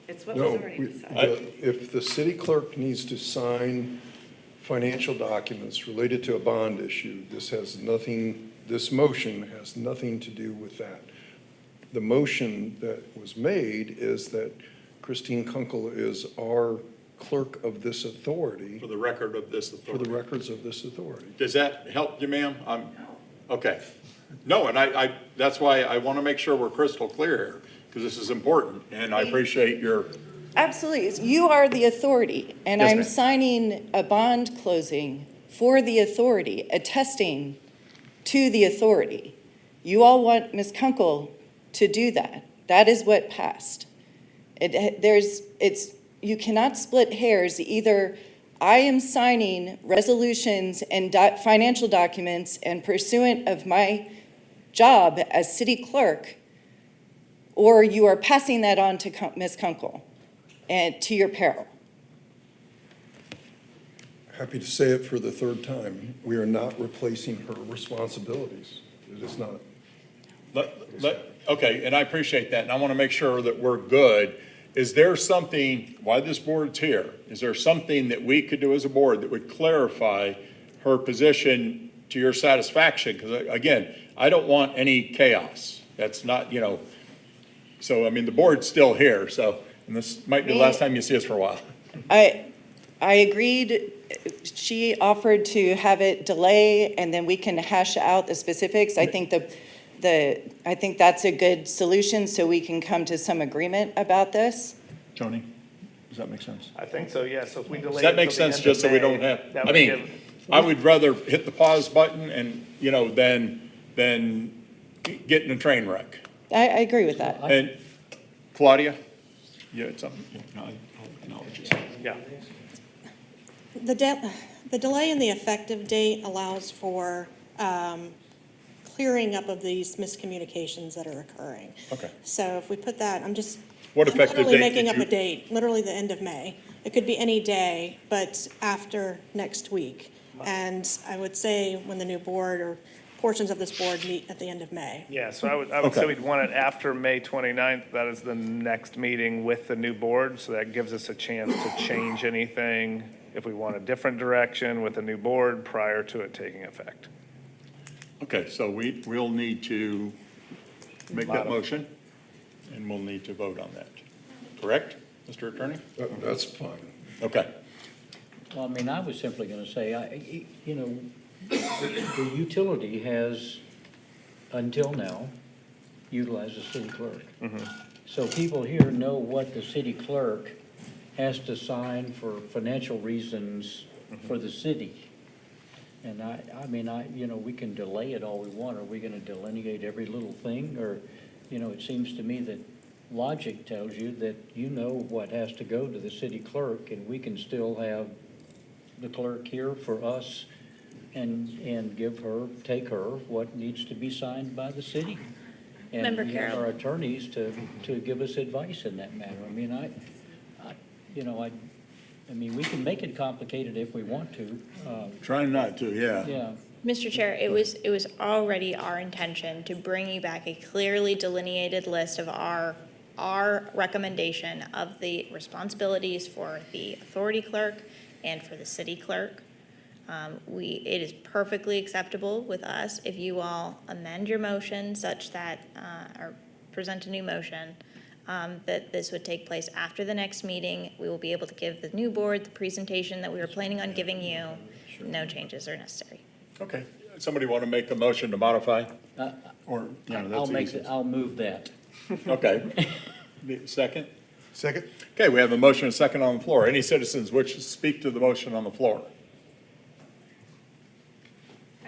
It's what No, was already we- decided. if the city clerk needs to sign financial documents related to a bond issue, this motion has nothing to do with that. The motion that was made is that Christine Kunkel is our clerk of this authority. For the record of this For authority. the records of this authority. Does that help you, ma'am? Okay. No, and I that's why I want to make sure we're crystal clear here, because this is important, and I appreciate your. Absolutely. You are the authority, and Yes, I'm ma'am. signing a bond closing for the authority, attesting to the authority. You all want Ms. Kunkel to do that. That is what passed. You cannot split hairs. Either I am signing resolutions and financial documents and pursuant of my job as city clerk, or you are passing that on to Ms. Kunkel and to your peril. Happy to say it for the third time. We are not replacing her responsibilities. It is not. Okay, and I appreciate that, and I want to make sure that we're good. Is there something, why this board's here, is there something that we could do as a board that would clarify her position to your satisfaction? Because again, I don't want any chaos. That's not, so I mean, the board's still here, so, and this might be the last time you see us for a while. I agreed. She offered to have it delay, and then we can hash out the specifics. I think I think that's a good solution, so we can come to some agreement about this. Tony, does that make sense? I think so, yes. So if we delay. Does that it make till the sense, end just of so we May, don't have, that I would mean, give- I would rather hit the pause button and, than get in a train wreck. I agree with that. And Claudia, you had something? No, I'll acknowledge it. Yeah. The delay in the effective date allows for clearing up of these miscommunications that are occurring. Okay. So if we put that, What I'm effective literally date making did up a you? date, literally the end of May. It could be any day, but after next week. And I would say when the new board or portions of this board meet at the end of May. Yeah, so I would say Okay. we'd want it after May 29th. That is the next meeting with the new board, so that gives us a chance to change anything if we want a different direction with the new board prior to it taking effect. Okay, so we'll need to make that motion, and we'll need to vote on that. Correct, Mr. Attorney? That's fine. Okay. Well, I mean, I was simply going to say, the utility has, until now, utilized the city clerk. So people here know what the city clerk has to sign for financial reasons for the city. And we can delay it all we want. Are we going to delineate every little thing? Or, it seems to me that logic tells you that you know what has to go to the city clerk, and we can still have the clerk here for us and take her what needs to be signed by the city. And Member we have Carroll. our attorneys to give us advice in that matter. I mean, I mean, we can make it complicated if we want to. Trying not to, yeah. Yeah. Mr. Chair, it was already our intention to bring you back a clearly delineated list of our recommendation of the responsibilities for the authority clerk and for the city clerk. It is perfectly acceptable with us if you all amend your motion such that, or present a new motion, that this would take place after the next meeting. We will be able to give the new board the presentation that we were planning on giving you. No changes are necessary. Okay. Somebody want to make a motion to modify? Or, I'll move that. Okay. Second? Second? Okay, we have a motion and a second on the floor. Any citizens wish to speak to the motion on the floor?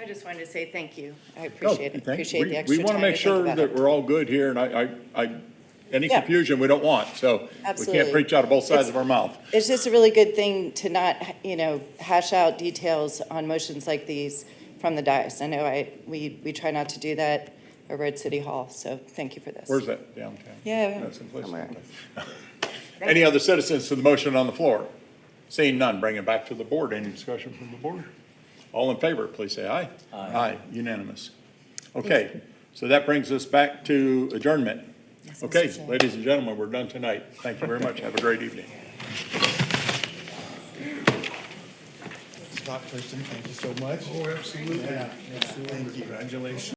I just wanted to say thank you. I appreciate it. Oh, Appreciate the extra We time want to make think sure about that it. we're all good here, and any Yeah. confusion we don't want, so we Absolutely. can't preach out of both sides of our mouth. It's just a really good thing to not, hash out details on motions like these from the dais. I know we try not to do that over at City Hall, so thank you for this. Where's that? Downtown? Yeah, That's in place. somewhere. Any other citizens to the motion on the floor? Seeing none, bring it back to the board. Any discussion from the board? All in favor, please say aye. Aye. Unanimous. Okay, so that brings us back to adjournment. Yes, Mr. Okay, Chair. ladies and gentlemen, we're done tonight. Thank you very much. Have a great evening. Scott, Kristen, thank you so much. Oh, absolutely. Yeah, thank you. Congratulations.